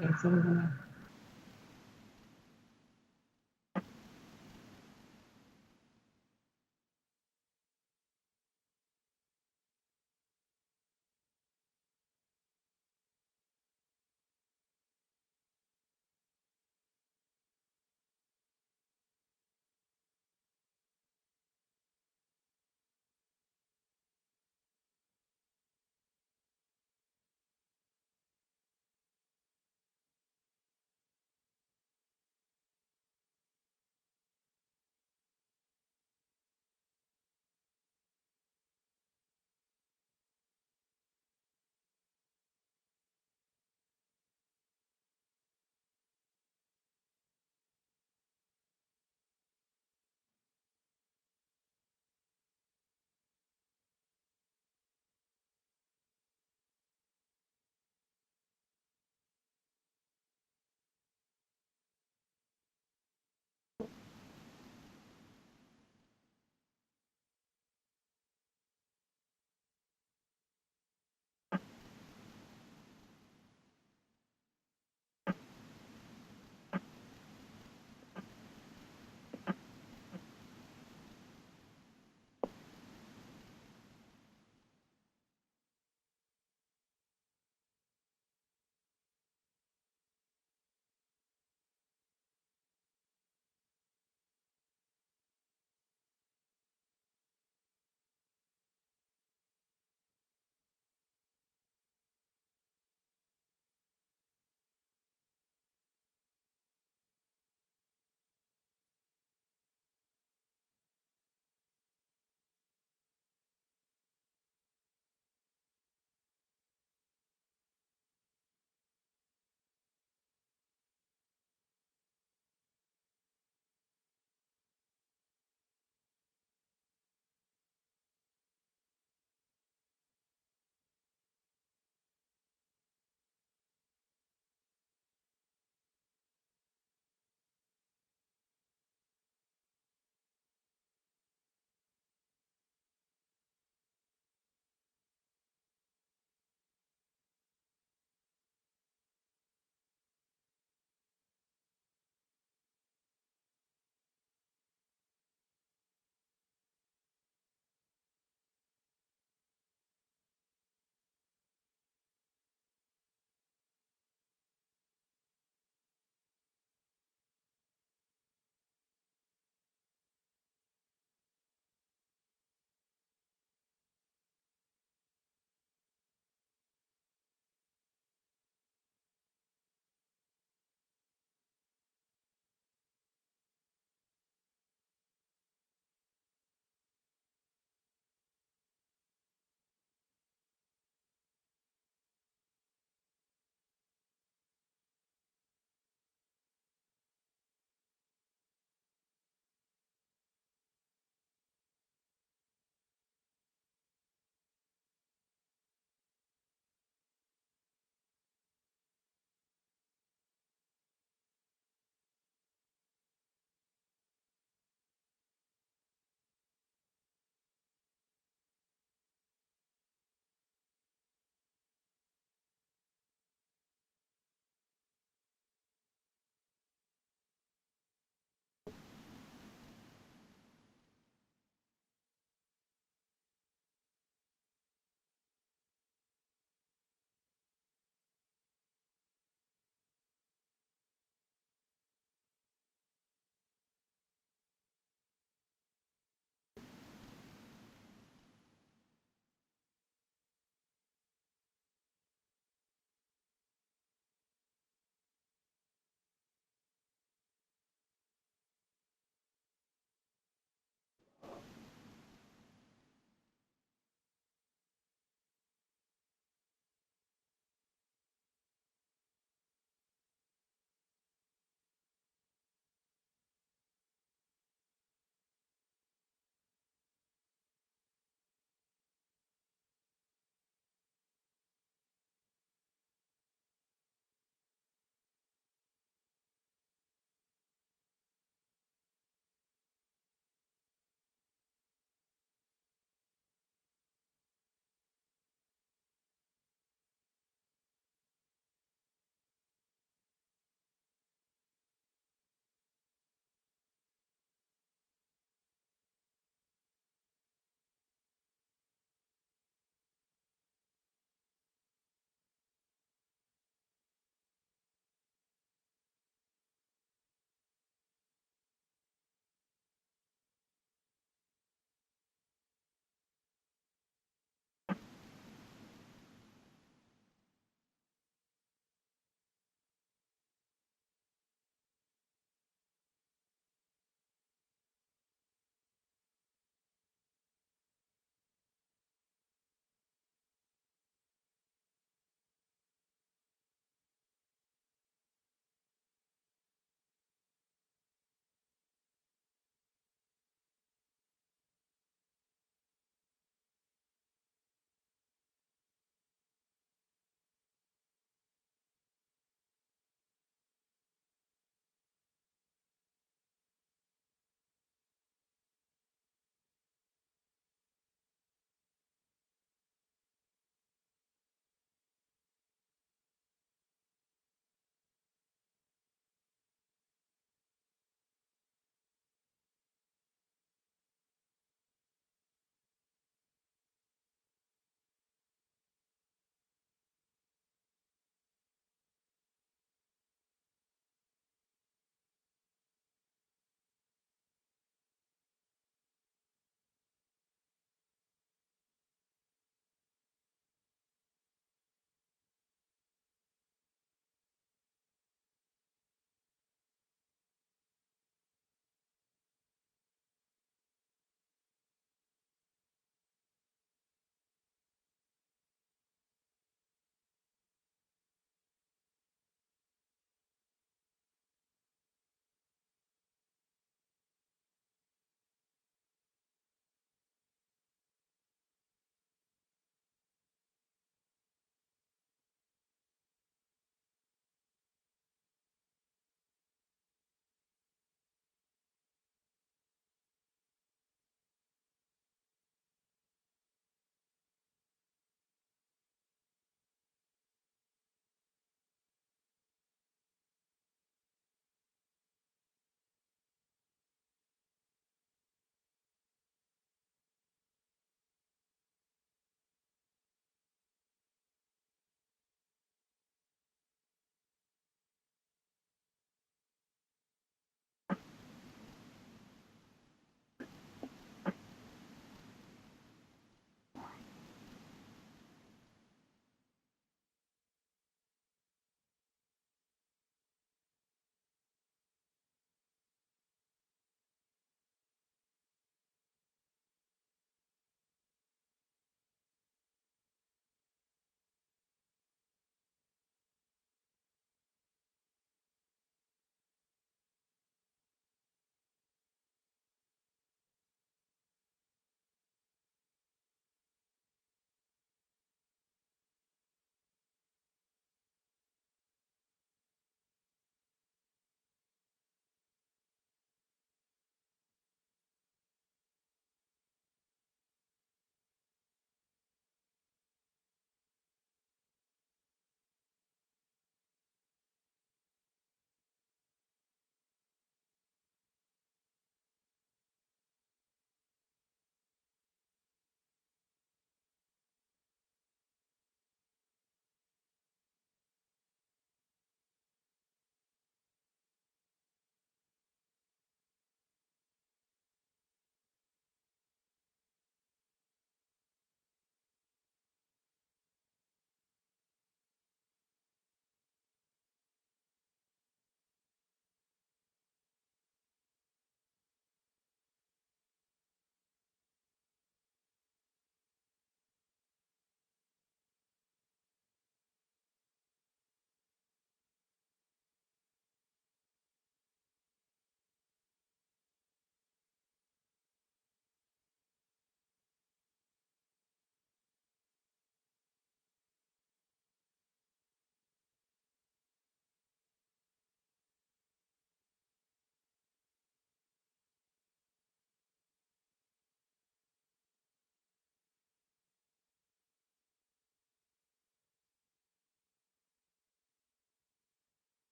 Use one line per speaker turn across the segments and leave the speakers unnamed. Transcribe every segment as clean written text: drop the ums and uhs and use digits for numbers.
Exactly.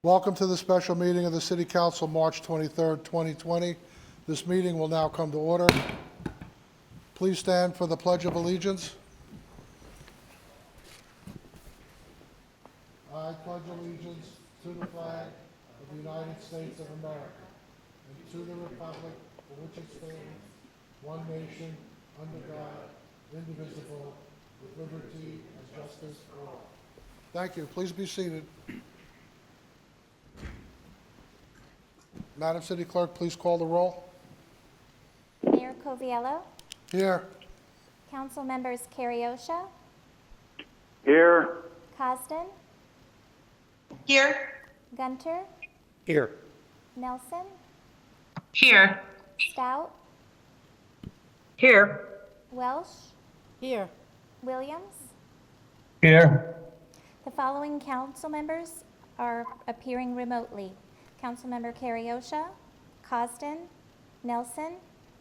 Welcome to the special meeting of the City Council, March 23rd, 2020. This meeting will now come to order. Please stand for the Pledge of Allegiance. I pledge allegiance to the flag of the United States of America and to the republic for which it stands, one nation, under God, indivisible, with liberty and justice for all. Thank you. Please be seated. Madam City Clerk, please call the roll.
Mayor Coviello,
Here.
Council members Carriosha,
Here.
Cosden,
Here.
Gunter,
Here.
Nelson,
Here.
Stout,
Here.
Welsh,
Here.
Williams.
Here.
The following council members are appearing remotely. Councilmember Carriosha, Cosden, Nelson,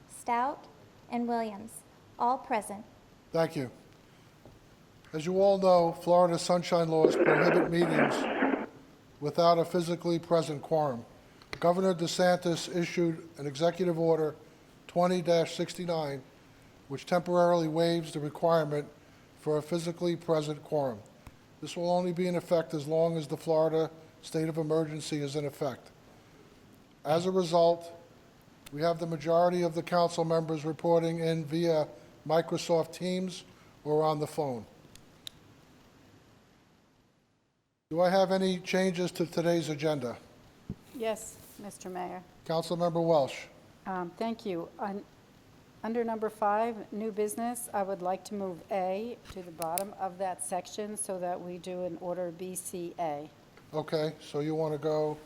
Stout, and Williams, all present.
Thank you. As you all know, Florida sunshine laws prohibit meetings without a physically present quorum. Governor DeSantis issued an executive order 20-69, which temporarily waives the requirement for a physically present quorum. This will only be in effect as long as the Florida state of emergency is in effect. As a result, we have the majority of the council members reporting in via Microsoft Teams or on the phone. Do I have any changes to today's agenda?
Yes, Mr. Mayor.
Councilmember Welsh.
Thank you. Under number 5, new business, I would like to move A to the bottom of that section so that we do an order BCA.
Okay, so you want to go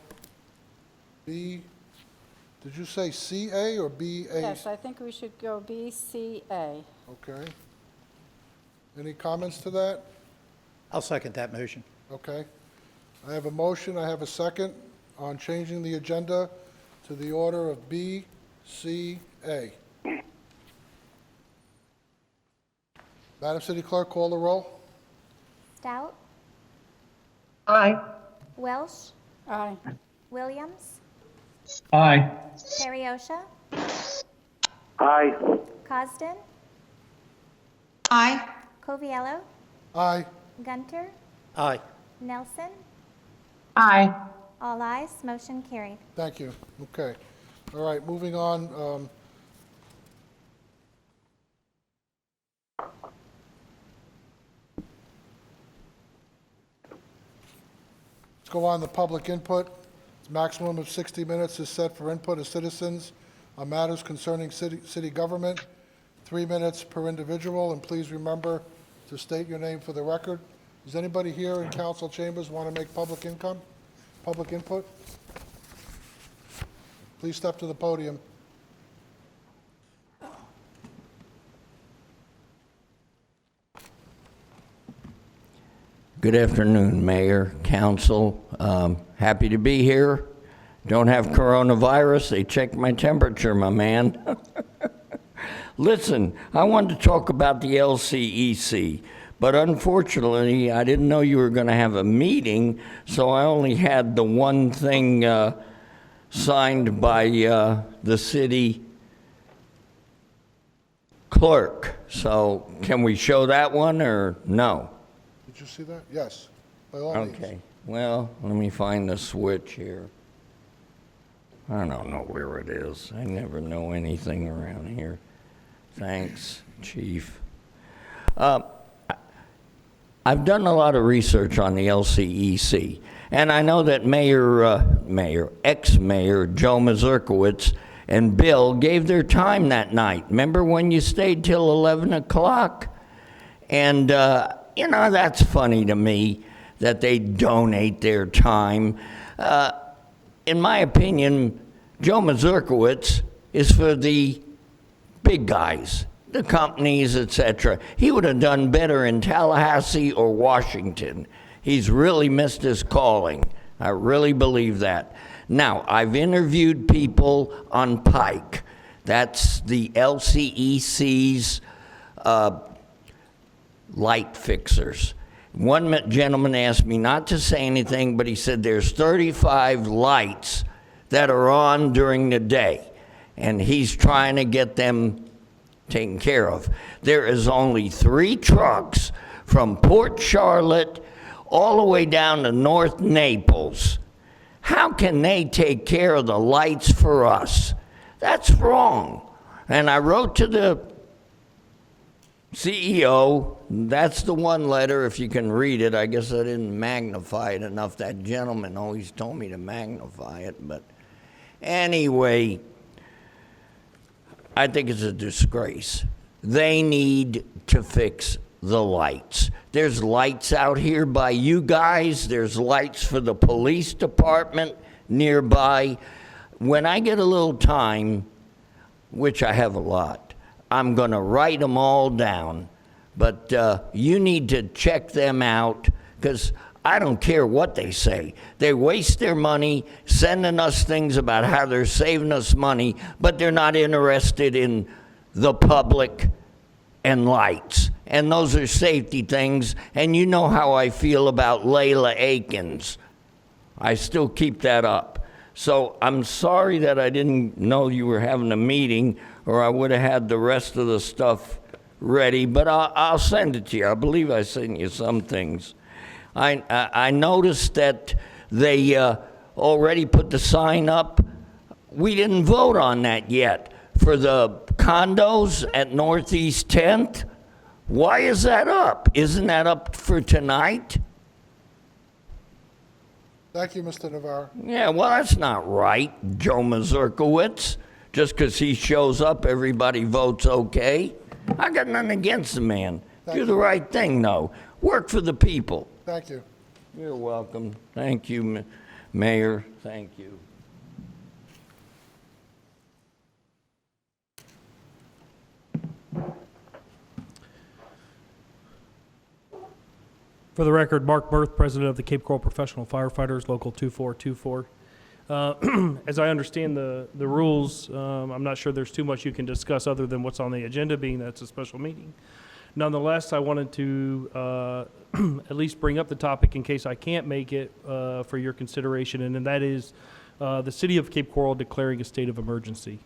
B, did you say CA or BA?
Yes, I think we should go BCA.
Okay. Any comments to that?
I'll second that motion.
Okay. I have a motion, I have a second on changing the agenda to the order of B, C, A. Madam City Clerk, call the roll.
Stout,
Aye.
Welsh,
Aye.
Williams,
Aye.
Carriosha,
Aye.
Cosden,
Aye.
Coviello,
Aye.
Gunter,
Aye.
Nelson,
Aye.
all ayes, motion carried.
Thank you. Okay. All right, moving on. Let's go on to public input. Maximum of 60 minutes is set for input of citizens on matters concerning city government, 3 minutes per individual, and please remember to state your name for the record. Does anybody here in council chambers want to make public input? Please step to the podium.
Good afternoon, Mayor, Council. Happy to be here. Don't have coronavirus. They checked my temperature, my man. Listen, I wanted to talk about the LCEC, but unfortunately, I didn't know you were going to have a meeting, so I only had the one thing signed by the city clerk. So can we show that one or no?
Did you see that? Yes, by all means.
Okay, well, let me find the switch here. I don't know where it is. I never know anything around here. Thanks, Chief. I've done a lot of research on the LCEC, and I know that ex-Mayor Joe Mazurkowitz and Bill gave their time that night. Remember when you stayed till 11 o'clock? And, that's funny to me that they donate their time. In my opinion, Joe Mazurkowitz is for the big guys, the companies, etc. He would have done better in Tallahassee or Washington. He's really missed his calling. I really believe that. Now, I've interviewed people on Pike. That's the LCEC's light fixers. One gentleman asked me not to say anything, but he said there's 35 lights that are on during the day, and he's trying to get them taken care of. There is only 3 trucks from Port Charlotte all the way down to North Naples. How can they take care of the lights for us? That's wrong. And I wrote to the CEO, that's the one letter, if you can read it. I guess I didn't magnify it enough. That gentleman always told me to magnify it. But anyway, I think it's a disgrace. They need to fix the lights. There's lights out here by you guys. There's lights for the police department nearby. When I get a little time, which I have a lot, I'm going to write them all down. But you need to check them out, because I don't care what they say. They waste their money sending us things about how they're saving us money, but they're not interested in the public and lights. And those are safety things. And you know how I feel about Layla Akins. I still keep that up. So I'm sorry that I didn't know you were having a meeting, or I would have had the rest of the stuff ready, but I'll send it to you. I believe I sent you some things. I noticed that they already put the sign up. We didn't vote on that yet. For the condos at Northeast 10th, why is that up? Isn't that up for tonight?
Thank you, Mr. Navarro.
Yeah, well, that's not right, Joe Mazurkowitz. Just because he shows up, everybody votes okay. I got nothing against the man. Do the right thing, though. Work for the people.
Thank you.
You're welcome. Thank you, Mayor. Thank you.
For the record, Mark Berth, President of the Cape Coral Professional Firefighters, Local 2424. As I understand the rules, I'm not sure there's too much you can discuss other than what's on the agenda, being that it's a special meeting. Nonetheless, I wanted to at least bring up the topic in case I can't make it for your consideration, and that is the City of Cape Coral declaring a state of emergency.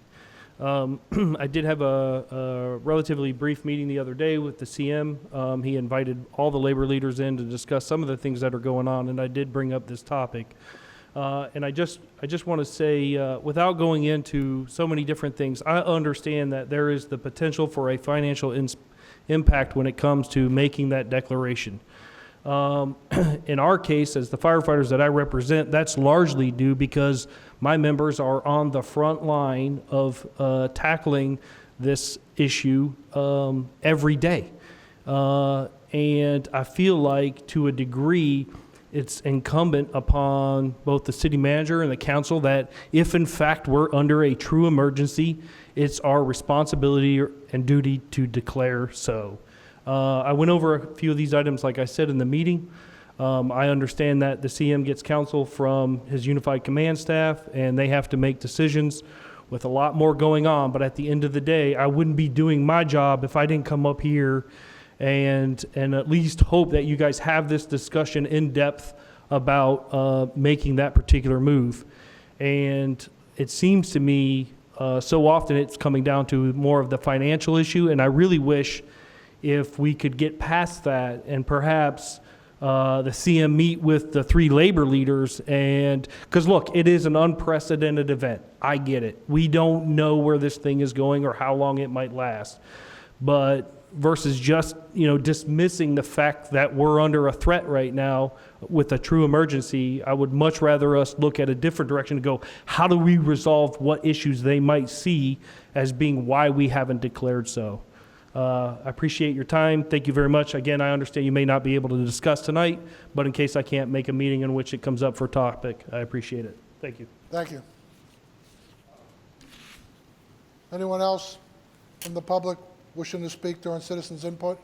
I did have a relatively brief meeting the other day with the CM. He invited all the labor leaders in to discuss some of the things that are going on, and I did bring up this topic. And I just want to say, without going into so many different things, I understand that there is the potential for a financial impact when it comes to making that declaration. In our case, as the firefighters that I represent, that's largely due because my members are on the front line of tackling this issue every day. And I feel like, to a degree, it's incumbent upon both the city manager and the council that if in fact we're under a true emergency, it's our responsibility and duty to declare so. I went over a few of these items, like I said, in the meeting. I understand that the CM gets counsel from his unified command staff, and they have to make decisions with a lot more going on. But at the end of the day, I wouldn't be doing my job if I didn't come up here and at least hope that you guys have this discussion in depth about making that particular move. And it seems to me so often it's coming down to more of the financial issue, and I really wish if we could get past that and perhaps the CM meet with the 3 labor leaders, and because look, it is an unprecedented event. I get it. We don't know where this thing is going or how long it might last, but versus just, dismissing the fact that we're under a threat right now with a true emergency, I would much rather us look at a different direction to go, how do we resolve what issues they might see as being why we haven't declared so. I appreciate your time. Thank you very much. Again, I understand you may not be able to discuss tonight, but in case I can't make a meeting in which it comes up for topic, I appreciate it. Thank you.
Thank you. Anyone else from the public wishing to speak during citizens' input?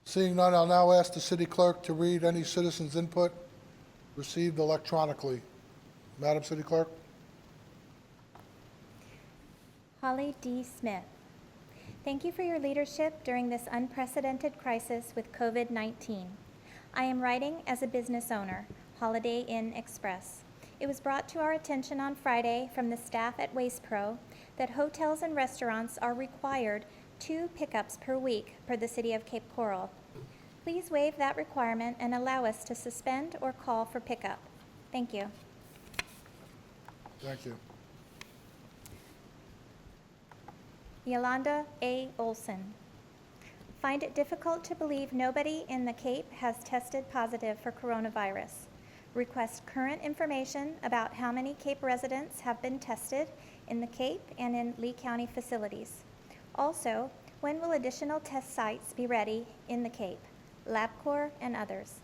Seeing none, I'll now ask the city clerk to read any citizens' input received electronically. Madam City Clerk?
Holly D. Smith. Thank you for your leadership during this unprecedented crisis with COVID-19. I am writing as a business owner, Holiday Inn Express. It was brought to our attention on Friday from the staff at WastePro that hotels and restaurants are required 2 pickups per week per the City of Cape Coral. Please waive that requirement and allow us to suspend or call for pickup. Thank you.
Thank you.
Yolanda A. Olson. Find it difficult to believe nobody in the Cape has tested positive for coronavirus. Request current information about how many Cape residents have been tested in the Cape and in Lee County facilities. Also, when will additional test sites be ready in the Cape, LabCorp and others?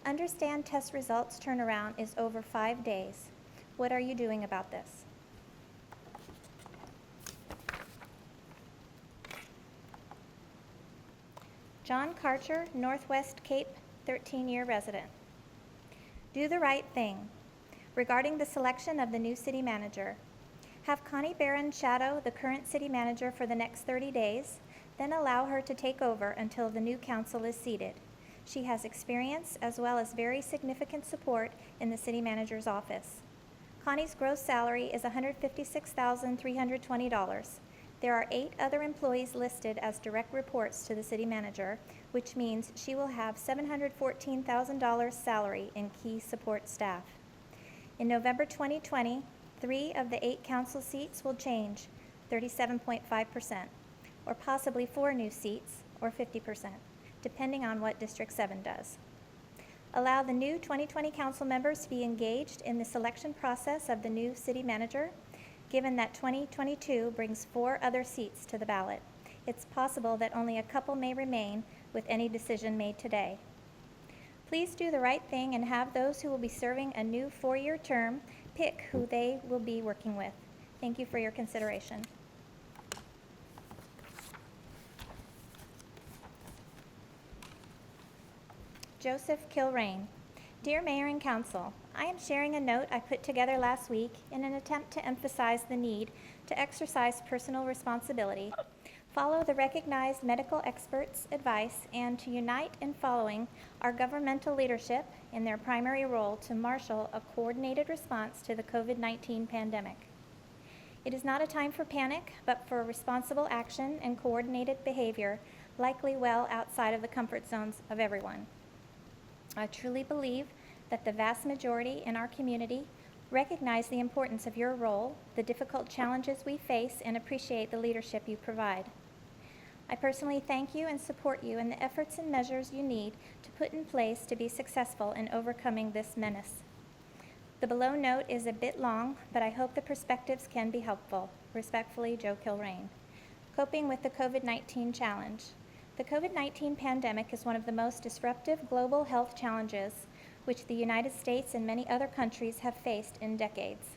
Understand test results turnaround is over 5 days. What are you doing about this? John Karcher, Northwest Cape, 13-year resident. Do the right thing. Regarding the selection of the new city manager, have Connie Barron shadow the current city manager for the next 30 days, then allow her to take over until the new council is seated. She has experience as well as very significant support in the city manager's office. Connie's gross salary is $156,320. There are 8 other employees listed as direct reports to the city manager, which means she will have $714,000 salary in key support staff. In November 2020, 3 of the 8 council seats will change, 37.5%, or possibly 4 new seats, or 50%, depending on what District 7 does. Allow the new 2020 council members to be engaged in the selection process of the new city manager. Given that 2022 brings 4 other seats to the ballot, it's possible that only a couple may remain with any decision made today. Please do the right thing and have those who will be serving a new 4-year term pick who they will be working with. Thank you for your consideration. Joseph Kilrain. Dear Mayor and Council, I am sharing a note I put together last week in an attempt to emphasize the need to exercise personal responsibility, follow the recognized medical experts' advice, and to unite in following our governmental leadership in their primary role to marshal a coordinated response to the COVID-19 pandemic. It is not a time for panic, but for responsible action and coordinated behavior, likely well outside of the comfort zones of everyone. I truly believe that the vast majority in our community recognize the importance of your role, the difficult challenges we face, and appreciate the leadership you provide. I personally thank you and support you in the efforts and measures you need to put in place to be successful in overcoming this menace. The below note is a bit long, but I hope the perspectives can be helpful. Respectfully, Joe Kilrain. Coping with the COVID-19 challenge. The COVID-19 pandemic is one of the most disruptive global health challenges which the United States and many other countries have faced in decades.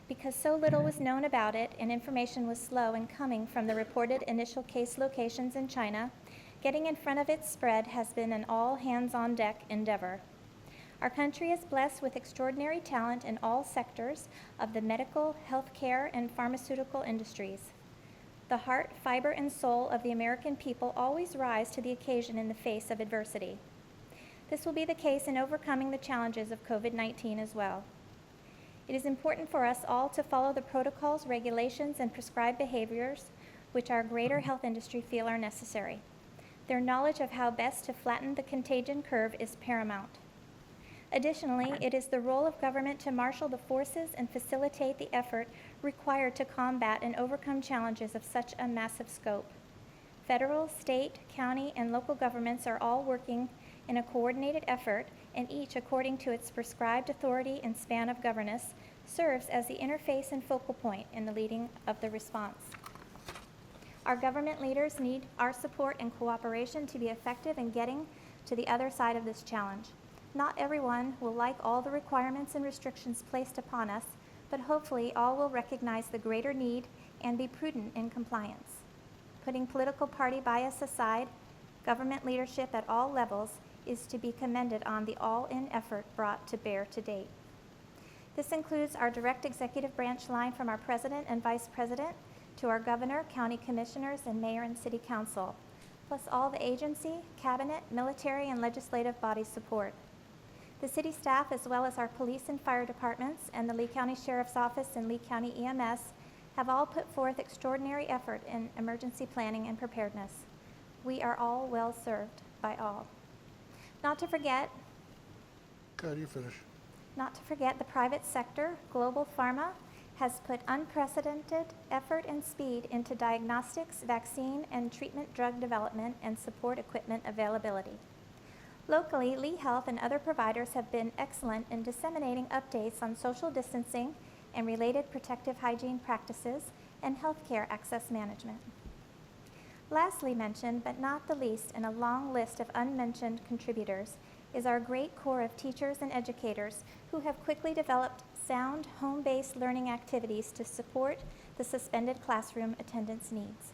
Because so little was known about it and information was slow in coming from the reported initial case locations in China, getting in front of its spread has been an all-hands-on-deck endeavor. Our country is blessed with extraordinary talent in all sectors of the medical, healthcare, and pharmaceutical industries. The heart, fiber, and soul of the American people always rise to the occasion in the face of adversity. This will be the case in overcoming the challenges of COVID-19 as well. It is important for us all to follow the protocols, regulations, and prescribed behaviors which our greater health industry feel are necessary. Their knowledge of how best to flatten the contagion curve is paramount. Additionally, it is the role of government to marshal the forces and facilitate the effort required to combat and overcome challenges of such a massive scope. Federal, state, county, and local governments are all working in a coordinated effort, and each, according to its prescribed authority and span of governance, serves as the interface and focal point in the leading of the response. Our government leaders need our support and cooperation to be effective in getting to the other side of this challenge. Not everyone will like all the requirements and restrictions placed upon us, but hopefully all will recognize the greater need and be prudent in compliance. Putting political party bias aside, government leadership at all levels is to be commended on the all-in effort brought to bear to date. This includes our direct executive branch line from our President and Vice President to our governor, county commissioners, and mayor and city council, plus all the agency, cabinet, military, and legislative body support. The city staff, as well as our police and fire departments and the Lee County Sheriff's Office and Lee County EMS, have all put forth extraordinary effort in emergency planning and preparedness. We are all well served by all. Not to forget
Good, you finish.
the private sector, Global Pharma, has put unprecedented effort and speed into diagnostics, vaccine, and treatment drug development and support equipment availability. Locally, Lee Health and other providers have been excellent in disseminating updates on social distancing and related protective hygiene practices and healthcare access management. Lastly mentioned, but not the least in a long list of unmentioned contributors, is our great core of teachers and educators who have quickly developed sound, home-based learning activities to support the suspended classroom attendance needs.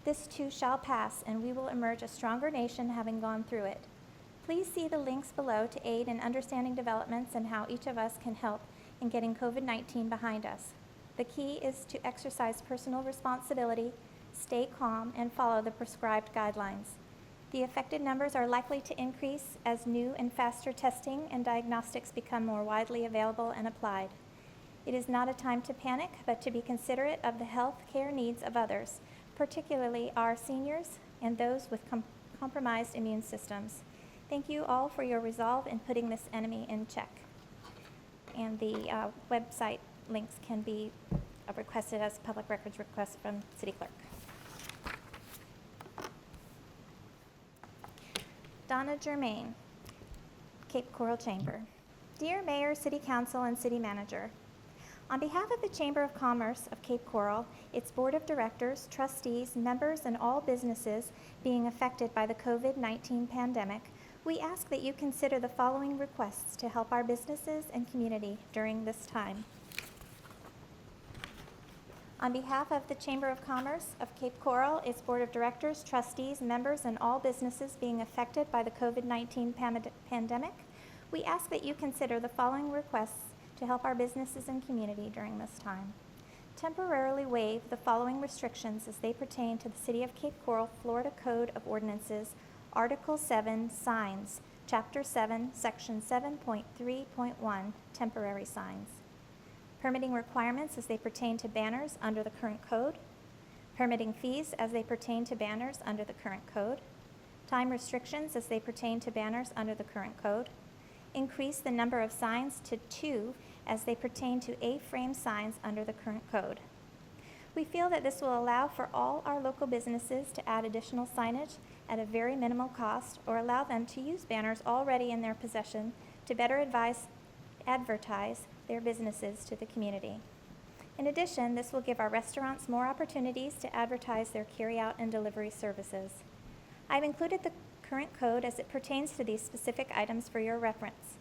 This too shall pass, and we will emerge a stronger nation having gone through it. Please see the links below to aid in understanding developments and how each of us can help in getting COVID-19 behind us. The key is to exercise personal responsibility, stay calm, and follow the prescribed guidelines. The affected numbers are likely to increase as new and faster testing and diagnostics become more widely available and applied. It is not a time to panic, but to be considerate of the health care needs of others, particularly our seniors and those with compromised immune systems. Thank you all for your resolve in putting this enemy in check. And the website links can be requested as public records request from City Clerk. Donna Germain, Cape Coral Chamber. Dear Mayor, City Council, and City Manager, on behalf of the Chamber of Commerce of Cape Coral, its Board of Directors, trustees, members, and all businesses being affected by the COVID-19 pandemic, we ask that you consider the following requests to help our businesses and community during this time. On behalf of the Chamber of Commerce of Cape Coral, its Board of Directors, trustees, members, and all businesses being affected by the COVID-19 pandemic, we ask that you consider the following requests to help our businesses and community during this time. Temporarily waive the following restrictions as they pertain to the City of Cape Coral, Florida Code of Ordinances, Article 7, Signs, Chapter 7, Section 7.3.1, Temporary Signs. Permitting requirements as they pertain to banners under the current code. Permitting fees as they pertain to banners under the current code. Time restrictions as they pertain to banners under the current code. Increase the number of signs to 2 as they pertain to A-frame signs under the current code. We feel that this will allow for all our local businesses to add additional signage at a very minimal cost, or allow them to use banners already in their possession to better advertise their businesses to the community. In addition, this will give our restaurants more opportunities to advertise their carry-out and delivery services. I've included the current code as it pertains to these specific items for your reference.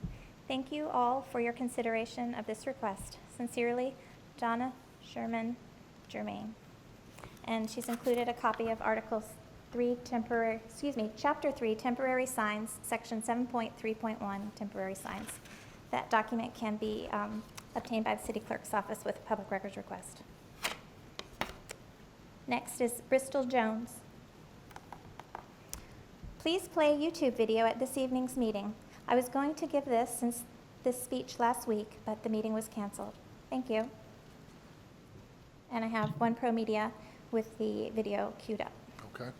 Thank you all for your consideration of this request. Sincerely, Donna Sherman Germain. And she's included a copy of Chapter 3, Temporary Signs, Section 7.3.1, Temporary Signs. That document can be obtained by the City Clerk's office with a public records request. Next is Bristol Jones. Please play a YouTube video at this evening's meeting. I was going to give this speech last week, but the meeting was canceled. Thank you. And I have One Pro Media with the video queued up.
Okay.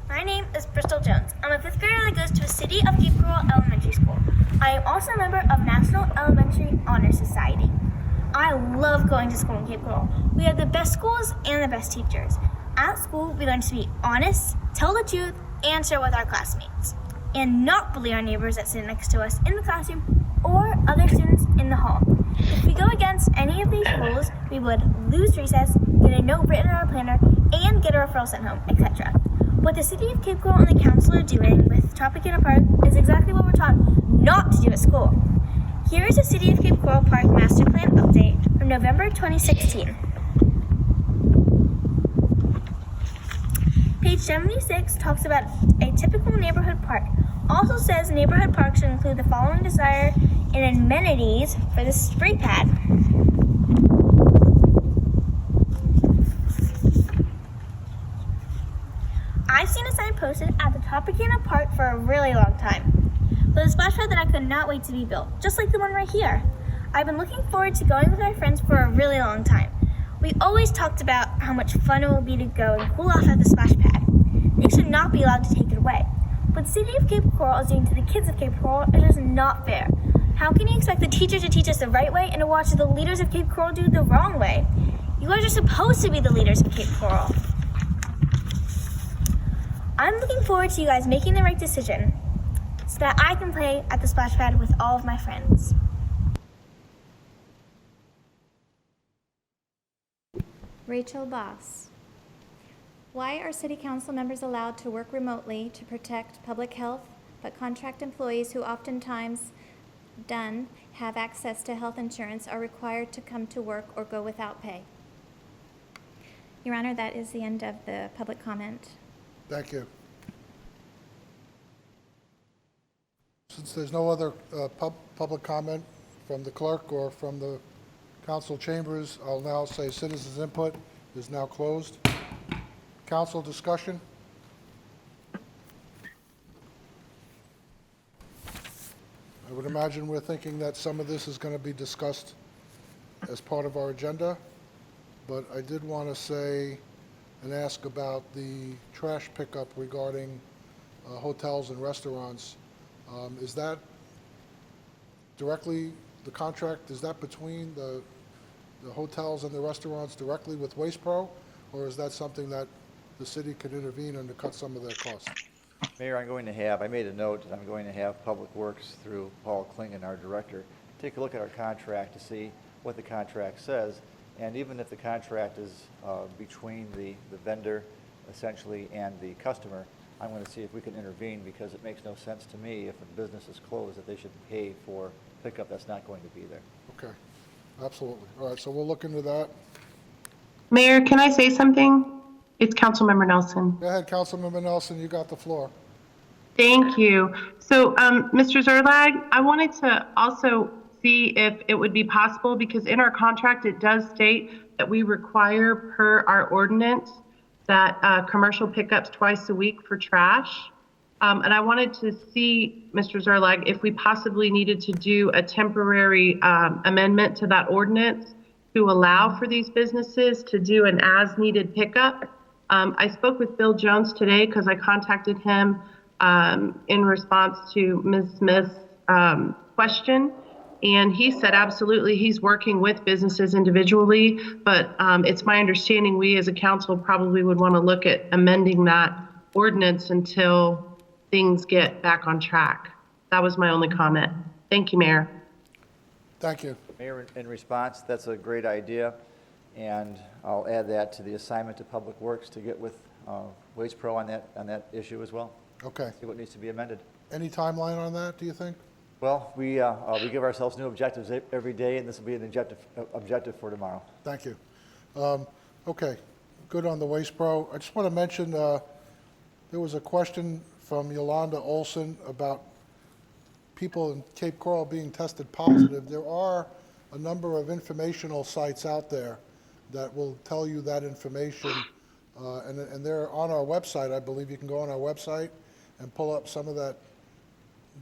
My name is Bristol Jones. I'm a 5th grader that goes to a City of Cape Coral Elementary School. I am also a member of National Elementary Honor Society. I love going to school in Cape Coral. We have the best schools and the best teachers. At school, we learn to be honest, tell the truth, and share with our classmates, and not bully our neighbors that sit next to us in the classroom or other students in the hall. If we go against any of these rules, we would lose recess, get a note written on our planner, and get a referral sent home, etc. What the City of Cape Coral and the Council are doing with Tropicana Park is exactly what we're taught not to do at school. Here is the City of Cape Coral Park Master Plan update from November 2016. Page 76 talks about a typical neighborhood park. also says neighborhood parks should include the following desire and amenities for the spray pad. I've seen a sign posted at the Tropicana Park for a really long time, with a splash pad that I could not wait to be built, just like the one right here. I've been looking forward to going with my friends for a really long time. We always talked about how much fun it will be to go and cool off at the splash pad. They should not be allowed to take it away. What the City of Cape Coral is doing to the kids of Cape Coral is just not fair. How can you expect the teachers to teach us the right way and to watch the leaders of Cape Coral do it the wrong way? You guys are supposed to be the leaders of Cape Coral. I'm looking forward to you guys making the right decision so that I can play at the splash pad with all of my friends.
Rachel Boss. Why are city council members allowed to work remotely to protect public health, but contract employees who oftentimes have access to health insurance are required to come to work or go without pay? Your Honor, that is the end of the public comment.
Thank you. Since there's no other public comment from the clerk or from the council chambers, I'll now say citizens' input is now closed. Council discussion? I would imagine we're thinking that some of this is going to be discussed as part of our agenda, but I did want to say and ask about the trash pickup regarding hotels and restaurants. Is that directly, the contract, is that between the hotels and the restaurants directly with Waste Pro, or is that something that the city could intervene and to cut some of their costs?
Mayor, I made a note that I'm going to have Public Works through Paul Klingon, our director, take a look at our contract to see what the contract says. And even if the contract is between the vendor, essentially, and the customer, I'm going to see if we can intervene, because it makes no sense to me if a business is closed that they should pay for pickup that's not going to be there.
Okay, absolutely. All right, so we'll look into that.
Mayor, can I say something? It's Councilmember Nelson.
Go ahead, Councilmember Nelson, you got the floor.
Thank you. So, Mr. Zerlag, I wanted to also see if it would be possible, because in our contract, it does state that we require, per our ordinance, that commercial pickups twice a week for trash. And I wanted to see, Mr. Zerlag, if we possibly needed to do a temporary amendment to that ordinance to allow for these businesses to do an as-needed pickup. I spoke with Bill Jones today because I contacted him in response to Ms. Smith's question. And he said, absolutely, he's working with businesses individually, but it's my understanding we as a council probably would want to look at amending that ordinance until things get back on track. That was my only comment. Thank you, Mayor.
Thank you.
Mayor, in response, that's a great idea, and I'll add that to the assignment to Public Works to get with Waste Pro on that issue as well.
Okay.
See what needs to be amended.
Any timeline on that, do you think?
Well, we give ourselves new objectives every day, and this will be an objective for tomorrow.
Thank you. Okay, good on the Waste Pro. I just want to mention, there was a question from Yolanda Olson about people in Cape Coral being tested positive. There are a number of informational sites out there that will tell you that information, and they're on our website. I believe you can go on our website and pull up some of that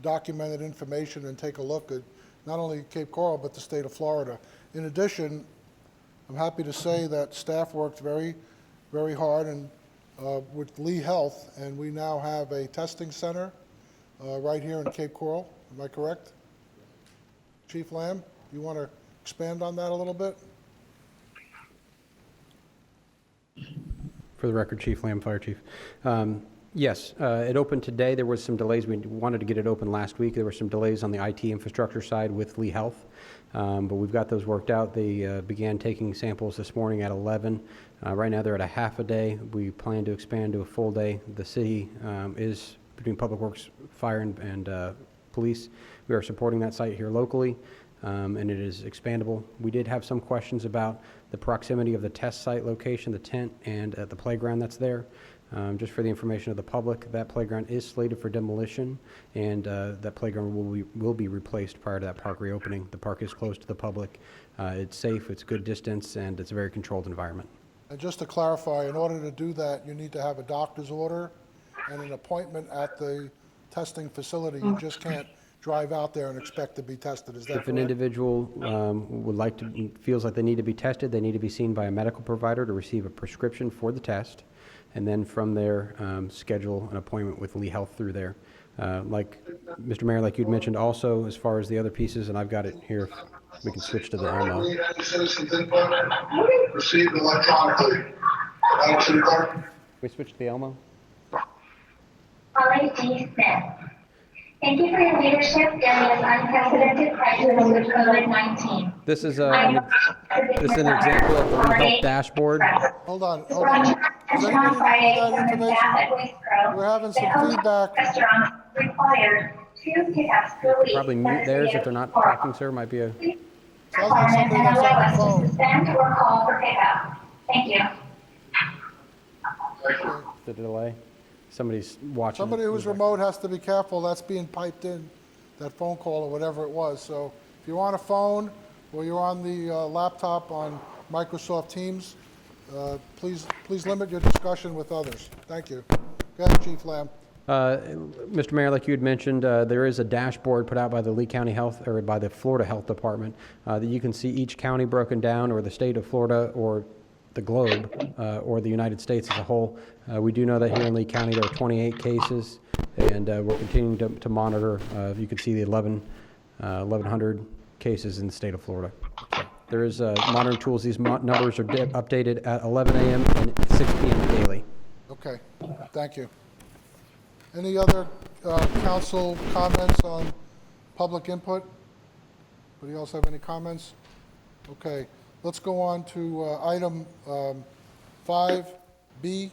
documented information and take a look at not only Cape Coral, but the state of Florida. In addition, I'm happy to say that staff worked very, very hard and with Lee Health, and we now have a testing center right here in Cape Coral. Am I correct? Chief Lamb, you want to expand on that a little bit?
For the record, Chief Lamb, Fire Chief. Yes, it opened today. There was some delays. We wanted to get it open last week. There were some delays on the IT infrastructure side with Lee Health, but we've got those worked out. They began taking samples this morning at 11. Right now they're at a half a day. We plan to expand to a full day. The city is, between Public Works, Fire, and Police, we are supporting that site here locally, and it is expandable. We did have some questions about the proximity of the test site location, the tent, and the playground that's there. Just for the information of the public, that playground is slated for demolition, and that playground will be replaced prior to that park reopening. The park is closed to the public. It's safe, it's good distance, and it's a very controlled environment.
And just to clarify, in order to do that, you need to have a doctor's order and an appointment at the testing facility. You just can't drive out there and expect to be tested. Is that
If an
correct?
individual feels like they need to be tested, they need to be seen by a medical provider to receive a prescription for the test, and then from there, schedule an appointment with Lee Health through there. Like, Mr. Mayor, like you'd mentioned also, as far as the other pieces, and I've got it here, we can switch to the Elmo.
Citizens input received electronically. Madam City Clerk?
We switch to the Elmo?
Holly D. Smith. Thank you for your leadership during this unprecedented crisis with COVID-19.
This is an example of the Lee Health dashboard.
Hold on. Does anybody need that information? We're having some feedback.
Restaurants required 2 pickups per week.
Probably mute theirs if they're not talking, sir, might be a...
Sounds like somebody
And
that's
allow
on
us
the
to
phone.
suspend or call for pickup. Thank you.
The delay. Somebody's watching.
Somebody who's remote has to be careful. That's being piped in, that phone call or whatever it was. So if you're on a phone or you're on the laptop on Microsoft Teams, please limit your discussion with others. Thank you. Go ahead, Chief Lamb.
Mr. Mayor, like you had mentioned, there is a dashboard put out by the Lee County Health, or by the Florida Health Department, that you can see each county broken down, or the state of Florida, or the globe, or the United States as a whole. We do know that here in Lee County there are 28 cases, and we're continuing to monitor. You can see the 1,100 cases in the state of Florida. So there is monitoring tools. These numbers are updated at 11 a.m. and 6 p.m. daily.
Okay, thank you. Any other council comments on public input? Anybody else have any comments? Okay, let's go on to item 5B,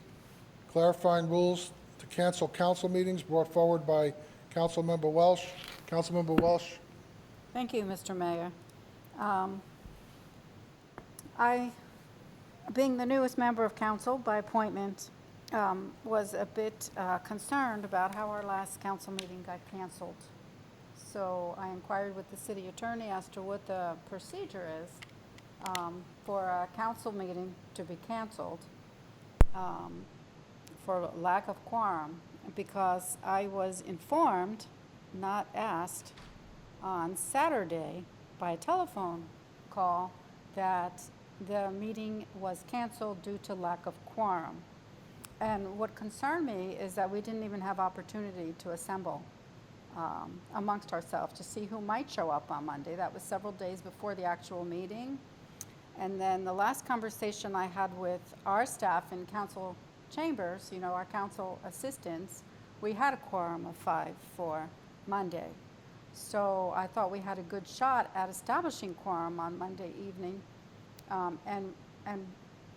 clarifying rules to cancel council meetings, brought forward by Councilmember Welsh. Councilmember Welsh.
Thank you, Mr. Mayor. Being the newest member of council by appointment, was a bit concerned about how our last council meeting got canceled. So I inquired with the city attorney as to what the procedure is for a council meeting to be canceled for lack of quorum, because I was informed, not asked, on Saturday by a telephone call that the meeting was canceled due to lack of quorum. And what concerned me is that we didn't even have opportunity to assemble amongst ourselves to see who might show up on Monday. That was several days before the actual meeting. And then the last conversation I had with our staff in council chambers, our council assistants, we had a quorum of 5 for Monday. So I thought we had a good shot at establishing quorum on Monday evening, and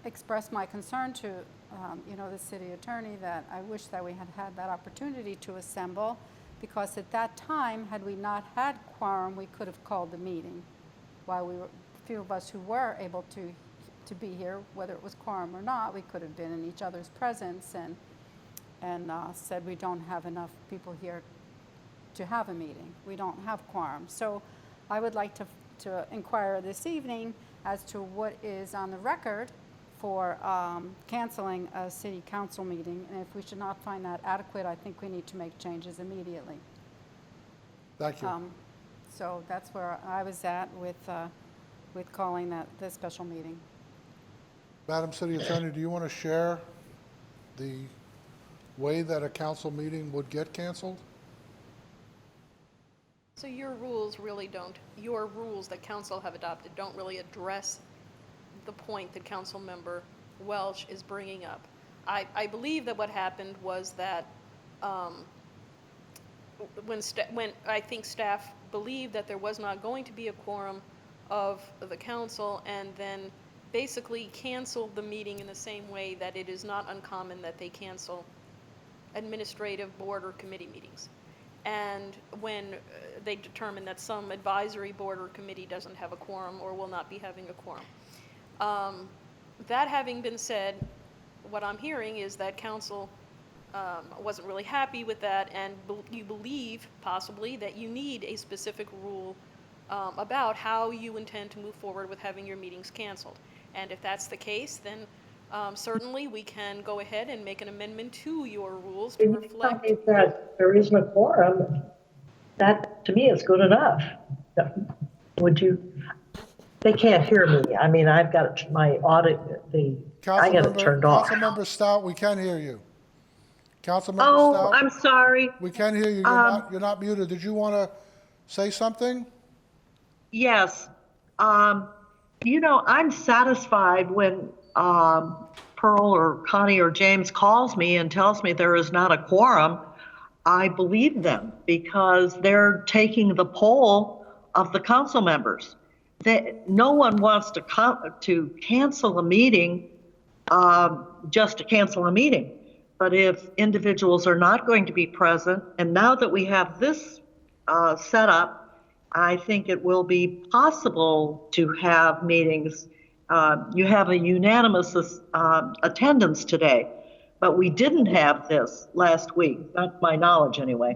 expressed my concern to the city attorney that I wish that we had had that opportunity to assemble, because at that time, had we not had quorum, we could have called the meeting. While we were, a few of us who were able to be here, whether it was quorum or not, we could have been in each other's presence and said we don't have enough people here to have a meeting. We don't have quorum. So I would like to inquire this evening as to what is on the record for canceling a city council meeting, and if we should not find that adequate, I think we need to make changes immediately.
Thank you.
So that's where I was at with calling the special meeting.
Madam City Attorney, do you want to share the way that a council meeting would get canceled?
So your rules that council have adopted don't really address the point that Councilmember Welsh is bringing up. I believe that what happened was that when I think staff believed that there was not going to be a quorum of the council, and then basically canceled the meeting in the same way that it is not uncommon that they cancel administrative board or committee meetings. And when they determine that some advisory board or committee doesn't have a quorum or will not be having a quorum. That having been said, what I'm hearing is that council wasn't really happy with that, and you believe possibly that you need a specific rule about how you intend to move forward with having your meetings canceled. And if that's the case, then certainly we can go ahead and make an amendment to your rules to reflect.
If that there isn't a quorum, that to me is good enough. Would you? They can't hear me. I mean, I've got my audit, I got it turned off.
Councilmember Stout, we can hear you. Councilmember
Oh,
Stout?
I'm sorry.
We can hear you. You're not muted. Did you want to say something?
Yes. You know, I'm satisfied when Pearl or Connie or James calls me and tells me there is not a quorum. I believe them because they're taking the poll of the council members. No one wants to cancel a meeting just to cancel a meeting. But if individuals are not going to be present, and now that we have this set up, I think it will be possible to have meetings. You have a unanimous attendance today, but we didn't have this last week, not to my knowledge anyway.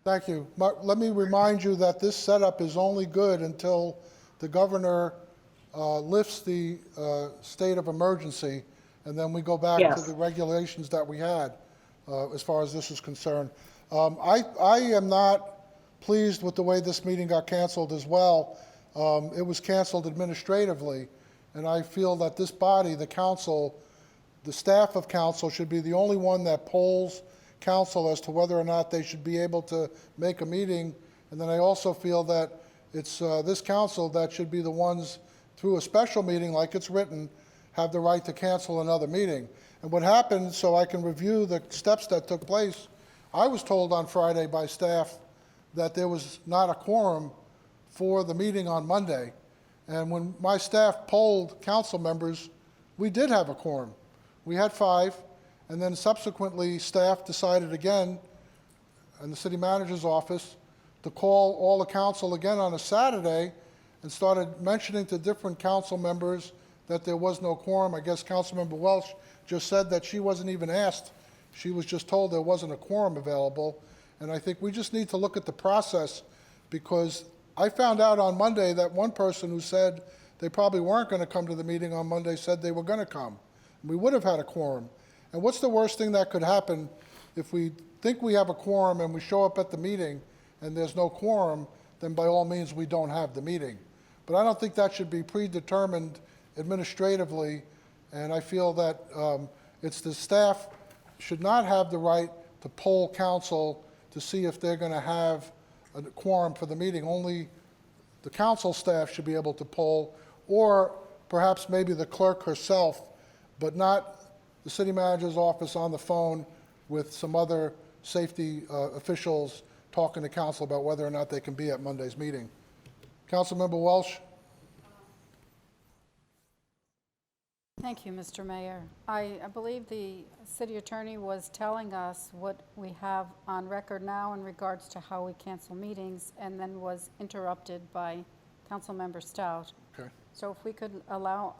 Thank you. Let me remind you that this setup is only good until the governor lifts the state of emergency, and then we go back to the regulations that we had as far as this is concerned. I am not pleased with the way this meeting got canceled as well. It was canceled administratively, and I feel that this body, the council, the staff of council should be the only one that polls council as to whether or not they should be able to make a meeting. And then I also feel that it's this council that should be the ones, through a special meeting like it's written, have the right to cancel another meeting. And what happened, so I can review the steps that took place, I was told on Friday by staff that there was not a quorum for the meeting on Monday. And when my staff polled council members, we did have a quorum. We had 5. And then subsequently, staff decided again, in the city manager's office, to call all the council again on a Saturday and started mentioning to different council members that there was no quorum. I guess Councilmember Welch just said that she wasn't even asked. She was just told there wasn't a quorum available. And I think we just need to look at the process, because I found out on Monday that one person who said they probably weren't going to come to the meeting on Monday said they were going to come. We would have had a quorum. And what's the worst thing that could happen if we think we have a quorum and we show up at the meeting and there's no quorum? Then by all means we don't have the meeting. But I don't think that should be predetermined administratively, and I feel that it's the staff should not have the right to poll council to see if they're going to have a quorum for the meeting. Only the council staff should be able to poll, or perhaps maybe the clerk herself, but not the city manager's office on the phone with some other safety officials talking to council about whether or not they can be at Monday's meeting. Councilmember Welch?
Thank you, Mr. Mayor. I believe the city attorney was telling us what we have on record now in regards to how we cancel meetings, and then was interrupted by Councilmember Stout.
Okay.
So if we could allow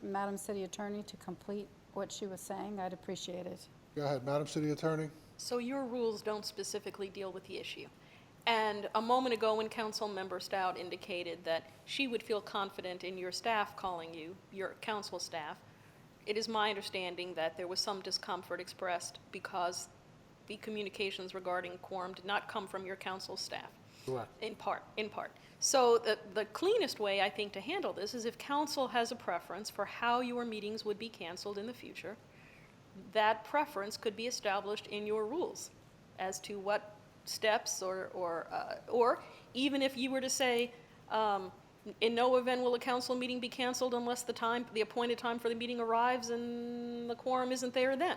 Madam City Attorney to complete what she was saying, I'd appreciate it.
Go ahead, Madam City Attorney.
So your rules don't specifically deal with the issue. And a moment ago, when Councilmember Stout indicated that she would feel confident in your staff calling you, your council staff, it is my understanding that there was some discomfort expressed because the communications regarding quorum did not come from your council staff.
Correct.
In part. So the cleanest way, I think, to handle this is if council has a preference for how your meetings would be canceled in the future, that preference could be established in your rules as to what steps or even if you were to say, in no event will a council meeting be canceled unless the appointed time for the meeting arrives and the quorum isn't there then.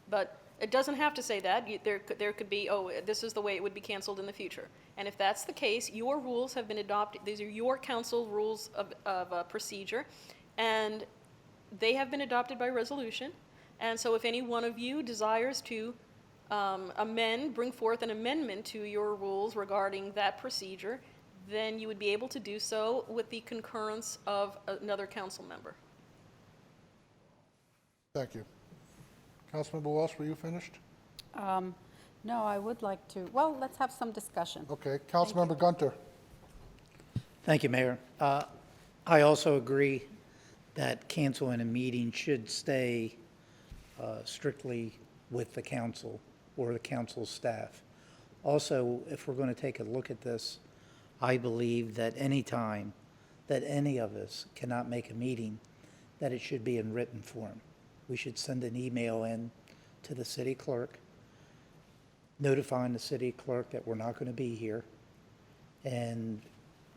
But it doesn't have to say that. There could be, oh, this is the way it would be canceled in the future. And if that's the case, your rules have been adopted. These are your council rules of procedure, and they have been adopted by resolution. And so if any one of you desires to bring forth an amendment to your rules regarding that procedure, then you would be able to do so with the concurrence of another council member.
Thank you. Councilmember Walsh, were you finished?
No, I would like to, well, let's have some discussion.
Okay. Councilmember Gunter.
Thank you, Mayor. I also agree that canceling a meeting should stay strictly with the council or the council staff. Also, if we're going to take a look at this, I believe that any time that any of us cannot make a meeting, that it should be in written form. We should send an email in to the city clerk, notifying the city clerk that we're not going to be here, and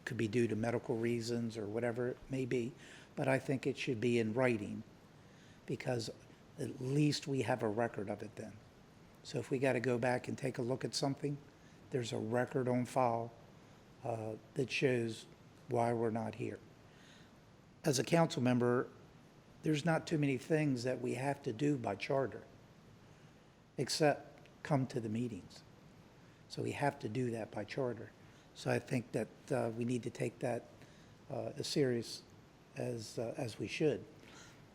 could be due to medical reasons or whatever it may be, but I think it should be in writing, because at least we have a record of it then. So if we got to go back and take a look at something, there's a record on file that shows why we're not here. As a council member, there's not too many things that we have to do by charter, except come to the meetings. So we have to do that by charter. So I think that we need to take that as serious as we should.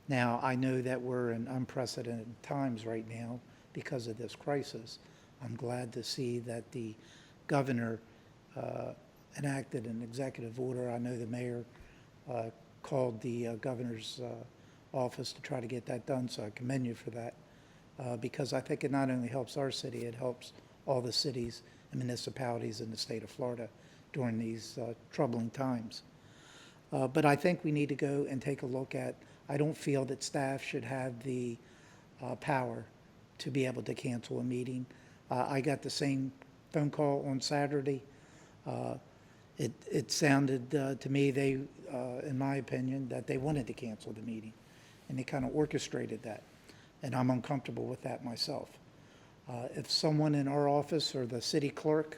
Now, I know that we're in unprecedented times right now because of this crisis. I'm glad to see that the governor enacted an executive order. I know the mayor called the governor's office to try to get that done, so I commend you for that, because I think it not only helps our city, it helps all the cities and municipalities in the state of Florida during these troubling times. But I think we need to go and take a look at, I don't feel that staff should have the power to be able to cancel a meeting. I got the same phone call on Saturday. It sounded to me, in my opinion, that they wanted to cancel the meeting, and they kind of orchestrated that, and I'm uncomfortable with that myself. If someone in our office or the city clerk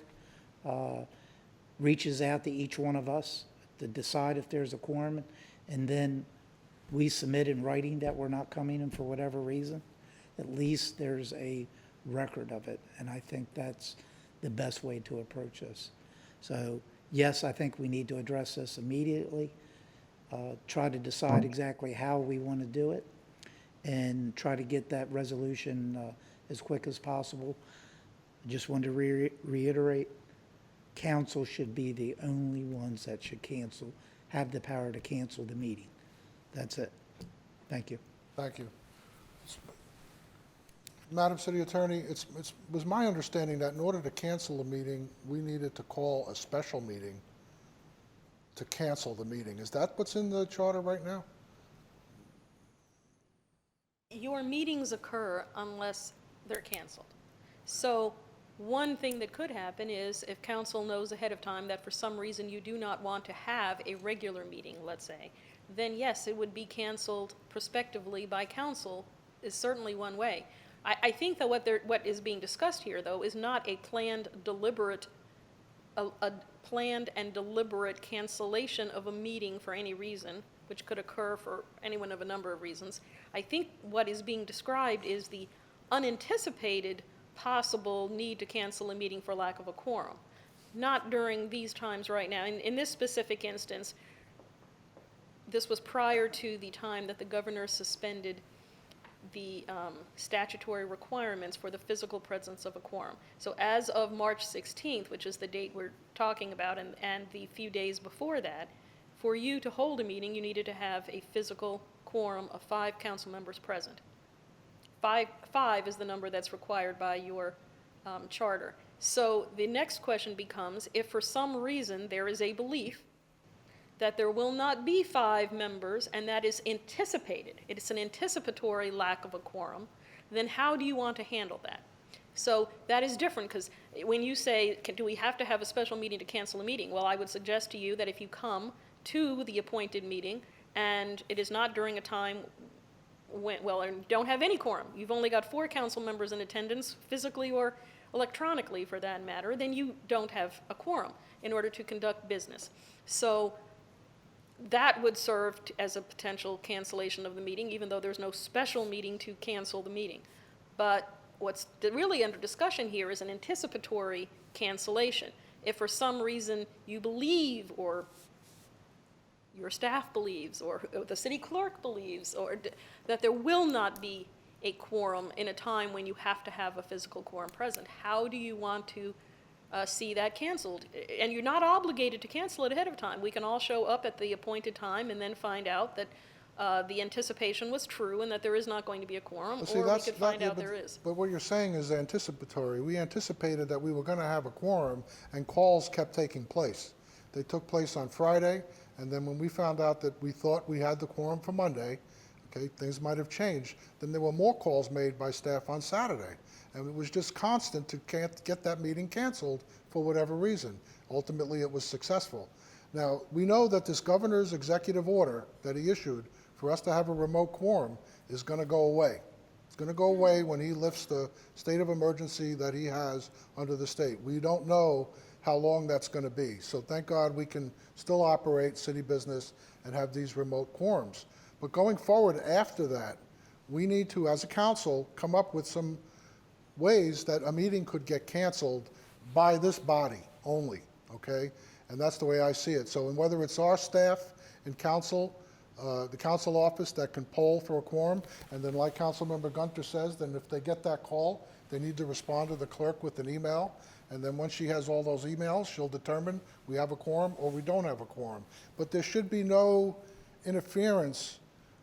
reaches out to each one of us to decide if there's a quorum, and then we submit in writing that we're not coming in for whatever reason, at least there's a record of it, and I think that's the best way to approach this. So, yes, I think we need to address this immediately, try to decide exactly how we want to do it, and try to get that resolution as quick as possible. I just want to reiterate, council should be the only ones that should cancel, have the power to cancel the meeting. That's it. Thank you.
Thank you. Madam City Attorney, it was my understanding that in order to cancel a meeting, we needed to call a special meeting to cancel the meeting. Is that what's in the charter right now?
Your meetings occur unless they're canceled. So one thing that could happen is if council knows ahead of time that for some reason you do not want to have a regular meeting, let's say, then yes, it would be canceled prospectively by council is certainly one way. I think that what is being discussed here, though, is not a planned, deliberate, a planned and deliberate cancellation of a meeting for any reason, which could occur for anyone of a number of reasons. I think what is being described is the unanticipated possible need to cancel a meeting for lack of a quorum, not during these times right now. In this specific instance, this was prior to the time that the governor suspended the statutory requirements for the physical presence of a quorum. So as of March 16th, which is the date we're talking about, and the few days before that, for you to hold a meeting, you needed to have a physical quorum of 5 council members present. Five is the number that's required by your charter. So the next question becomes, if for some reason there is a belief that there will not be 5 members, and that is anticipated, it's an anticipatory lack of a quorum, then how do you want to handle that? So that is different, because when you say, do we have to have a special meeting to cancel a meeting? Well, I would suggest to you that if you come to the appointed meeting, and it is not during a time when, well, and don't have any quorum, you've only got 4 council members in attendance, physically or electronically for that matter, then you don't have a quorum in order to conduct business. So that would serve as a potential cancellation of the meeting, even though there's no special meeting to cancel the meeting. But what's really under discussion here is an anticipatory cancellation. If for some reason you believe or your staff believes, or the city clerk believes, or that there will not be a quorum in a time when you have to have a physical quorum present. How do you want to see that canceled? And you're not obligated to cancel it ahead of time. We can all show up at the appointed time and then find out that the anticipation was true and that there is not going to be a quorum,
Well, see,
or we
that's
could
not-
find
yeah,
out
but-
there is.
But what you're saying is anticipatory. We anticipated that we were going to have a quorum, and calls kept taking place. They took place on Friday, and then when we found out that we thought we had the quorum for Monday, okay, things might have changed, then there were more calls made by staff on Saturday. And it was just constant to can't get that meeting canceled for whatever reason. Ultimately, it was successful. Now, we know that this governor's executive order that he issued for us to have a remote quorum is going to go away. It's going to go away when he lifts the state of emergency that he has under the state. We don't know how long that's going to be. So thank God we can still operate city business and have these remote quorums. But going forward after that, we need to, as a council, come up with some ways that a meeting could get canceled by this body only, okay? And that's the way I see it. So, and whether it's our staff in council, the council office that can poll for a quorum, and then like Councilmember Gunter says, then if they get that call, they need to respond to the clerk with an email, and then once she has all those emails, she'll determine we have a quorum or we don't have a quorum. But there should be no interference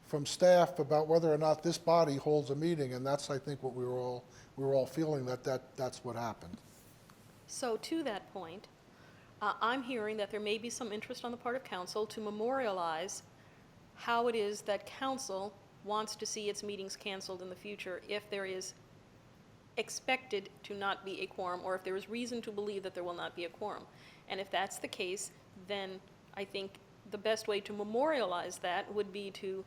from staff about whether or not this body holds a meeting, and that's, I think, what we were all feeling, that's what happened.
So to that point, I'm hearing that there may be some interest on the part of council to memorialize how it is that council wants to see its meetings canceled in the future if there is expected to not be a quorum, or if there is reason to believe that there will not be a quorum. And if that's the case, then I think the best way to memorialize that would be to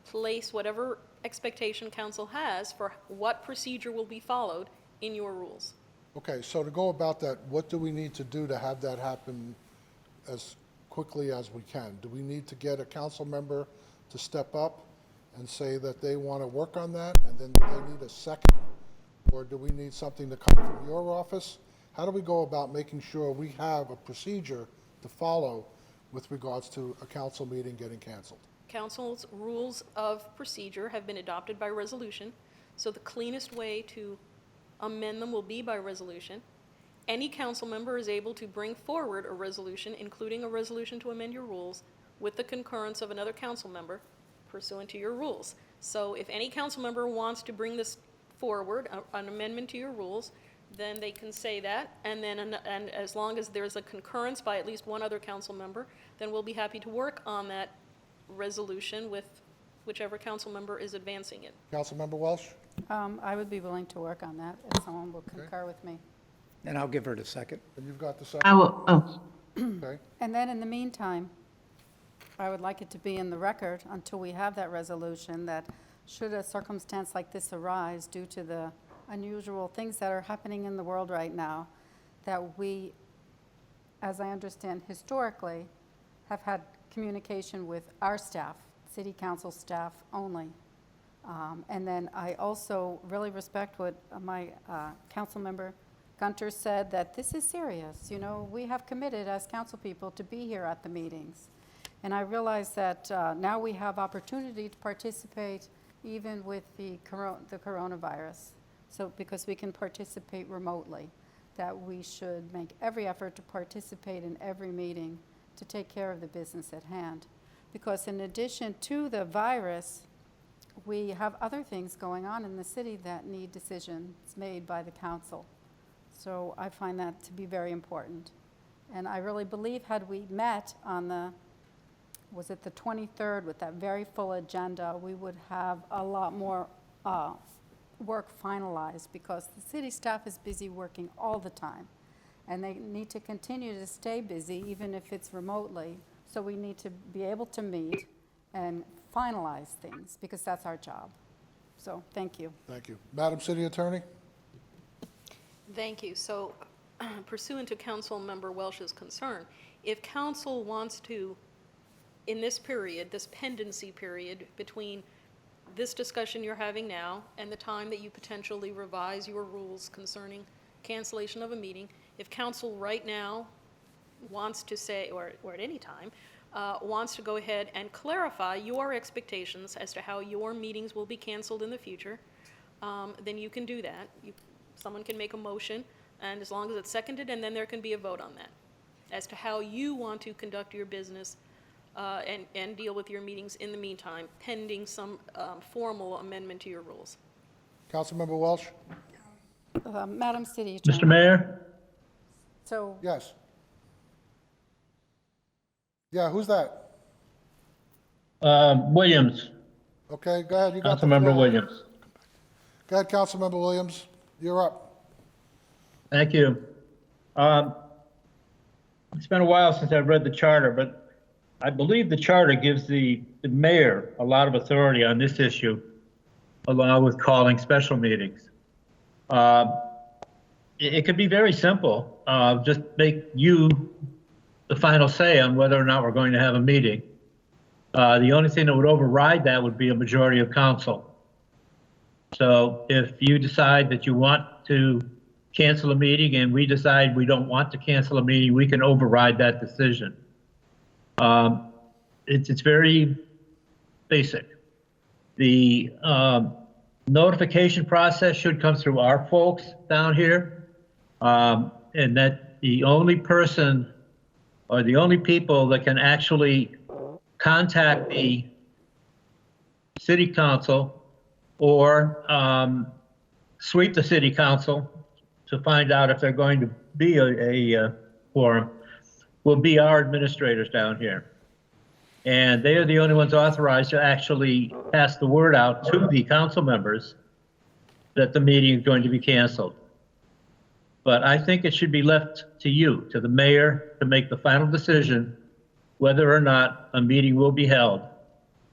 place whatever expectation council has for what procedure will be followed in your rules.
Okay, so to go about that, what do we need to do to have that happen as quickly as we can? Do we need to get a council member to step up and say that they want to work on that, and then do they need a second? Or do we need something to come from your office? How do we go about making sure we have a procedure to follow with regards to a council meeting getting canceled?
Council's rules of procedure have been adopted by resolution, so the cleanest way to amend them will be by resolution. Any council member is able to bring forward a resolution, including a resolution to amend your rules, with the concurrence of another council member pursuant to your rules. So if any council member wants to bring this forward, an amendment to your rules, then they can say that, and then and as long as there's a concurrence by at least one other council member, then we'll be happy to work on that resolution with whichever council member is advancing it.
Councilmember Welsh?
I would be willing to work on that if someone will concur with me.
And I'll give her the second.
And you've got the
I
second,
will, oh,
okay?
And then in the meantime, I would like it to be in the record until we have that resolution that should a circumstance like this arise due to the unusual things that are happening in the world right now, that we, as I understand historically, have had communication with our staff, city council staff only. And then I also really respect what my council member Gunter said, that this is serious. You know, we have committed as council people to be here at the meetings. And I realize that now we have opportunity to participate even with the coronavirus. So because we can participate remotely, that we should make every effort to participate in every meeting to take care of the business at hand. Because in addition to the virus, we have other things going on in the city that need decisions made by the council. So I find that to be very important. And I really believe had we met on the, was it the 23rd with that very full agenda, we would have a lot more work finalized, because the city staff is busy working all the time. And they need to continue to stay busy even if it's remotely. So we need to be able to meet and finalize things, because that's our job. So, thank you.
Thank you. Madam City Attorney?
Thank you. So pursuant to Council Member Welsh's concern, if council wants to, in this period, this pendency period between this discussion you're having now and the time that you potentially revise your rules concerning cancellation of a meeting, if council right now wants to say, or at any time, wants to go ahead and clarify your expectations as to how your meetings will be canceled in the future, then you can do that. Someone can make a motion, and as long as it's seconded, and then there can be a vote on that, as to how you want to conduct your business and deal with your meetings in the meantime, pending some formal amendment to your rules.
Councilmember Welsh?
Madam City Attorney.
Mr. Mayor?
So,
Yes. Yeah, who's that?
Williams,
Okay, go ahead, you got the
Councilmember
floor.
Williams.
Go ahead, Councilmember Williams, you're up.
Thank you. It's been a while since I've read the charter, but I believe the charter gives the mayor a lot of authority on this issue, along with calling special meetings. It could be very simple. Just make you the final say on whether or not we're going to have a meeting. The only thing that would override that would be a majority of council. So if you decide that you want to cancel a meeting and we decide we don't want to cancel a meeting, we can override that decision. It's very basic. The notification process should come through our folks down here, and that the only person or the only people that can actually contact the city council or sweep the city council to find out if they're going to be a quorum will be our administrators down here. And they are the only ones authorized to actually pass the word out to the council members that the meeting is going to be canceled. But I think it should be left to you, to the mayor, to make the final decision whether or not a meeting will be held.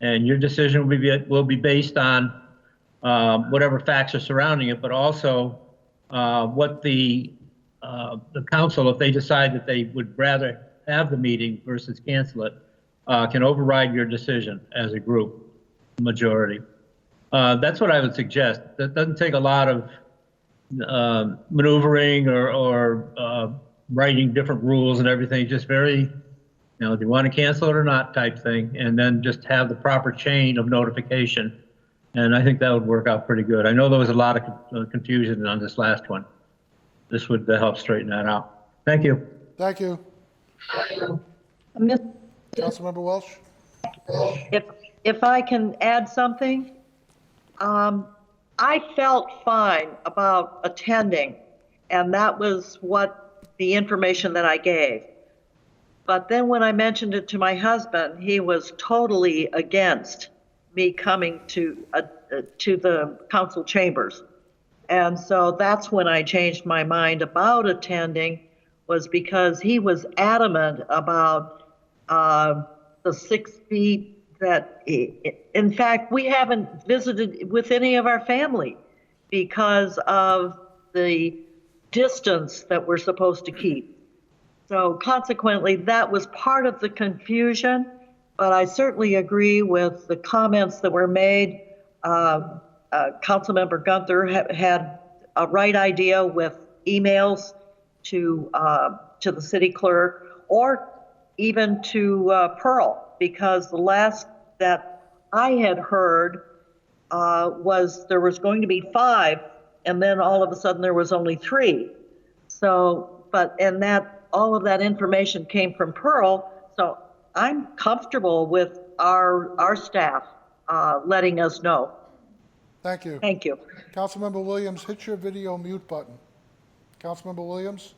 And your decision will be based on whatever facts are surrounding it, but also what the council, if they decide that they would rather have the meeting versus cancel it, can override your decision as a group, majority. That's what I would suggest. That doesn't take a lot of maneuvering or writing different rules and everything. Just very, do you want to cancel it or not type thing, and then just have the proper chain of notification. And I think that would work out pretty good. I know there was a lot of confusion on this last one. This would help straighten that out. Thank you.
Thank you. Councilmember Welsh?
If I can add something, I felt fine about attending, and that was what the information that I gave. But then when I mentioned it to my husband, he was totally against me coming to the council chambers. And so that's when I changed my mind about attending, was because he was adamant about the 6 feet that, in fact, we haven't visited with any of our family because of the distance that we're supposed to keep. So consequently, that was part of the confusion, but I certainly agree with the comments that were made. Councilmember Gunther had a right idea with emails to the city clerk, or even to Pearl, because the last that I had heard was there was going to be 5, and then all of a sudden there was only 3. So, and that all of that information came from Pearl, so I'm comfortable with our staff letting us know.
Thank you.
Thank you.
Councilmember Williams, hit your video mute button. Councilmember Williams,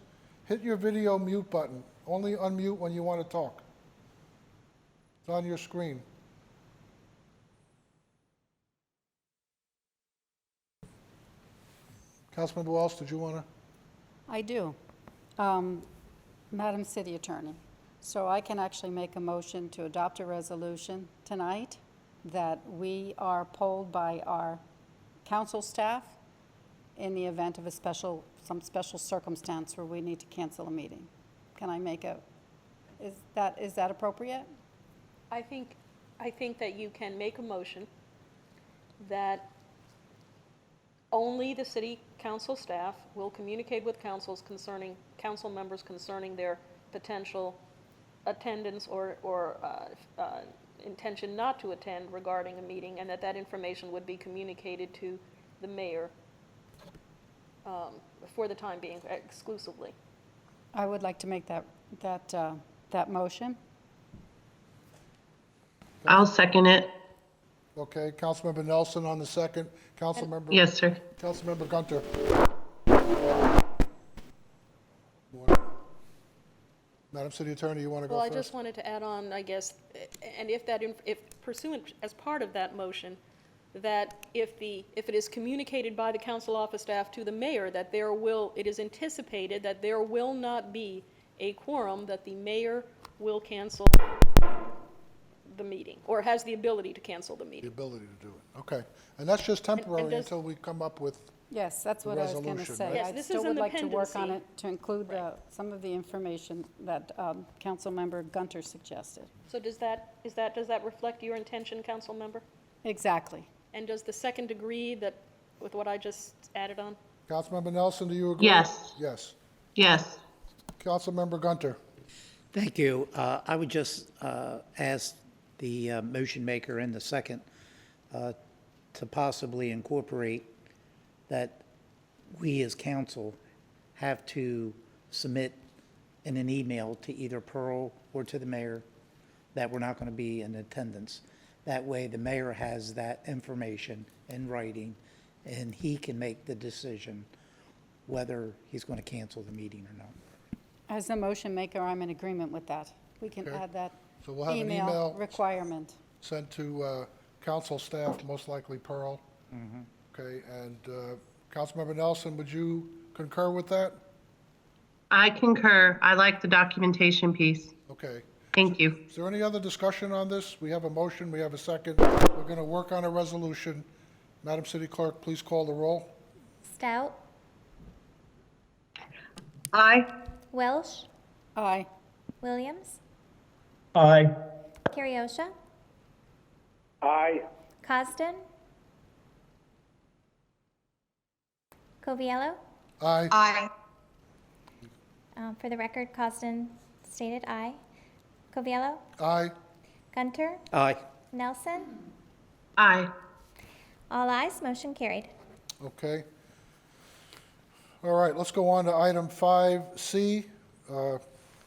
hit your video mute button. Only unmute when you want to talk. It's on your screen. Councilmember Wells, did you want to?
I do. Madam City Attorney, so I can actually make a motion to adopt a resolution tonight that we are polled by our council staff in the event of some special circumstance where we need to cancel a meeting. Can I make is that appropriate?
I think that you can make a motion that only the city council staff will communicate with council members concerning their potential attendance or intention not to attend regarding a meeting, and that information would be communicated to the mayor for the time being exclusively.
I would like to make that motion.
I'll second it.
Okay, Councilmember Nelson on the second. Councilmember.
Yes, sir.
Councilmember Gunter. Madam City Attorney, you want to go
Well, I
first?
just wanted to add on, I guess, and if pursuant as part of that motion, that if it is communicated by the council office staff to the mayor that it is anticipated that there will not be a quorum, that the mayor will cancel the meeting, or has the ability to cancel the
The
meeting.
ability to do it, okay. And that's just temporary
does-
until we come up with,
Yes, that's what I was going to
Resolution,
say.
right?
Yes,
I
this
still
is in
would
the
like to work on
pendency.
it to include some of the information that Councilmember Gunter suggested.
So does that reflect your intention, council member?
Exactly.
And does the second agree with what I just added on?
Councilmember Nelson, do you agree?
Yes.
Yes.
Yes.
Councilmember Gunter.
Thank you. I would just ask the motion maker and the second to possibly incorporate that we as council have to submit in an email to either Pearl or to the mayor that we're not going to be in attendance. That way, the mayor has that information in writing, and he can make the decision whether he's going to cancel the meeting or not.
As the motion maker, I'm in agreement with that. We can
Okay.
add that
So we'll have an
email
email
requirement.
sent to council staff, most likely Pearl. Okay, and Councilmember Nelson, would you concur with that?
I concur. I like the documentation piece.
Okay.
Thank you.
Is there any other discussion on this? We have a motion, we have a second. We're going to work on a resolution. Madam City Clerk, please call the roll.
Stout,
Aye.
Welsh,
Aye.
Williams,
Aye.
Carriosha,
Aye.
Cosden, Coviello.
Aye.
Aye.
For the record, Cosden stated aye. Coviello,
Aye.
Gunter,
Aye.
Nelson.
Aye.
All ayes, motion carried.
Okay. All right, let's go on to item 5C,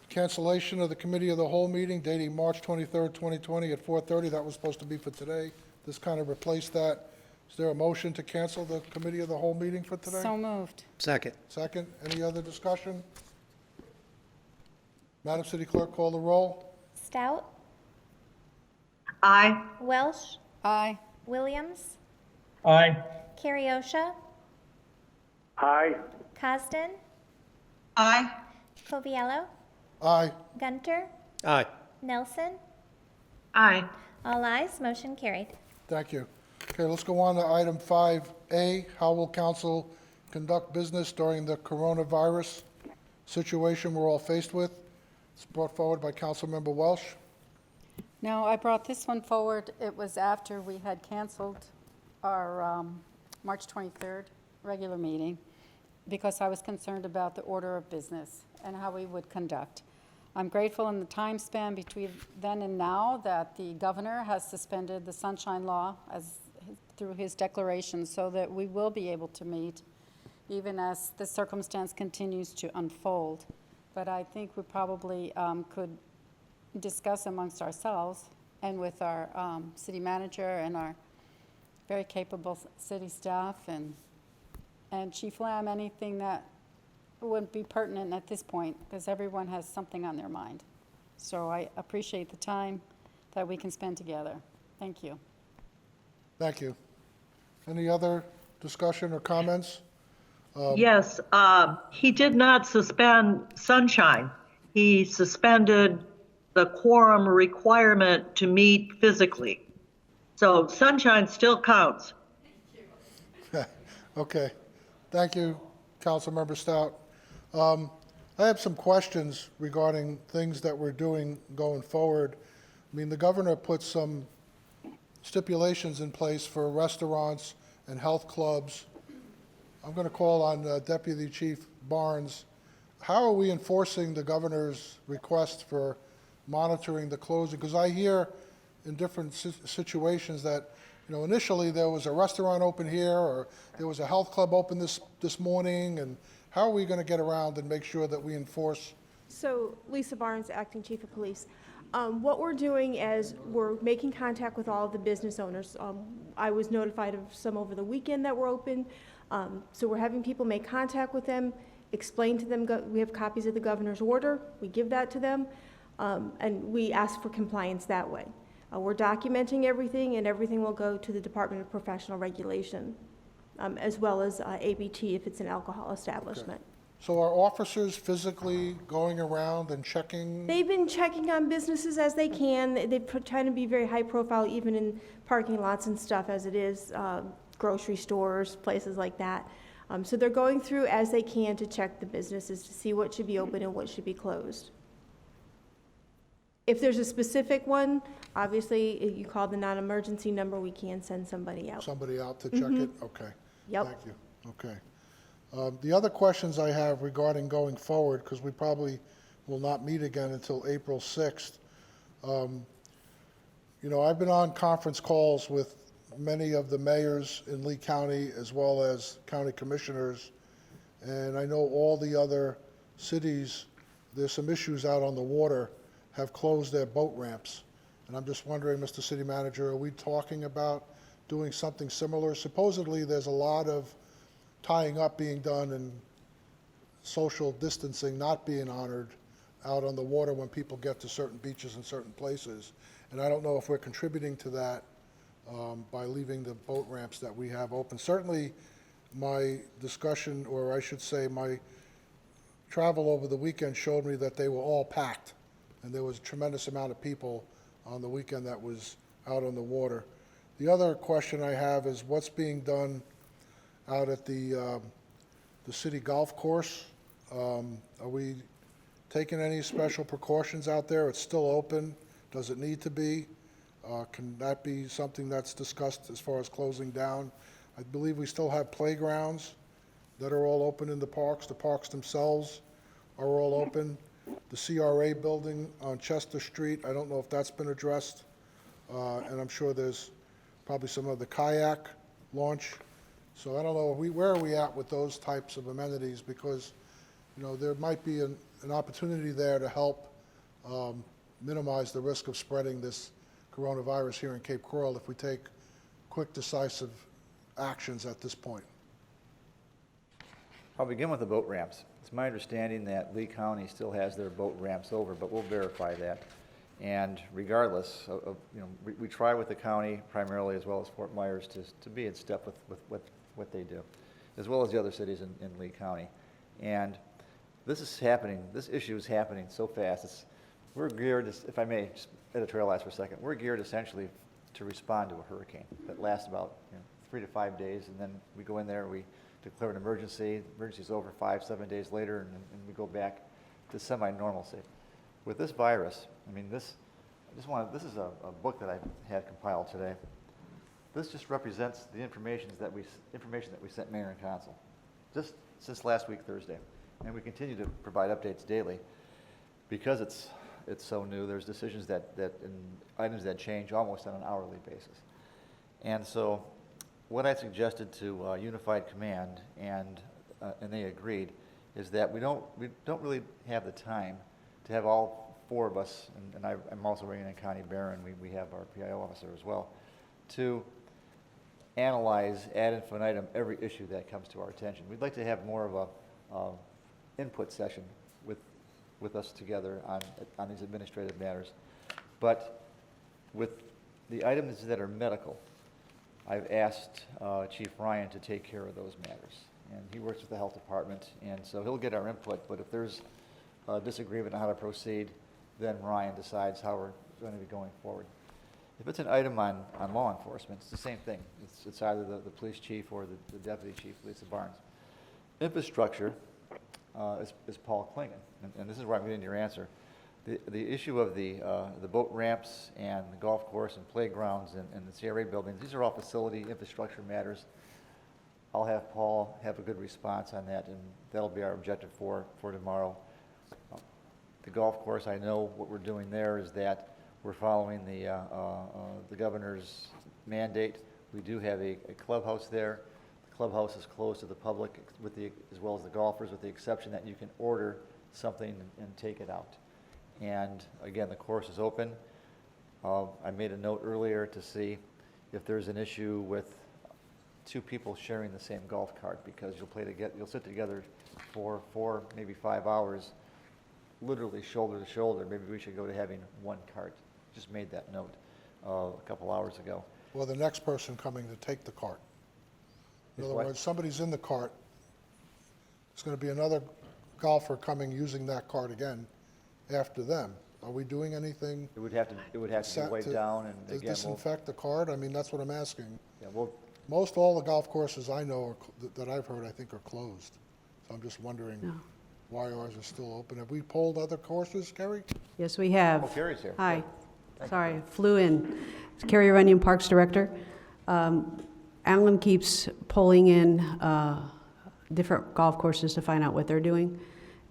cancellation of the Committee of the Whole meeting dating March 23rd, 2020 at 4:30. That was supposed to be for today. This kind of replaced that. Is there a motion to cancel the Committee of the Whole meeting for today?
So moved.
Second.
Second, any other discussion? Madam City Clerk, call the roll.
Stout,
Aye.
Welsh,
Aye.
Williams,
Aye.
Carriosha,
Aye.
Cosden,
Aye.
Coviello,
Aye.
Gunter,
Aye.
Nelson.
Aye.
All ayes, motion carried.
Thank you. Okay, let's go on to item 5A. How will council conduct business during the coronavirus situation we're all faced with? It's brought forward by Councilmember Welsh.
No, I brought this one forward. It was after we had canceled our March 23rd regular meeting because I was concerned about the order of business and how we would conduct. I'm grateful in the time span between then and now that the governor has suspended the Sunshine Law through his declaration so that we will be able to meet even as the circumstance continues to unfold. But I think we probably could discuss amongst ourselves and with our city manager and our very capable city staff and Chief Lamb, anything that wouldn't be pertinent at this point because everyone has something on their mind. So I appreciate the time that we can spend together. Thank you.
Thank you. Any other discussion or comments?
Yes, he did not suspend Sunshine. He suspended the quorum requirement to meet physically. So Sunshine still counts.
Okay. Thank you, Councilmember Stout. I have some questions regarding things that we're doing going forward. I mean, the governor put some stipulations in place for restaurants and health clubs. I'm going to call on Deputy Chief Barnes. How are we enforcing the governor's request for monitoring the closing? Because I hear in different situations that, you know, initially there was a restaurant open here, or there was a health club open this morning, and how are we going to get around and make sure that we enforce?
So, Lisa Barnes, Acting Chief of Police. What we're doing is we're making contact with all of the business owners. I was notified of some over the weekend that were open. So we're having people make contact with them, explain to them, we have copies of the governor's order, we give that to them, and we ask for compliance that way. We're documenting everything, and everything will go to the Department of Professional Regulation, as well as ABT if it's an alcohol establishment.
So are officers physically going around and checking?
They've been checking on businesses as they can. They're trying to be very high profile, even in parking lots and stuff as it is, grocery stores, places like that. So they're going through as they can to check the businesses to see what should be open and what should be closed. If there's a specific one, obviously, if you call the non-emergency number, we can send somebody out.
Somebody out to check it? Okay.
Yep.
Thank you. Okay. The other questions I have regarding going forward, because we probably will not meet again until April 6th. You know, I've been on conference calls with many of the mayors in Lee County as well as county commissioners, and I know all the other cities, there's some issues out on the water, have closed their boat ramps. And I'm just wondering, Mr. City Manager, are we talking about doing something similar? Supposedly, there's a lot of tying up being done and social distancing not being honored out on the water when people get to certain beaches and certain places. And I don't know if we're contributing to that by leaving the boat ramps that we have open. Certainly, my discussion, or I should say my travel over the weekend showed me that they were all packed, and there was a tremendous amount of people on the weekend that was out on the water. The other question I have is what's being done out at the city golf course. Are we taking any special precautions out there? It's still open. Does it need to be? Can that be something that's discussed as far as closing down? I believe we still have playgrounds that are all open in the parks. The parks themselves are all open. The CRA building on Chester Street, I don't know if that's been addressed. And I'm sure there's probably some of the kayak launch. So I don't know, where are we at with those types of amenities? Because, you know, there might be an opportunity there to help minimize the risk of spreading this coronavirus here in Cape Coral if we take quick, decisive actions at this point.
I'll begin with the boat ramps. It's my understanding that Lee County still has their boat ramps over, but we'll verify that. And regardless of you know, we try with the county primarily as well as Fort Myers to be in step with what they do, as well as the other cities in Lee County. And this is happening, this issue is happening so fast. We're geared, if I may, just editorialize for a second, we're geared essentially to respond to a hurricane that lasts about 3 to 5 days, and then we go in there, we declare an emergency, the emergency's over 5-7 days later, and we go back to semi-normalcy. With this virus, I mean, this is a book that I had compiled today. This just represents the information that we sent mayor and council, just since last week, Thursday. And we continue to provide updates daily. Because it's so new, there's decisions items that change almost on an hourly basis. And so what I suggested to Unified Command, and they agreed, is that we don't really have the time to have all 4 of us, and I'm also bringing in Connie Barron, we have our PIO officer as well, to analyze ad infinitum every issue that comes to our attention. We'd like to have more of a input session with us together on these administrative matters. But with the items that are medical, I've asked Chief Ryan to take care of those matters. And he works with the health department, and so he'll get our input, but if there's a disagreement on how to proceed, then Ryan decides how we're going to be going forward. If it's an item on law enforcement, it's the same thing. It's either the police chief or the deputy chief, Lisa Barnes. Infrastructure is Paul Klingon, and this is where I'm getting your answer. The issue of the boat ramps and the golf course and playgrounds and the CRA buildings, these are all facility infrastructure matters. I'll have Paul have a good response on that, and that'll be our objective for tomorrow. The golf course, I know what we're doing there is that we're following the governor's mandate. We do have a clubhouse there. The clubhouse is closed to the public as well as the golfers, with the exception that you can order something and take it out. And again, the course is open. I made a note earlier to see if there's an issue with two people sharing the same golf cart, because you'll sit together for 4, maybe 5 hours, literally shoulder to shoulder. Maybe we should go to having one cart. Just made that note a couple hours ago.
Or the next person coming to take the cart. In
Is
other
what?
words, somebody's in the cart, there's going to be another golfer coming using that cart again after them. Are we doing anything
It would have to be wiped down, and
to
again, we'll,
disinfect the cart? I mean, that's what I'm asking.
yeah, we'll,
Most all the golf courses I know that I've heard, I think, are closed. So I'm just wondering why ours is still open. Have we polled other courses, Kerry?
Yes, we have.
Oh, Carrie's here.
Hi.
Good.
Sorry, flew in. It's Carrie Runyon, Parks Director. Alan keeps pulling in different golf courses to find out what they're doing.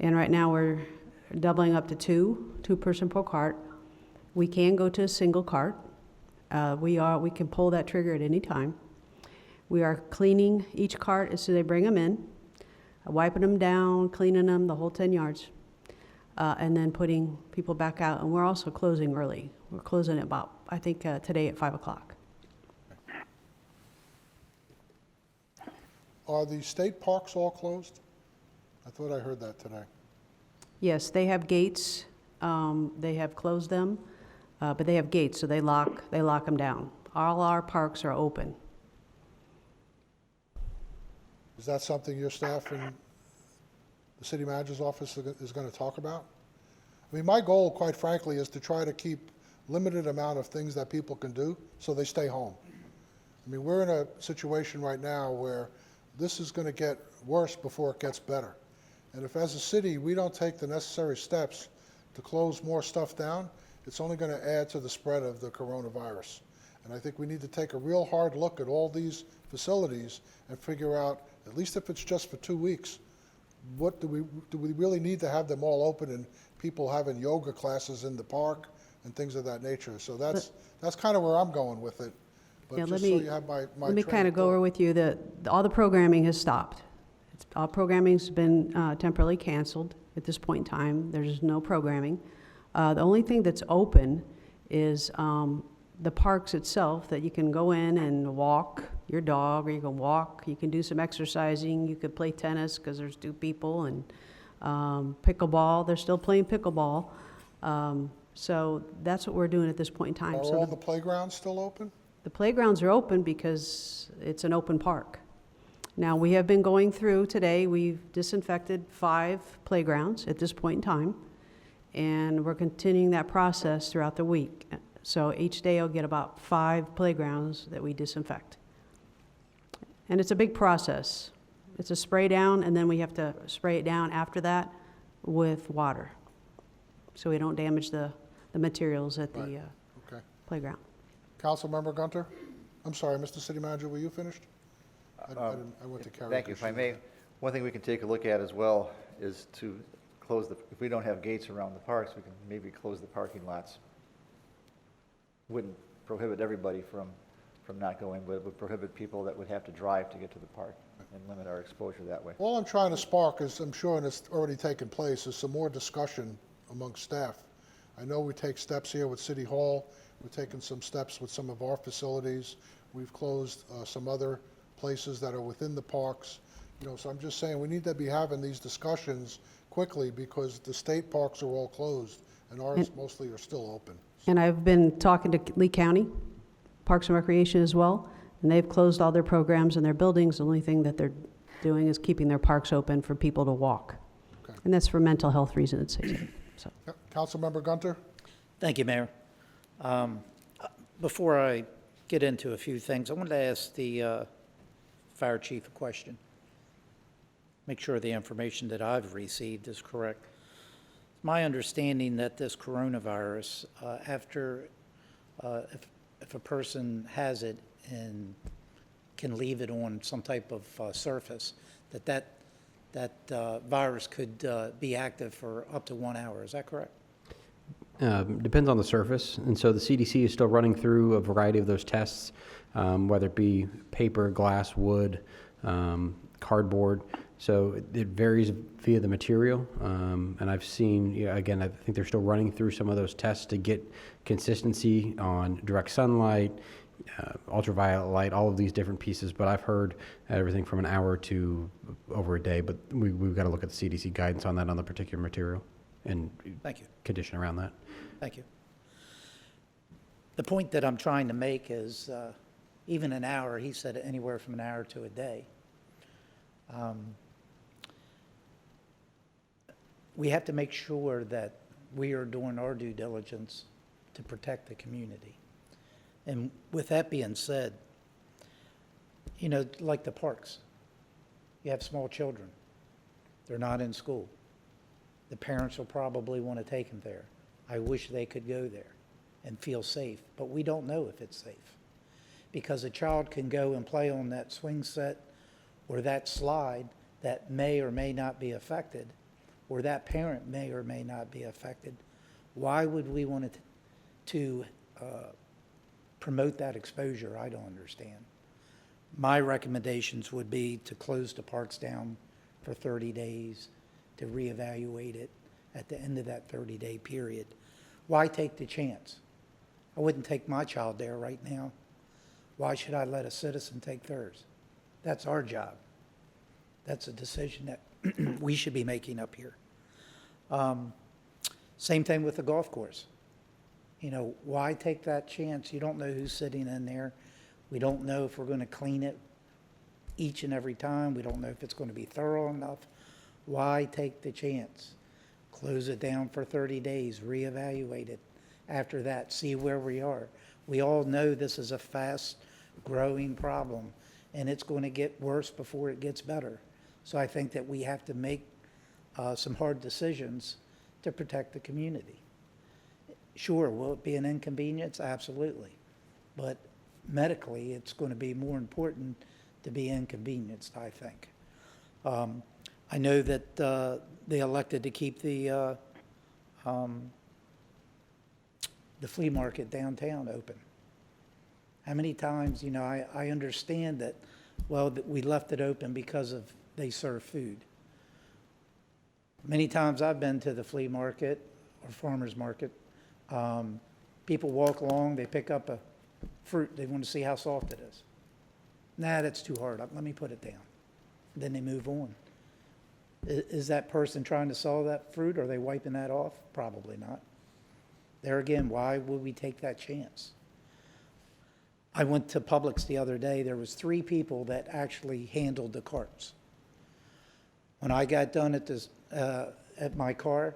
And right now, we're doubling up to two-person per cart. We can go to a single cart. We can pull that trigger at any time. We are cleaning each cart as soon as they bring them in, wiping them down, cleaning them, the whole 10 yards, and then putting people back out. And we're also closing early. We're closing at about, I think, today at 5 o'clock.
Are the state parks all closed? I thought I heard that today.
Yes, they have gates. They have closed them, but they have gates, so they lock them down. All our parks are open.
Is that something your staff in the city manager's office is going to talk about? I mean, my goal, quite frankly, is to try to keep limited amount of things that people can do so they stay home. I mean, we're in a situation right now where this is going to get worse before it gets better. And if as a city we don't take the necessary steps to close more stuff down, it's only going to add to the spread of the coronavirus. And I think we need to take a real hard look at all these facilities and figure out, at least if it's just for 2 weeks, what do we really need to have them all open and people having yoga classes in the park and things of that nature? So that's kind of where I'm going with it. But
Yeah,
just
let
so
me-
you have my
Let me
train
kind of go over with you that all the programming has stopped. All programming's been temporarily canceled at this point in time. There's no programming. The only thing that's open is the parks itself, that you can go in and walk your dog, or you can walk, you can do some exercising, you could play tennis because there's 2 people, and pickleball, they're still playing pickleball. So that's what we're doing at this point in time.
Are
So
all the playgrounds still open?
the playgrounds are open because it's an open park. Now, we have been going through today, we've disinfected 5 playgrounds at this point in time, and we're continuing that process throughout the week. So each day I'll get about 5 playgrounds that we disinfect. And it's a big process. It's a spray down, and then we have to spray it down after that with water, so we don't damage the materials at the
Okay.
playground.
Councilmember Gunter? I'm sorry, Mr. City Manager, were you finished? I went to Kerry.
thank you. If I may, one thing we can take a look at as well is to close if we don't have gates around the parks, we can maybe close the parking lots. Wouldn't prohibit everybody from not going, but it would prohibit people that would have to drive to get to the park and limit our exposure that way.
All I'm trying to spark is, I'm sure, and it's already taken place, is some more discussion among staff. I know we take steps here with City Hall. We've taken some steps with some of our facilities. We've closed some other places that are within the parks. So I'm just saying, we need to be having these discussions quickly because the state parks are all closed and ours mostly are still open.
And I've been talking to Lee County Parks and Recreation as well, and they've closed all their programs and their buildings. The only thing that they're doing is keeping their parks open for people to walk.
Okay.
And that's for mental health reasons. So.
Councilmember Gunter?
Thank you, Mayor. Before I get into a few things, I wanted to ask the fire chief a question. Make sure the information that I've received is correct. It's my understanding that this coronavirus, if a person has it and can leave it on some type of surface, that that virus could be active for up to 1 hour. Is that correct?
Depends on the surface, and so the CDC is still running through a variety of those tests, whether it be paper, glass, wood, cardboard. So it varies via the material, and I've seen, again, I think they're still running through some of those tests to get consistency on direct sunlight, ultraviolet light, all of these different pieces, but I've heard everything from an hour to over a day, but we've got to look at the CDC guidance on that on the particular material and
Thank you.
condition around that.
Thank you. The point that I'm trying to make is even an hour, he said anywhere from an hour to a day. We have to make sure that we are doing our due diligence to protect the community. And with that being said, you know, like the parks, you have small children. They're not in school. The parents will probably want to take them there. I wish they could go there and feel safe, but we don't know if it's safe. Because a child can go and play on that swing set or that slide that may or may not be affected, or that parent may or may not be affected. Why would we want to promote that exposure? I don't understand. My recommendations would be to close the parks down for 30 days, to reevaluate it at the end of that 30-day period. Why take the chance? I wouldn't take my child there right now. Why should I let a citizen take theirs? That's our job. That's a decision that we should be making up here. Same thing with the golf course. You know, why take that chance? You don't know who's sitting in there. We don't know if we're going to clean it each and every time. We don't know if it's going to be thorough enough. Why take the chance? Close it down for 30 days, reevaluate it. After that, see where we are. We all know this is a fast-growing problem, and it's going to get worse before it gets better. So I think that we have to make some hard decisions to protect the community. Sure, will it be an inconvenience? Absolutely. But medically, it's going to be more important to be inconvenienced, I think. I know that they elected to keep the flea market downtown open. How many times, you know, I understand that, well, that we left it open because of they serve food. Many times I've been to the flea market or farmer's market. People walk along, they pick up a fruit, they want to see how soft it is. Nah, that's too hard, let me put it down. Then they move on. Is that person trying to sell that fruit? Are they wiping that off? Probably not. There again, why would we take that chance? I went to Publix the other day. There was 3 people that actually handled the carts. When I got done at my car,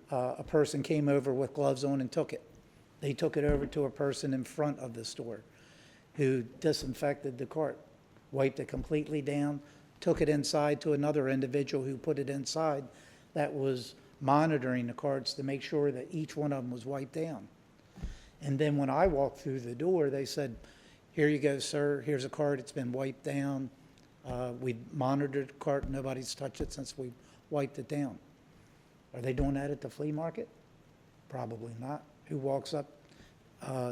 a person came over with gloves on and took it. They took it over to a person in front of the store who disinfected the cart, wiped it completely down, took it inside to another individual who put it inside that was monitoring the carts to make sure that each one of them was wiped down. And then when I walked through the door, they said, "Here you go, sir. Here's a cart. It's been wiped down. We monitored the cart. Nobody's touched it since we wiped it down." Are they doing that at the flea market? Probably not. Who walks up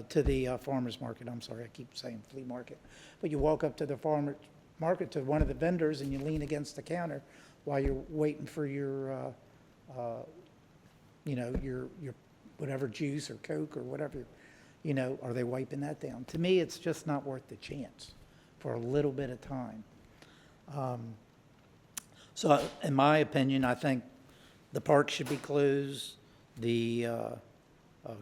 to the farmer's market? I'm sorry, I keep saying flea market. But you walk up to the farmer's market to one of the vendors and you lean against the counter while you're waiting for your, you know, your whatever juice or Coke or whatever, you know, are they wiping that down? To me, it's just not worth the chance for a little bit of time. So in my opinion, I think the park should be closed, the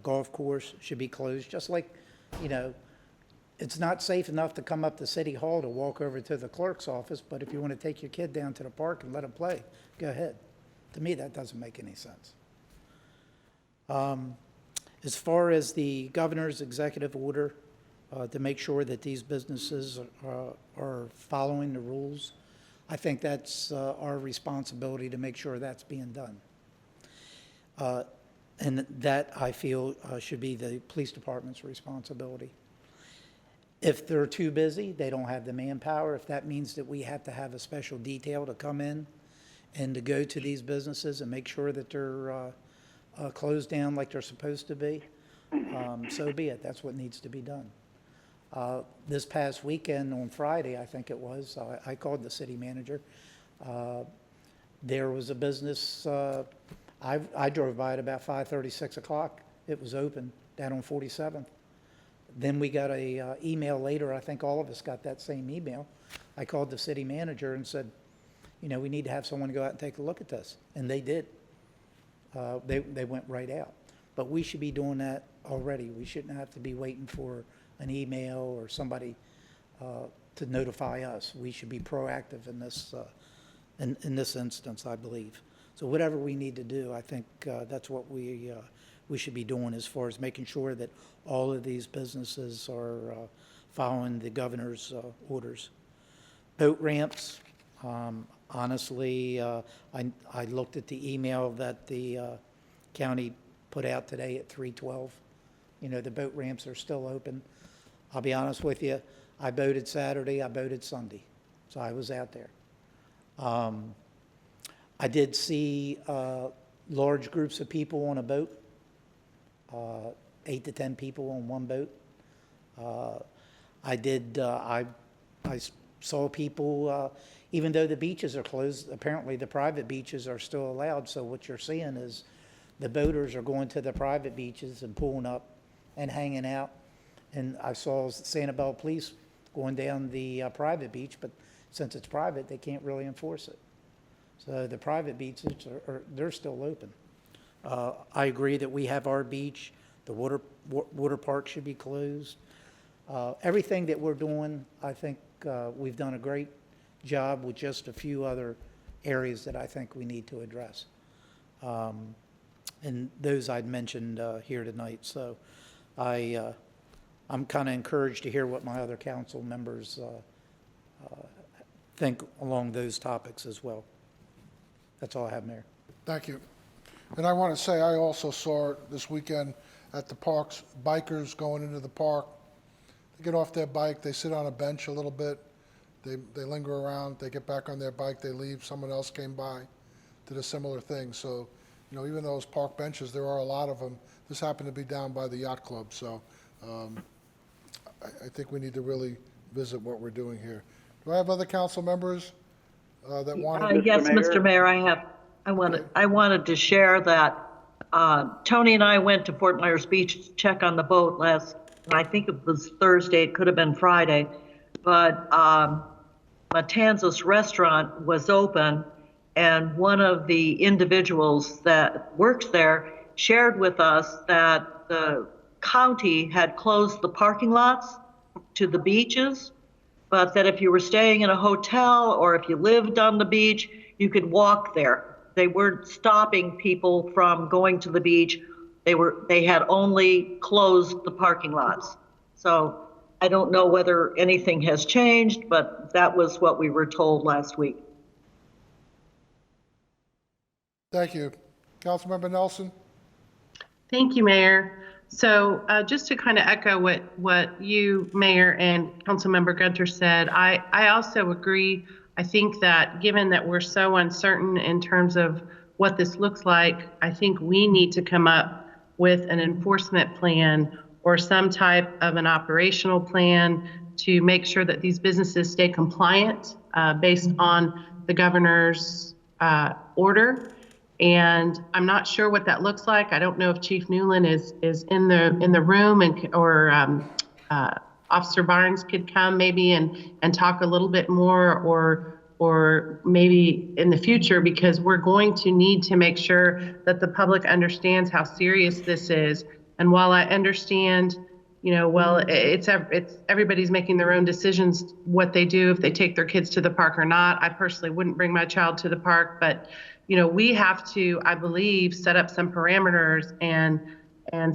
golf course should be closed, just like, you know, it's not safe enough to come up to City Hall to walk over to the clerk's office, but if you want to take your kid down to the park and let him play, go ahead. To me, that doesn't make any sense. As far as the governor's executive order to make sure that these businesses are following the rules, I think that's our responsibility to make sure that's being done. And that, I feel, should be the police department's responsibility. If they're too busy, they don't have the manpower. If that means that we have to have a special detail to come in and to go to these businesses and make sure that they're closed down like they're supposed to be, so be it. That's what needs to be done. This past weekend on Friday, I think it was, I called the city manager. There was a business, I drove by at about 5:30, 6 o'clock. It was open down on 47th. Then we got a email later, I think all of us got that same email. I called the city manager and said, you know, we need to have someone go out and take a look at this. And they did. They went right out. But we should be doing that already. We shouldn't have to be waiting for an email or somebody to notify us. We should be proactive in this in this instance, I believe. So whatever we need to do, I think that's what we should be doing as far as making sure that all of these businesses are following the governor's orders. Boat ramps, honestly, I looked at the email that the county put out today at 3:12. You know, the boat ramps are still open. I'll be honest with you, I boated Saturday, I boated Sunday, so I was out there. I did see large groups of people on a boat, 8 to 10 people on one boat. I saw people, even though the beaches are closed, apparently the private beaches are still allowed. So what you're seeing is the boaters are going to the private beaches and pulling up and hanging out. And I saw Sanibel Police going down the private beach, but since it's private, they can't really enforce it. So the private beaches they're still open. I agree that we have our beach. The water park should be closed. Everything that we're doing, I think we've done a great job with just a few other areas that I think we need to address. And those I'd mentioned here tonight. So I'm kind of encouraged to hear what my other council members think along those topics as well. That's all I have, Mayor.
Thank you. And I want to say, I also saw this weekend at the parks, bikers going into the park. They get off their bike, they sit on a bench a little bit, they linger around, they get back on their bike, they leave, someone else came by, did a similar thing. So, you know, even those park benches, there are a lot of them. This happened to be down by the yacht club, so I think we need to really visit what we're doing here. Do I have other council members that want to?
Yes, Mr. Mayor, I wanted to share that Tony and I went to Fort Myers Beach to check on the boat I think it was Thursday, it could have been Friday, but Matanzas Restaurant was open, and one of the individuals that works there shared with us that the county had closed the parking lots to the beaches, but that if you were staying in a hotel or if you lived on the beach, you could walk there. They weren't stopping people from going to the beach. They had only closed the parking lots. So I don't know whether anything has changed, but that was what we were told last week.
Thank you. Councilmember Nelson?
Thank you, Mayor. So just to kind of echo what you, Mayor, and Councilmember Gunter said, I also agree. I think that given that we're so uncertain in terms of what this looks like, I think we need to come up with an enforcement plan or some type of an operational plan to make sure that these businesses stay compliant based on the governor's order. And I'm not sure what that looks like. I don't know if Chief Newland is in the room or Officer Barnes could come maybe and talk a little bit more, or maybe in the future, because we're going to need to make sure that the public understands how serious this is. And while I understand, you know, well, it's everybody's making their own decisions what they do, if they take their kids to the park or not. I personally wouldn't bring my child to the park, but you know, we have to, I believe, set up some parameters and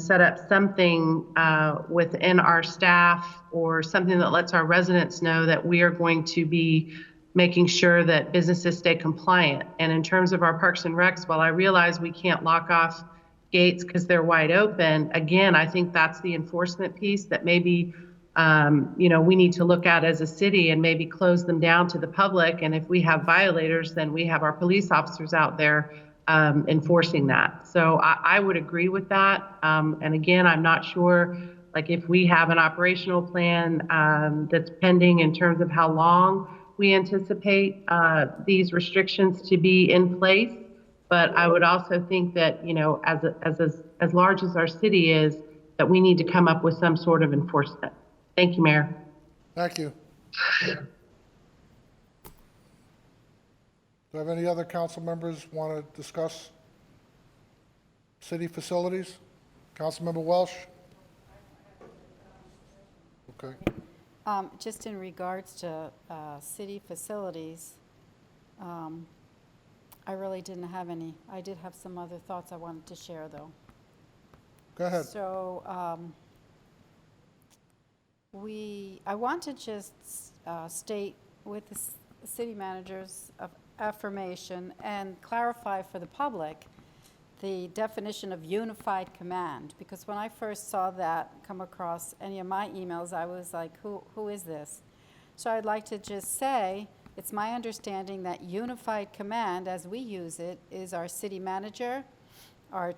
set up something within our staff or something that lets our residents know that we are going to be making sure that businesses stay compliant. And in terms of our parks and recs, while I realize we can't lock off gates because they're wide open, again, I think that's the enforcement piece that maybe we need to look at as a city and maybe close them down to the public. And if we have violators, then we have our police officers out there enforcing that. So I would agree with that. And again, I'm not sure, like if we have an operational plan that's pending in terms of how long we anticipate these restrictions to be in place. But I would also think that, as large as our city is, that we need to come up with some sort of enforcement. Thank you, Mayor.
Thank you. Do I have any other council members want to discuss city facilities? Councilmember Welsh? Okay.
Just in regards to city facilities, I really didn't have any. I did have some other thoughts I wanted to share, though.
Go ahead.
So I want to just state with the city manager's affirmation and clarify for the public the definition of unified command, because when I first saw that come across any of my emails, I was like, who is this? So I'd like to just say, it's my understanding that unified command, as we use it, is our city manager, our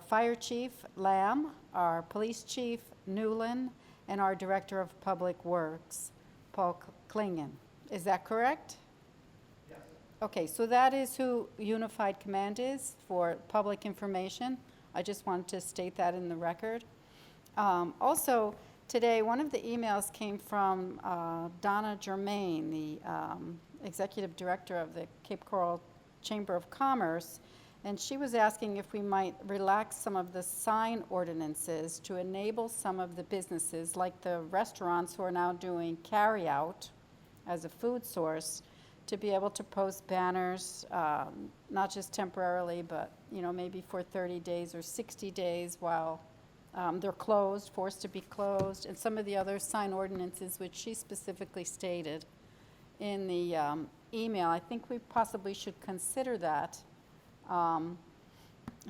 fire chief, Lamb, our police chief, Newland, and our director of public works, Paul Klingen. Is that correct? Yes. Okay, so that is who unified command is for public information. I just wanted to state that in the record. Also, today, one of the emails came from Donna Germain, the executive director of the Cape Coral Chamber of Commerce, and she was asking if we might relax some of the sign ordinances to enable some of the businesses, like the restaurants who are now doing carry-out as a food source, to be able to post banners, not just temporarily, but maybe for 30 days or 60 days while they're closed, forced to be closed, and some of the other sign ordinances which she specifically stated in the email. I think we possibly should consider that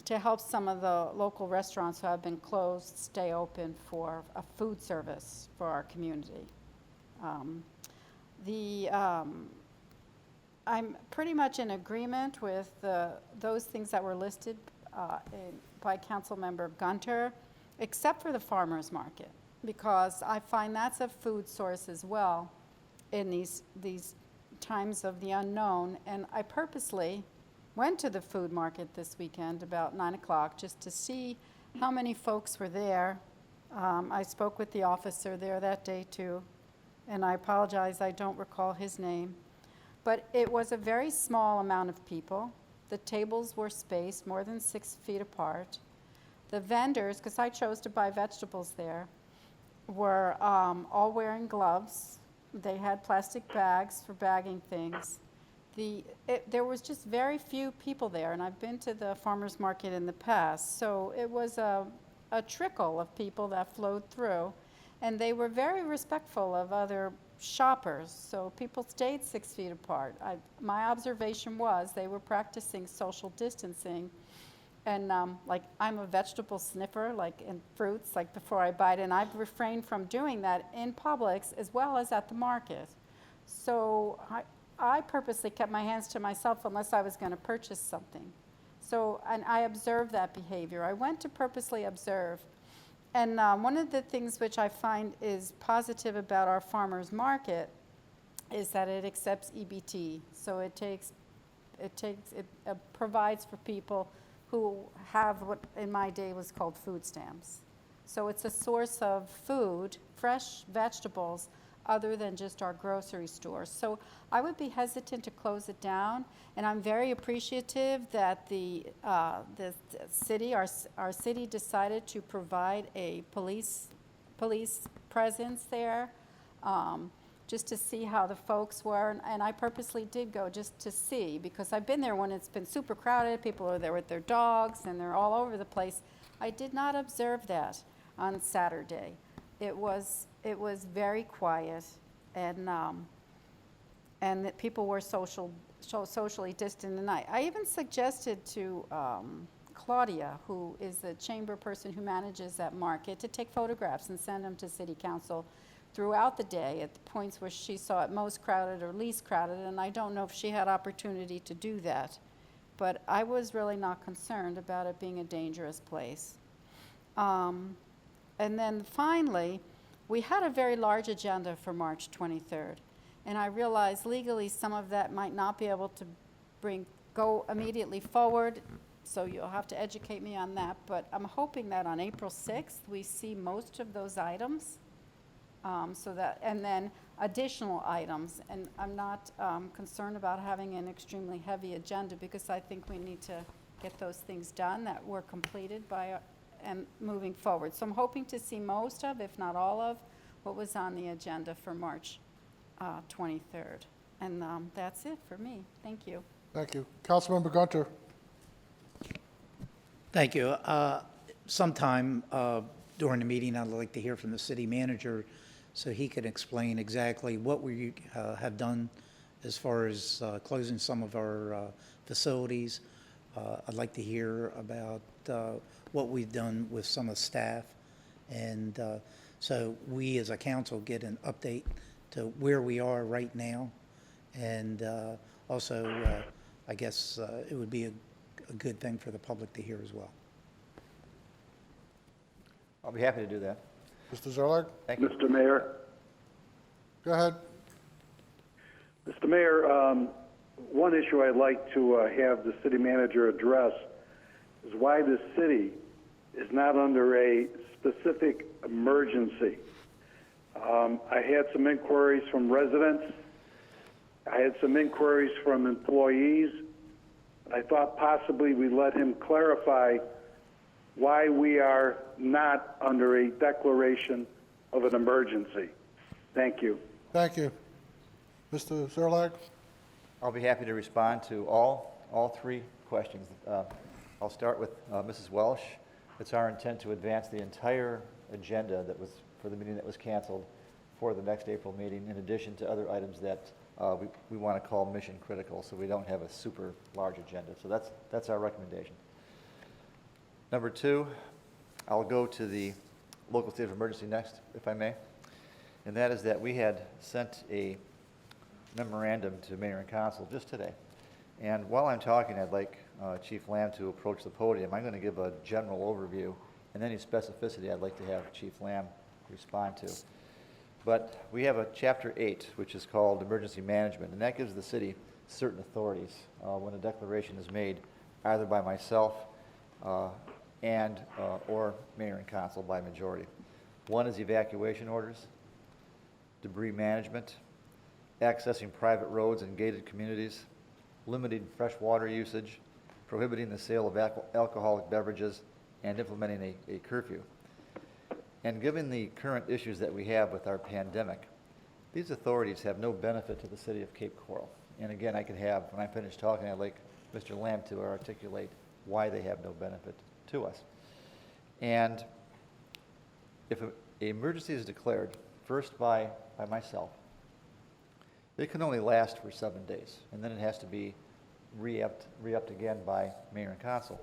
to help some of the local restaurants who have been closed stay open for a food service for our community. I'm pretty much in agreement with those things that were listed by Councilmember Gunter, except for the farmers market, because I find that's a food source as well in these times of the unknown. And I purposely went to the food market this weekend about 9 o'clock just to see how many folks were there. I spoke with the officer there that day too, and I apologize, I don't recall his name. But it was a very small amount of people. The tables were spaced more than 6 feet apart. The vendors, because I chose to buy vegetables there, were all wearing gloves. They had plastic bags for bagging things. There was just very few people there, and I've been to the farmers market in the past, so it was a trickle of people that flowed through, and they were very respectful of other shoppers, so people stayed 6 feet apart. My observation was they were practicing social distancing, and like I'm a vegetable sniffer, like in fruits, like before I buy it, and I've refrained from doing that in Publix as well as at the market. So I purposely kept my hands to myself unless I was going to purchase something. So, and I observed that behavior. I went to purposely observe. And one of the things which I find is positive about our farmers market is that it accepts EBT. So it provides for people who have what in my day was called food stamps. So it's a source of food, fresh vegetables, other than just our grocery stores. So I would be hesitant to close it down, and I'm very appreciative that the city, our city decided to provide a police presence there, just to see how the folks were, and I purposely did go just to see, because I've been there when it's been super crowded, people are there with their dogs, and they're all over the place. I did not observe that on Saturday. It was very quiet, and that people were socially distant. And I even suggested to Claudia, who is the chamber person who manages that market, to take photographs and send them to city council throughout the day at the points where she saw it most crowded or least crowded, and I don't know if she had opportunity to do that. But I was really not concerned about it being a dangerous place. And then finally, we had a very large agenda for March 23rd. And I realized legally some of that might not be able to go immediately forward, so you'll have to educate me on that. But I'm hoping that on April 6th, we see most of those items. And then additional items. And I'm not concerned about having an extremely heavy agenda, because I think we need to get those things done that were completed and moving forward. So I'm hoping to see most of, if not all of, what was on the agenda for March 23rd. And that's it for me. Thank you.
Thank you. Councilmember Gunter.
Thank you. Sometime during the meeting, I'd like to hear from the city manager so he can explain exactly what we have done as far as closing some of our facilities. I'd like to hear about what we've done with some of the staff. And so we as a council get an update to where we are right now. And also, I guess it would be a good thing for the public to hear as well.
I'll be happy to do that.
Mr. Zerlag?
Thank you.
Mr. Mayor.
Go ahead.
Mr. Mayor, one issue I'd like to have the city manager address is why the city is not under a specific emergency. I had some inquiries from residents. I had some inquiries from employees. I thought possibly we let him clarify why we are not under a declaration of an emergency. Thank you.
Thank you. Mr. Zerlag?
I'll be happy to respond to all three questions. I'll start with Mrs. Welsh. It's our intent to advance the entire agenda that was for the meeting that was canceled for the next April meeting, in addition to other items that we want to call mission critical, so we don't have a super large agenda. So that's our recommendation. Number two, I'll go to the local state of emergency next, if I may. And that is that we had sent a memorandum to mayor and council just today. And while I'm talking, I'd like Chief Lamb to approach the podium. I'm going to give a general overview, and any specificity I'd like to have Chief Lamb respond to. But we have a Chapter 8, which is called Emergency Management, and that gives the city certain authorities when a declaration is made, either by myself or mayor and council by majority. One is evacuation orders, debris management, accessing private roads and gated communities, limiting fresh water usage, prohibiting the sale of alcoholic beverages, and implementing a curfew. And given the current issues that we have with our pandemic, these authorities have no benefit to the city of Cape Coral. And again, when I finish talking, I'd like Mr. Lamb to articulate why they have no benefit to us. And if an emergency is declared, first by myself, it can only last for 7 days, and then it has to be re-upped again by mayor and council.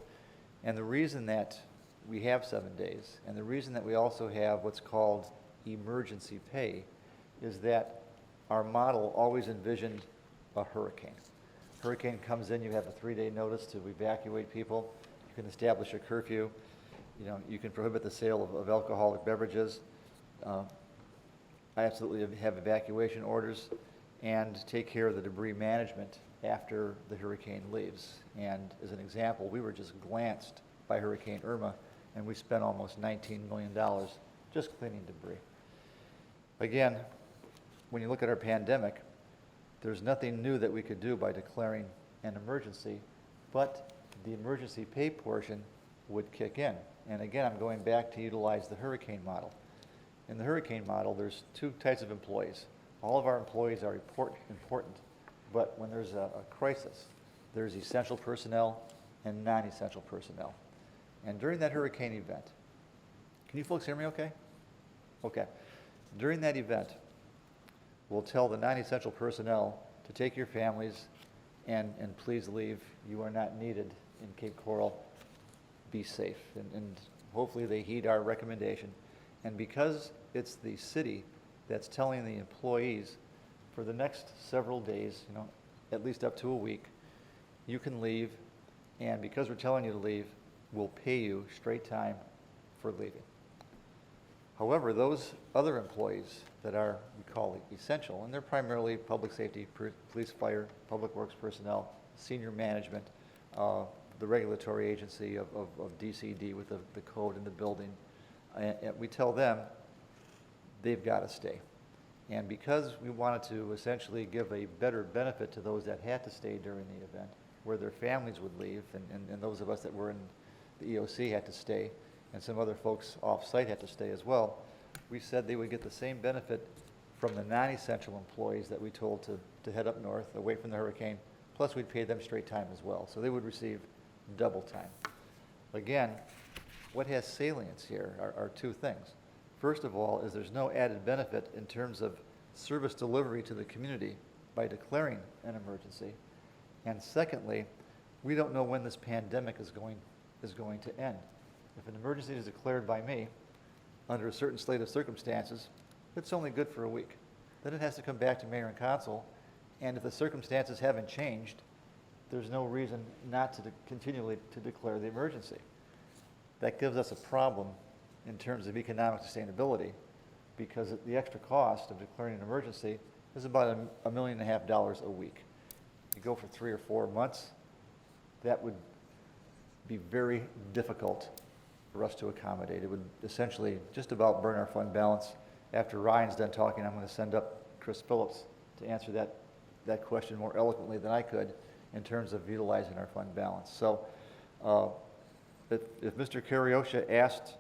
And the reason that we have 7 days, and the reason that we also have what's called emergency pay, is that our model always envisioned a hurricane. Hurricane comes in, you have a 3-day notice to evacuate people. You can establish a curfew. You can prohibit the sale of alcoholic beverages. I absolutely have evacuation orders, and take care of the debris management after the hurricane leaves. And as an example, we were just glanced by Hurricane Irma, and we spent almost $19 million just cleaning debris. Again, when you look at our pandemic, there's nothing new that we could do by declaring an emergency, but the emergency pay portion would kick in. And again, I'm going back to utilize the hurricane model. In the hurricane model, there's two types of employees. All of our employees are important, but when there's a crisis, there's essential personnel and non-essential personnel. And during that hurricane event, can you folks hear me okay? Okay. During that event, we'll tell the non-essential personnel to take your families and please leave. You are not needed in Cape Coral be safe. And hopefully they heed our recommendation. And because it's the city that's telling the employees for the next several days, at least up to a week, you can leave, and because we're telling you to leave, we'll pay you straight time for leaving. However, those other employees that are, we call essential, and they're primarily public safety, police, fire, public works personnel, senior management, the regulatory agency of DCD with the code in the building, and we tell them they've got to stay. And because we wanted to essentially give a better benefit to those that had to stay during the event, where their families would leave, and those of us that were in the EOC had to stay, and some other folks off-site had to stay as well, we said they would get the same benefit from the non-essential employees that we told to head up north, away from the hurricane, plus we'd pay them straight time as well. So they would receive double time. Again, what has salience here are two things. First of all, is there's no added benefit in terms of service delivery to the community by declaring an emergency. And secondly, we don't know when this pandemic is going to end. If an emergency is declared by me under a certain slate of circumstances, it's only good for a week. Then it has to come back to mayor and council, and if the circumstances haven't changed, there's no reason not to continually to declare the emergency. That gives us a problem in terms of economic sustainability, because the extra cost of declaring an emergency is about $1.5 million a week. You go for 3 or 4 months, that would be very difficult for us to accommodate. It would essentially just about burn our fund balance. After Ryan's done talking, I'm going to send up Chris Phillips to answer that question more eloquently than I could in terms of utilizing our fund balance. So if Mr. Kariosha asked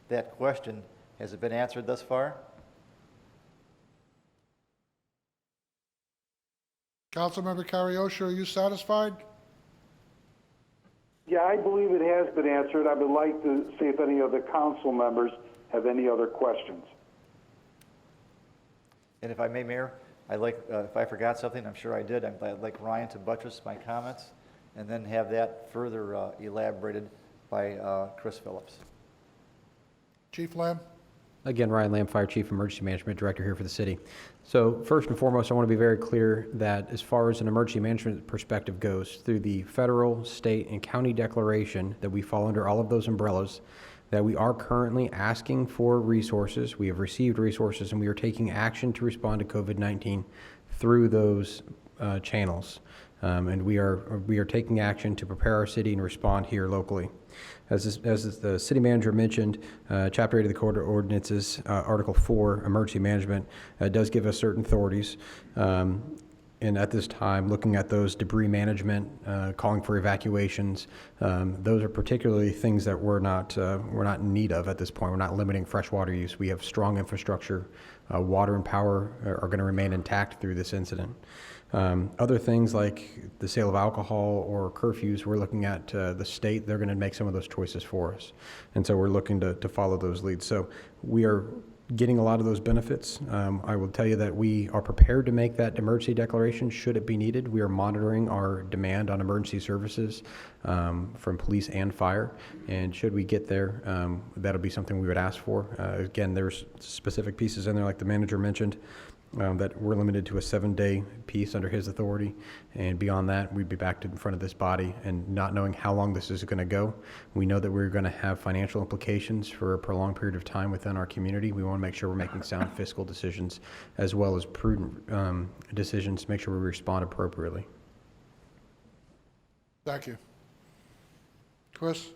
that question, has it been answered thus far?
Councilmember Kariosha, are you satisfied?
Yeah, I believe it has been answered. I would like to see if any of the council members have any other questions.
And if I may, Mayor, I'd like, if I forgot something, I'm sure I did, I'd like Ryan to buttress my comments and then have that further elaborated by Chris Phillips.
Chief Lamb?
Again, Ryan Lamb, Fire Chief, Emergency Management Director here for the city. So first and foremost, I want to be very clear that as far as an emergency management perspective goes, through the federal, state, and county declaration that we fall under all of those umbrellas, that we are currently asking for resources. We have received resources, and we are taking action to respond to COVID-19 through those channels. And we are taking action to prepare our city and respond here locally. As the city manager mentioned, Chapter 8 of the Code of Ordinances, Article 4, Emergency Management, does give us certain authorities. And at this time, looking at those debris management, calling for evacuations, those are particularly things that we're not in need of at this point. We're not limiting freshwater use. We have strong infrastructure. Water and power are going to remain intact through this incident. Other things like the sale of alcohol or curfews, we're looking at the state. They're going to make some of those choices for us. And so we're looking to follow those leads. So we are getting a lot of those benefits. I will tell you that we are prepared to make that emergency declaration should it be needed. We are monitoring our demand on emergency services from police and fire. And should we get there, that'll be something we would ask for. Again, there's specific pieces in there, like the manager mentioned, that we're limited to a 7-day piece under his authority, and beyond that we'd be back in front of this body, and not knowing how long this is going to go. We know that we're going to have financial implications for a prolonged period of time within our community. We want to make sure we're making sound fiscal decisions as well as prudent decisions to make sure we respond appropriately.
Thank you. Chris?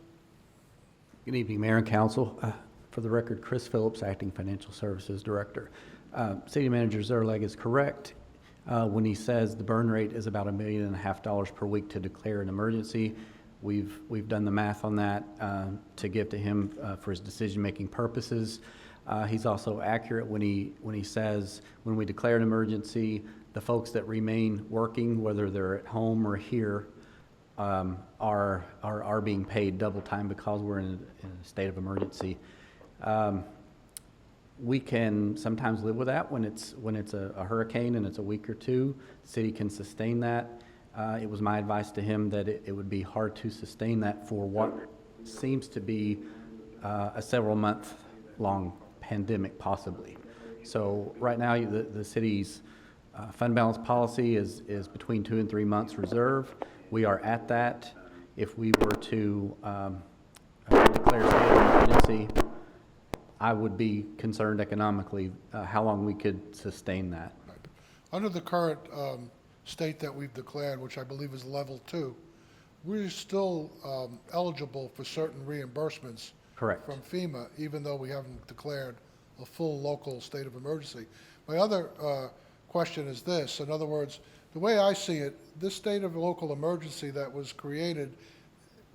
Good evening, Mayor and Council. For the record, Chris Phillips, Acting Financial Services Director. City Manager Zerleg is correct when he says the burn rate is about $1.5 million per week to declare an emergency. We've done the math on that to give to him for his decision-making purposes. He's also accurate when he says when we declare an emergency, the folks that remain working, whether they're at home or here, are being paid double time because we're in a state of emergency. We can sometimes live with that when it's a hurricane and it's a week or two. The city can sustain that. It was my advice to him that it would be hard to sustain that for seems to be a several-month-long pandemic, possibly. So right now, the city's fund balance policy is between 2 and 3 months reserve. We are at that. If we were to declare a state of emergency, I would be concerned economically how long we could sustain that.
Under the current state that we've declared, which I believe is level 2, we're still eligible for certain reimbursements
Correct.
from FEMA, even though we haven't declared a full local state of emergency. My other question is this. In other words, the way I see it, this state of local emergency that was created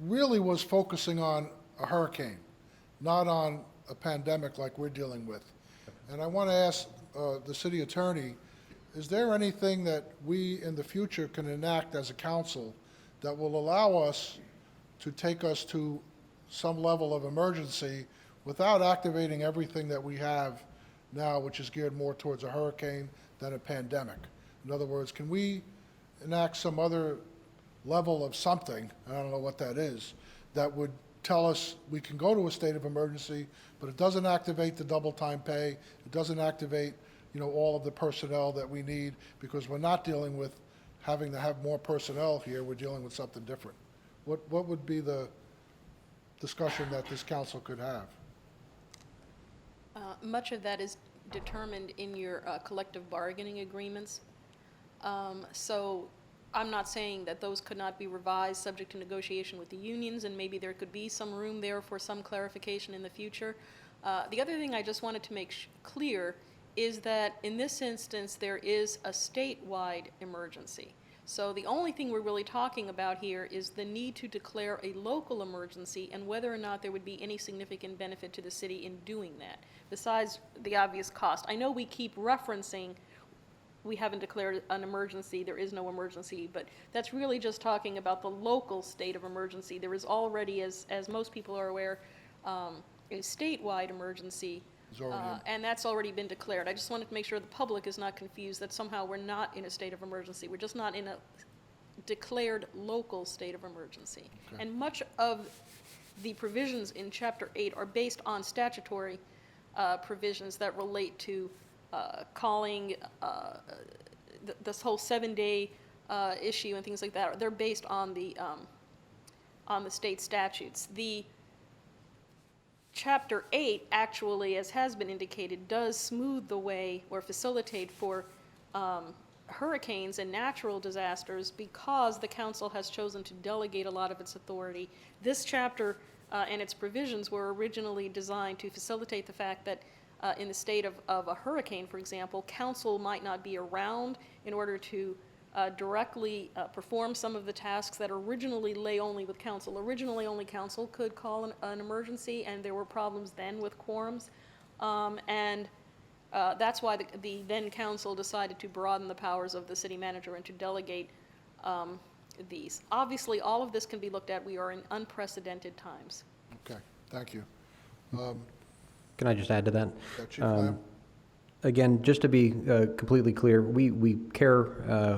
really was focusing on a hurricane, not on a pandemic like we're dealing with. And I want to ask the city attorney, is there anything that we in the future can enact as a council that will allow us to take us to some level of emergency without activating everything that we have now, which is geared more towards a hurricane than a pandemic? In other words, can we enact some other level of something, I don't know what that is, that would tell us we can go to a state of emergency, but it doesn't activate the double time pay, it doesn't activate, all of the personnel that we need, because we're not dealing with having to have more personnel here, we're dealing with something different. What would be the discussion that this council could have?
Much of that is determined in your collective bargaining agreements. So I'm not saying that those could not be revised subject to negotiation with the unions, and maybe there could be some room there for some clarification in the future. The other thing I just wanted to make clear is that in this instance, there is a statewide emergency. So the only thing we're really talking about here is the need to declare a local emergency and whether or not there would be any significant benefit to the city in doing that, besides the obvious cost. I know we keep referencing we haven't declared an emergency, there is no emergency, but that's really just talking about the local state of emergency. There is already, as most people are aware, a statewide emergency, and that's already been declared. I just wanted to make sure the public is not confused that somehow we're not in a state of emergency. We're just not in a declared local state of emergency.
Okay.
And much of the provisions in Chapter 8 are based on statutory provisions that relate to calling this whole 7-day issue and things like that. They're based on the state statutes. The Chapter 8 actually, as has been indicated, does smooth the way or facilitate for hurricanes and natural disasters because the council has chosen to delegate a lot of its authority. This chapter and its provisions were originally designed to facilitate the fact that in the state of a hurricane, for example, council might not be around in order to directly perform some of the tasks that originally lay only with council. Originally, only council could call an emergency, and there were problems then with quorums. That's why the then council decided to broaden the powers of the city manager and to delegate these. Obviously, all of this can be looked at. We are in unprecedented times.
Okay, thank you.
Can I just add to that?
Chief Lamb?
Again, just to be completely clear, we care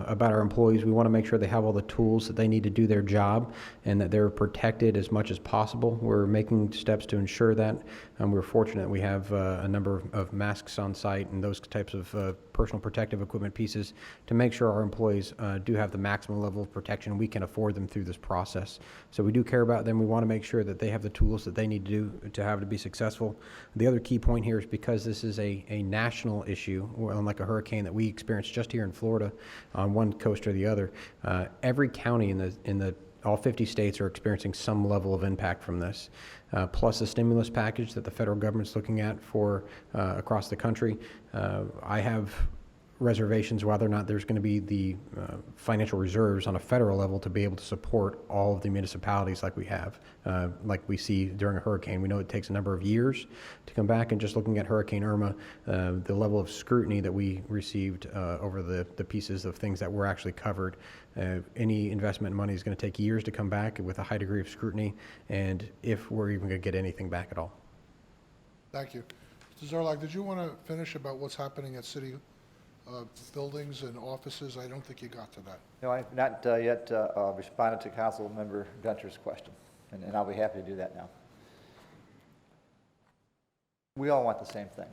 about our employees. We want to make sure they have all the tools that they need to do their job and that they're protected as much as possible. We're making steps to ensure that. We're fortunate we have a number of masks on site and those types of personal protective equipment pieces to make sure our employees do have the maximum level of protection we can afford them through this process. So we do care about them. We want to make sure that they have the tools that they need to do to be successful. The other key point here is because this is a national issue, unlike a hurricane that we experienced just here in Florida on one coast or the other, every county in the all 50 states are experiencing some level of impact from this, plus a stimulus package that the federal government's looking at for across the country. I have reservations whether or not there's going to be the financial reserves on a federal level to be able to support all of the municipalities like we have, like we see during a hurricane. We know it takes a number of years to come back, and just looking at Hurricane Irma, the level of scrutiny that we received over the pieces of things that were actually covered, any investment money is going to take years to come back with a high degree of scrutiny, and if we're even going to get anything back at all.
Thank you. Mr. Zerlag, did you want to finish about what's happening at city buildings and offices? I don't think you got to that.
No, I've not yet responded to Council Member Gunter's question. And I'll be happy to do that now. We all want the same thing.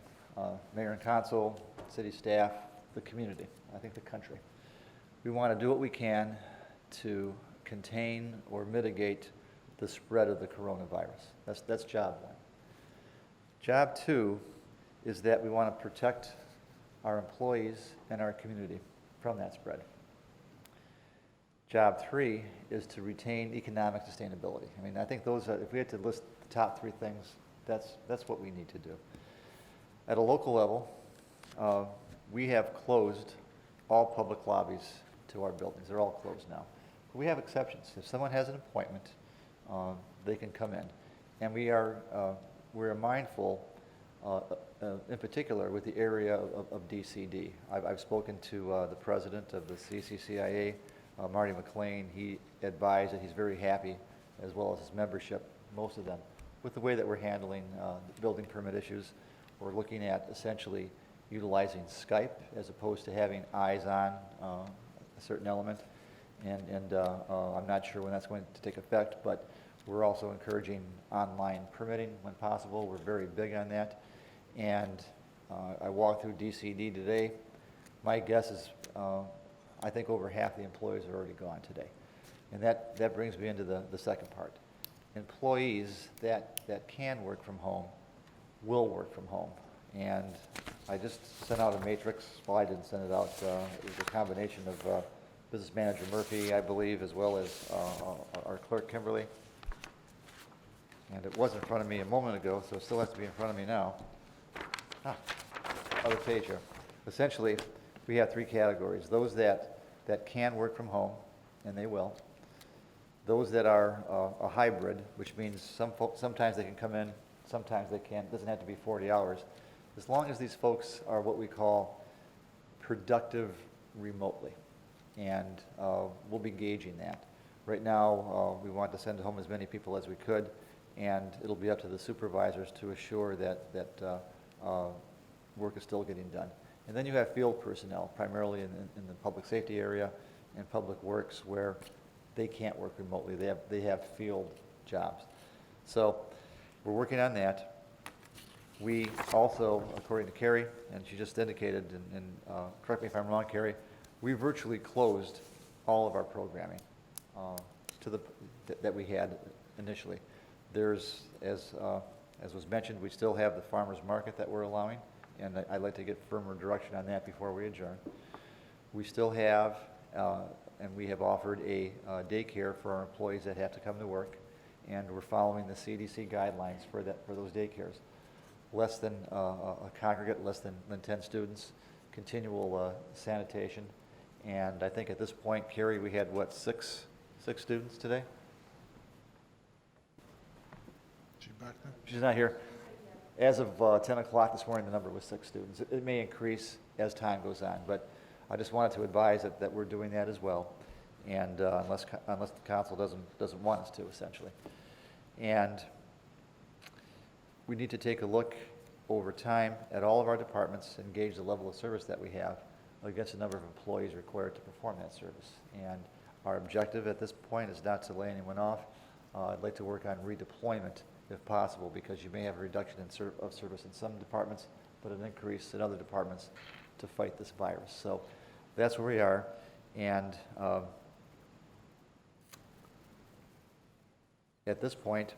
Mayor and council, city staff, the community, I think the country. We want to do what we can to contain or mitigate the spread of the coronavirus. That's job one. Job two is that we want to protect our employees and our community from that spread. Job three is to retain economic sustainability. I mean, I think those are, if we had to list the top three things, that's what we need to do. At a local level, we have closed all public lobbies to our buildings. They're all closed now. We have exceptions. If someone has an appointment, they can come in. And we're mindful, in particular, with the area of DCD. I've spoken to the president of the CCCIA, Marty McLean. He advised that he's very happy, as well as his membership, most of them, with the way that we're handling the building permit issues. We're looking at essentially utilizing Skype as opposed to having eyes on a certain element. And I'm not sure when that's going to take effect, but we're also encouraging online permitting when possible. We're very big on that. And I walked through DCD today. My guess is I think over half the employees are already gone today. And that brings me into the second part. Employees that can work from home will work from home. And I just sent out a matrix. Well, I didn't send it out. It was a combination of Business Manager Murphy, I believe, as well as our clerk, Kimberly. And it was in front of me a moment ago, so it still has to be in front of me now. Other page here. Essentially, we have three categories. Those that can work from home, and they will. Those that are a hybrid, which means sometimes they can come in, sometimes they can't. It doesn't have to be 40 hours. As long as these folks are what we call productive remotely. And we'll be gauging that. Right now, we want to send home as many people as we could, and it'll be up to the supervisors to assure that work is still getting done. And then you have field personnel, primarily in the public safety area and public works, where they can't work remotely. They have field jobs. So we're working on that. We also, according to Carrie, and she just indicated, and correct me if I'm wrong, Carrie, we virtually closed all of our programming that we had initially. There's, as was mentioned, we still have the farmers market that we're allowing, and I'd like to get firmer direction on that before we adjourn. We still have, and we have offered a daycare for our employees that have to come to work, and we're following the CDC guidelines for those daycares. Less than a congregate, less than 10 students, continual sanitation. And I think at this point, Carrie, we had, what, six students today?
She back there?
She's not here. As of 10 o'clock this morning, the number was 6 students. It may increase as time goes on, but I just wanted to advise that we're doing that as well, and unless the council doesn't want us to, essentially. And we need to take a look over time at all of our departments and gauge the level of service that we have against the number of employees required to perform that service. And our objective at this point is not to lay anyone off. I'd like to work on redeployment if possible, because you may have a reduction of service in some departments, but an increase in other departments to fight this virus. So that's where we are. And at this point,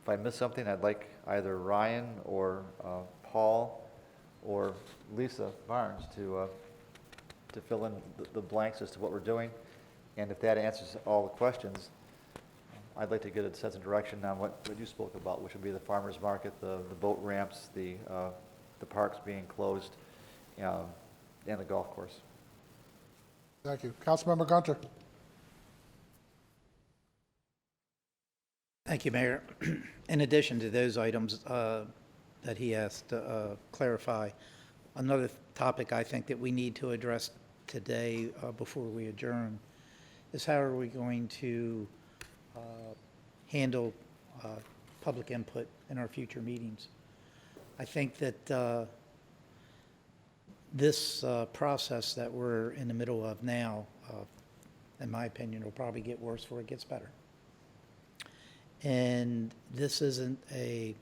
if I miss something, I'd like either Ryan or Paul or Lisa Barnes to fill in the blanks as to what we're doing. And if that answers all the questions, I'd like to get a sense of direction on what you spoke about, which would be the farmers market, the boat ramps, the parks being closed, and the golf course.
Thank you. Councilmember Gunter.
Thank you, Mayor. In addition to those items that he asked to clarify, another topic I think that we need to address today before we adjourn is how are we going to handle public input in our future meetings. I think that this process that we're in the middle of now, in my opinion, will probably get worse before it gets better. And this isn't a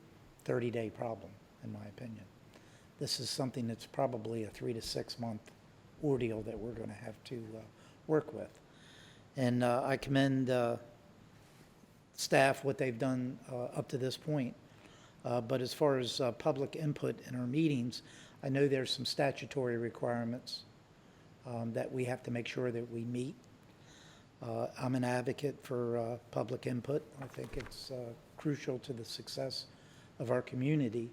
30-day problem, in my opinion. This is something that's probably a 3 to 6 month ordeal that we're going to have to work with. And I commend staff, what they've done up to this point. But as far as public input in our meetings, I know there's some statutory requirements that we have to make sure that we meet. I'm an advocate for public input. I think it's crucial to the success of our community.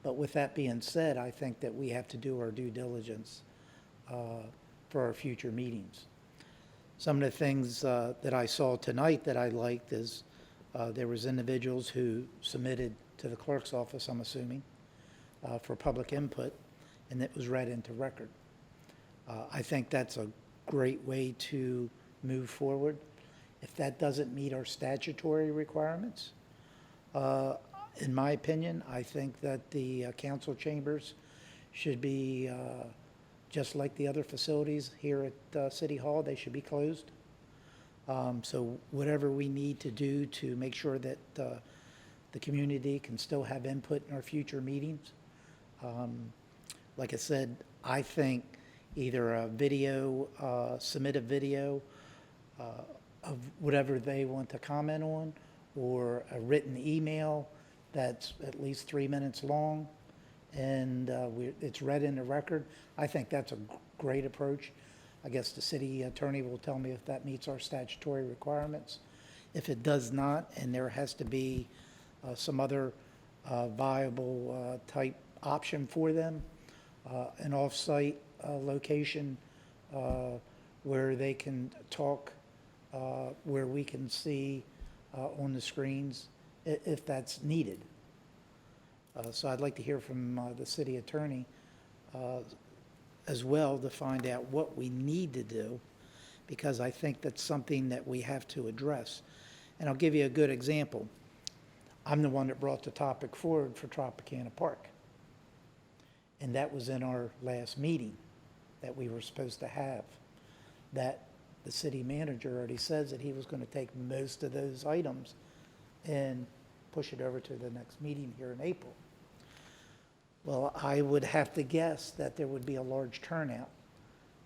But with that being said, I think that we have to do our due diligence for our future meetings. Some of the things that I saw tonight that I liked is there was individuals who submitted to the clerk's office, I'm assuming, for public input, and it was read into record. I think that's a great way to move forward. If that doesn't meet our statutory requirements, in my opinion, I think that the council chambers should be, just like the other facilities here at City Hall, they should be closed. So whatever we need to do to make sure that the community can still have input in our future meetings. Like I said, I think either a video, submit a video of whatever they want to comment on, or a written email that's at least 3 minutes long, and it's read in the record. I think that's a great approach. I guess the city attorney will tell me if that meets our statutory requirements. If it does not, and there has to be some other viable type option for them, an off-site location where they can talk, where we can see on the screens if that's needed. So I'd like to hear from the city attorney as well to find out what we need to do, because I think that's something that we have to address. And I'll give you a good example. I'm the one that brought the topic forward for Tropicana Park. And that was in our last meeting that we were supposed to have. That the city manager already says that he was going to take most of those items and push it over to the next meeting here in April. Well, I would have to guess that there would be a large turnout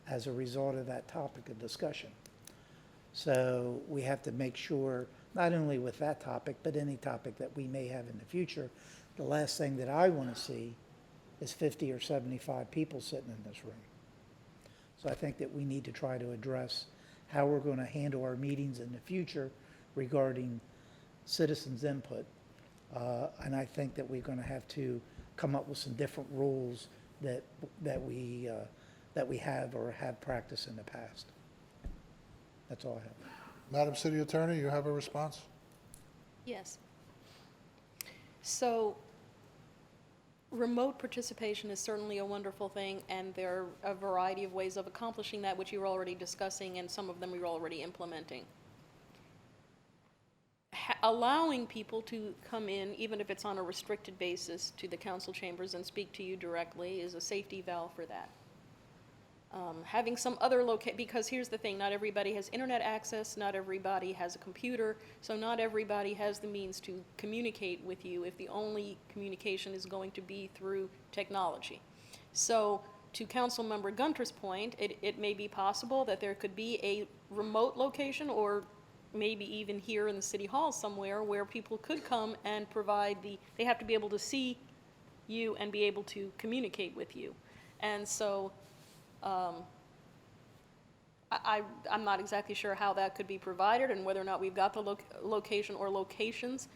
as a result of that topic of discussion. So we have to make sure, not only with that topic, but any topic that we may have in the future, the last thing that I want to see is 50 or 75 people sitting in this room. So I think that we need to try to address how we're going to handle our meetings in the future regarding citizens' input. And I think that we're going to have to come up with some different rules that we have or have practiced in the past. That's all I have.
Madam City Attorney, you have a response?
Yes. So remote participation is certainly a wonderful thing, and there are a variety of ways of accomplishing that, which you were already discussing, and some of them we were already implementing. Allowing people to come in, even if it's on a restricted basis, to the council chambers and speak to you directly is a safety valve for that. Having some other because here's the thing, not everybody has internet access, not everybody has a computer, so not everybody has the means to communicate with you if the only communication is going to be through technology. So to Councilmember Gunter's point, it may be possible that there could be a remote location, or maybe even here in the city hall somewhere, where people could come and provide they have to be able to see you and be able to communicate with you. And so I'm not exactly sure how that could be provided and whether or not we've got the location or locations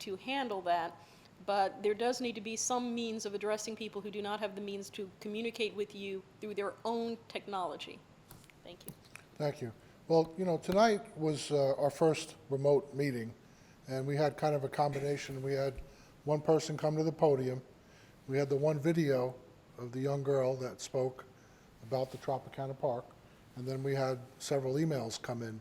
to handle that. But there does need to be some means of addressing people who do not have the means to communicate with you through their own technology. Thank you.
Thank you. Well, you know, tonight was our first remote meeting, and we had kind of a combination. We had one person come to the podium. We had the one video of the young girl that spoke about the Tropicana Park, and then we had several emails come in.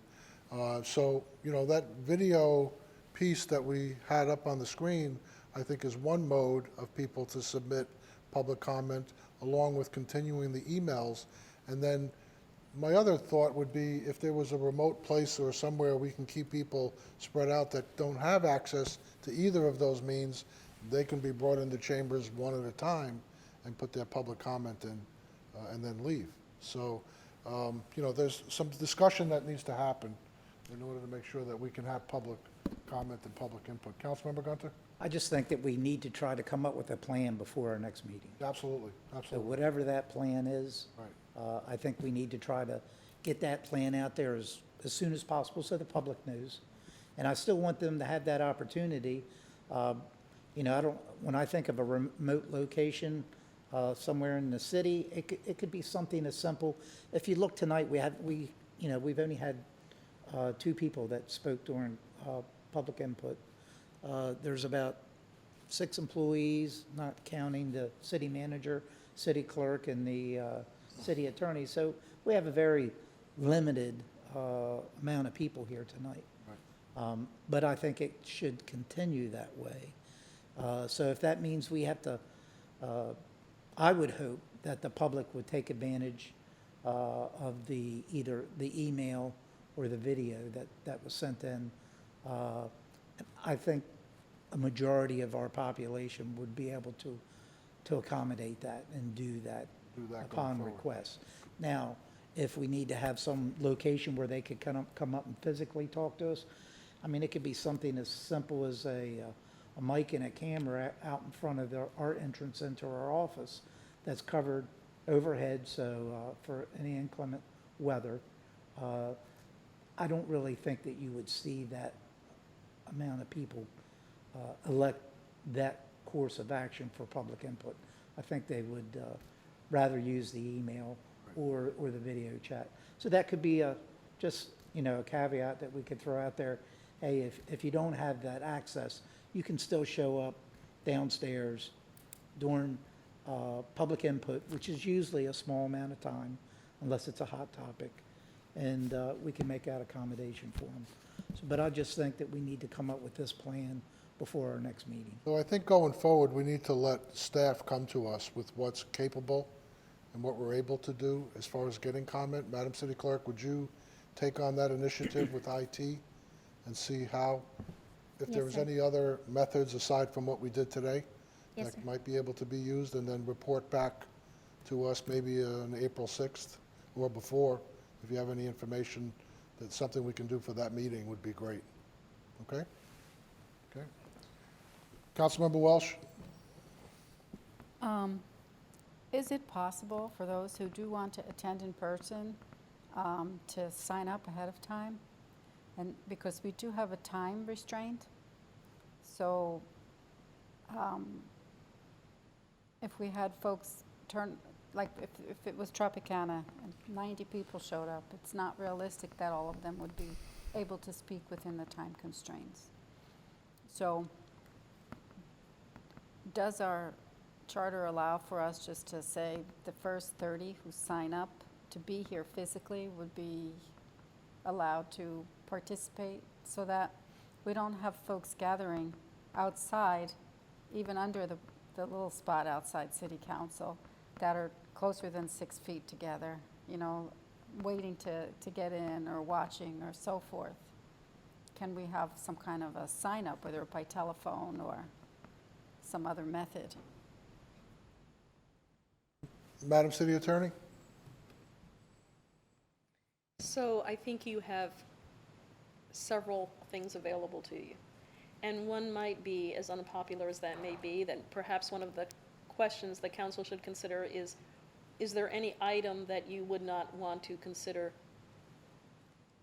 So, you know, that video piece that we had up on the screen, I think, is one mode of people to submit public comment, along with continuing the emails. And then My other thought would be if there was a remote place or somewhere we can keep people spread out that don't have access to either of those means, they can be brought into chambers one at a time and put their public comment in, and then leave. So, there's some discussion that needs to happen in order to make sure that we can have public comment and public input. Councilmember Gunter?
I just think that we need to try to come up with a plan before our next meeting.
Absolutely,
So
absolutely.
whatever that plan is,
Right.
I think we need to try to get that plan out there as soon as possible so the public knows. And I still want them to have that opportunity. When I think of a remote location somewhere in the city, it could be something as simple. If you look tonight, we've only had 2 people that spoke during public input. There's about 6 employees, not counting the city manager, city clerk, and the city attorney. So we have a very limited amount of people here tonight. But I think it should continue that way. So if that means we have to, I would hope that the public would take advantage of either the email or the video that was sent in. I think a majority of our population would be able to accommodate that and do that
going
upon
forward.
request. Now, if we need to have some location where they could come up and physically talk to us, I mean, it could be something as simple as a mic and a camera out in front of our entrance into our office that's covered overhead, so for any inclement weather. I don't really think that you would see that amount of people elect that course of action for public input. I think they would rather use the email or the video chat. So that could be a caveat that we could throw out there. Hey, if you don't have that access, you can still show up downstairs during public input, which is usually a small amount of time, unless it's a hot topic, and we can make that accommodation for them. But I just think that we need to come up with this plan before our next meeting.
So I think going forward, we need to let staff come to us with what's capable and what we're able to do as far as getting comment. Madam City Clerk, would you take on that initiative with IT and see if
Yes,
there was
sir.
any other methods aside from what we did today
Yes, sir.
that might be able to be used, and then report back to us maybe on April 6th or before, if you have any information that something we can do for that meeting would be great. Okay? Okay. Councilmember Welsh?
Is it possible for those who do want to attend in person to sign up ahead of time? And because we do have a time restraint, so if we had folks like if it was Tropicana and 90 people showed up, it's not realistic that all of them would be able to speak within the time constraints. So does our charter allow for us just to say the first 30 who sign up to be here physically would be allowed to participate, so that we don't have folks gathering outside, even under the little spot outside City Council, that are closer than 6 feet together, waiting to get in or watching or so forth? Can we have some kind of a sign up, whether by telephone or some other method?
Madam City Attorney?
So I think you have several things available to you. And one might be, as unpopular as that may be, that perhaps one of the questions the council should consider is there any item that you would not want to consider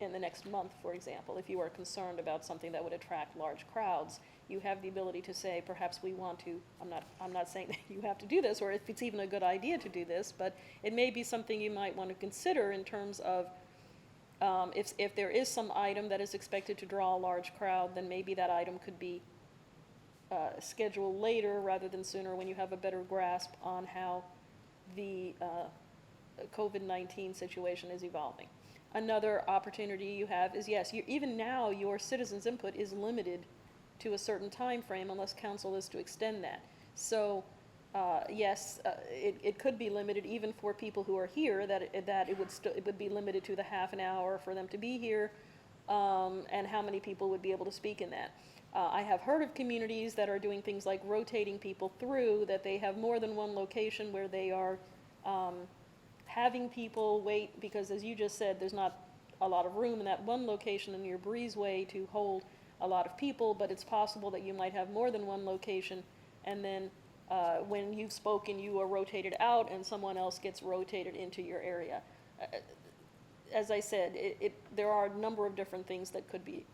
in the next month, for example? If you are concerned about something that would attract large crowds, you have the ability to say, perhaps we want to, I'm not saying that you have to do this, or if it's even a good idea to do this, but it may be something you might want to consider in terms of if there is some item that is expected to draw a large crowd, then maybe that item could be scheduled later rather than sooner, when you have a better grasp on how the COVID-19 situation is evolving. Another opportunity you have is, yes, even now your citizens' input is limited to a certain time frame unless council is to extend that. So yes, it could be limited even for people who are here, that it would be limited to the half an hour for them to be here, and how many people would be able to speak in that. I have heard of communities that are doing things like rotating people through, that they have more than one location where they are having people wait, because as you just said, there's not a lot of room in that one location in your breezeway to hold a lot of people, but it's possible that you might have more than one location, and then when you've spoken, you are rotated out and someone else gets rotated into your area. As I said, there are a number of different things that could be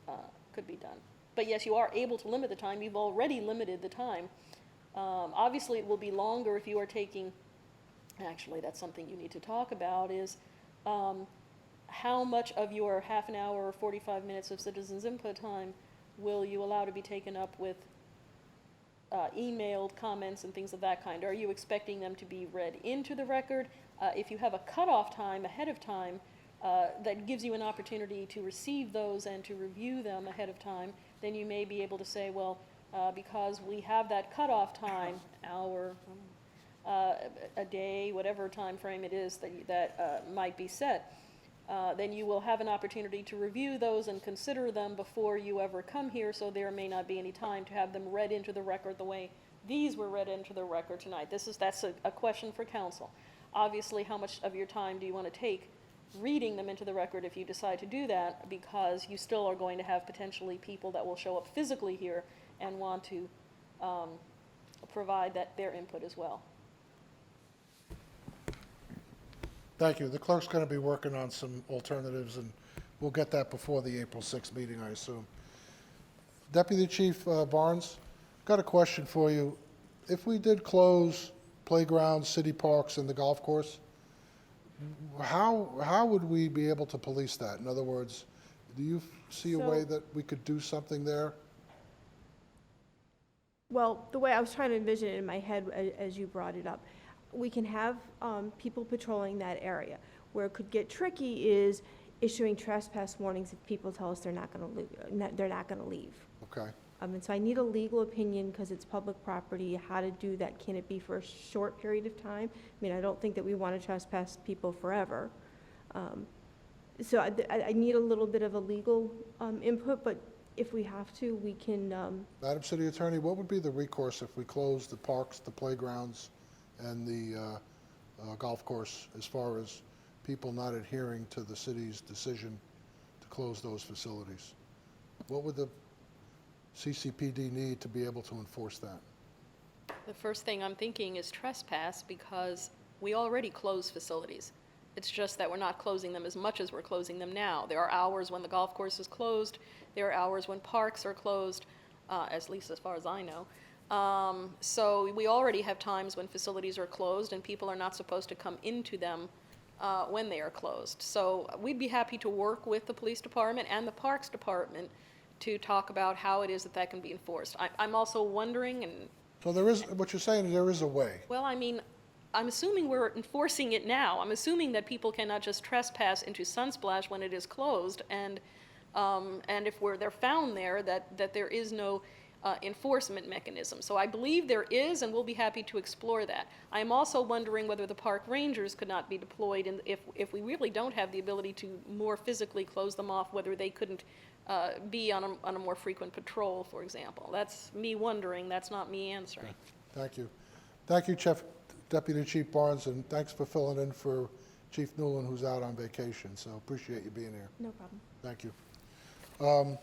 done. But yes, you are able to limit the time. You've already limited the time. Obviously, it will be longer if you are taking, actually, that's something you need to talk about, is how much of your half an hour or 45 minutes of citizens' input time will you allow to be taken up with emailed comments and things of that kind? Are you expecting them to be read into the record? If you have a cutoff time ahead of time, that gives you an opportunity to receive those and to review them ahead of time, then you may be able to say, well, because we have that cutoff time, hour, a day, whatever time frame it is that might be set, then you will have an opportunity to review those and consider them before you ever come here, so there may not be any time to have them read into the record the way these were read into the record tonight. That's a question for council. Obviously, how much of your time do you want to take reading them into the record if you decide to do that, because you still are going to have potentially people that will show up physically here and want to provide their input as well.
Thank you. The clerk's going to be working on some alternatives, and we'll get that before the April 6th meeting, I assume. Deputy Chief Barnes, got a question for you. If we did close playgrounds, city parks, and the golf course, how would we be able to police that? In other words, do you see a way that we could do something there?
Well, the way I was trying to envision it in my head as you brought it up, we can have people patrolling that area. Where it could get tricky is issuing trespass warnings if people tell us they're not going to leave.
Okay.
And so I need a legal opinion, because it's public property, how to do that. Can it be for a short period of time? I mean, I don't think that we want to trespass people forever. So I need a little bit of a legal input, but if we have to, we can.
Madam City Attorney, what would be the recourse if we closed the parks, the playgrounds, and the golf course, as far as people not adhering to the city's decision to close those facilities? What would the CCPD need to be able to enforce that?
The first thing I'm thinking is trespass, because we already close facilities. It's just that we're not closing them as much as we're closing them now. There are hours when the golf course is closed. There are hours when parks are closed, at least as far as I know. So we already have times when facilities are closed and people are not supposed to come into them when they are closed. So we'd be happy to work with the police department and the parks department to talk about how it is that can be enforced. I'm also wondering, and
So there is, what you're saying, there is a way.
well, I mean, I'm assuming we're enforcing it now. I'm assuming that people cannot just trespass into Sunsplash when it is closed, and if they're found there, that there is no enforcement mechanism. So I believe there is, and we'll be happy to explore that. I'm also wondering whether the park rangers could not be deployed, if we really don't have the ability to more physically close them off, whether they couldn't be on a more frequent patrol, for example. That's me wondering, that's not me answering.
Thank you. Thank you, Deputy Chief Barnes, and thanks for filling in for Chief Newland, who's out on vacation, so appreciate you being here.
No problem.
Thank you.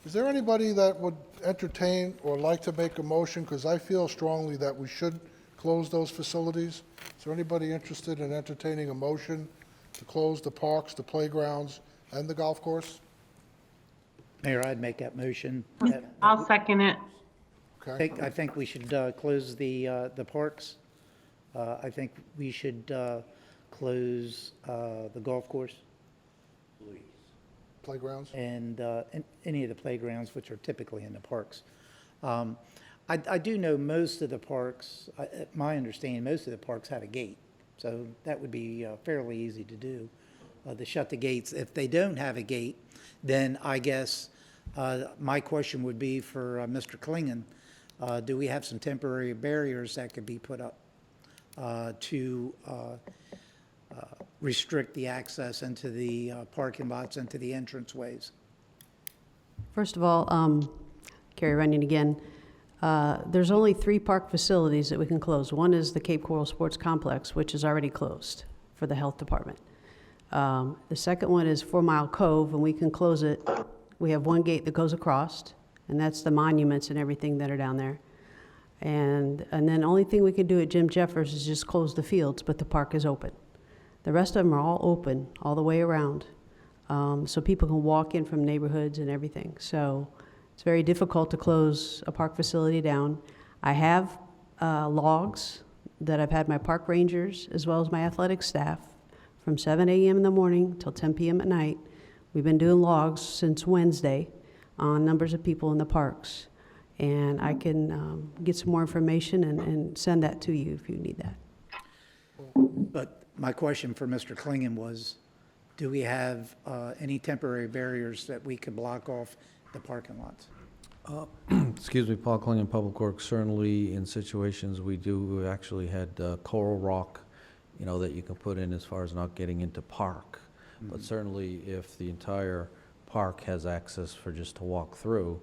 Is there anybody that would entertain or like to make a motion? Because I feel strongly that we should close those facilities. Is there anybody interested in entertaining a motion to close the parks, the playgrounds, and the golf course?
Mayor, I'd make that motion.
I'll second it.
Okay.
I think we should close the parks. I think we should close the golf course
Playgrounds?
and any of the playgrounds, which are typically in the parks. I do know most of the parks, my understanding, most of the parks had a gate, so that would be fairly easy to do, to shut the gates. If they don't have a gate, then I guess my question would be for Mr. Klingon. Do we have some temporary barriers that could be put up to restrict the access into the parking lots, into the entranceways?
First of all, Carrie Runyon again, there's only 3 park facilities that we can close. One is the Cape Coral Sports Complex, which is already closed for the health department. The second one is 4 Mile Cove, and we can close it. We have one gate that goes across, and that's the monuments and everything that are down there. And then the only thing we can do at Jim Jeffers is just close the fields, but the park is open. The rest of them are all open all the way around, so people can walk in from neighborhoods and everything. So it's very difficult to close a park facility down. I have logs that I've had my park rangers as well as my athletic staff from 7 a.m. in the morning till 10 p.m. at night. We've been doing logs since Wednesday on numbers of people in the parks. And I can get some more information and send that to you if you need that.
But my question for Mr. Klingon was, do we have any temporary barriers that we could block off the parking lots?
Excuse me, Paul Klingon, Public Works. Certainly in situations we do, we actually had coral rock, that you can put in as far as not getting into park. But certainly if the entire park has access for just to walk through,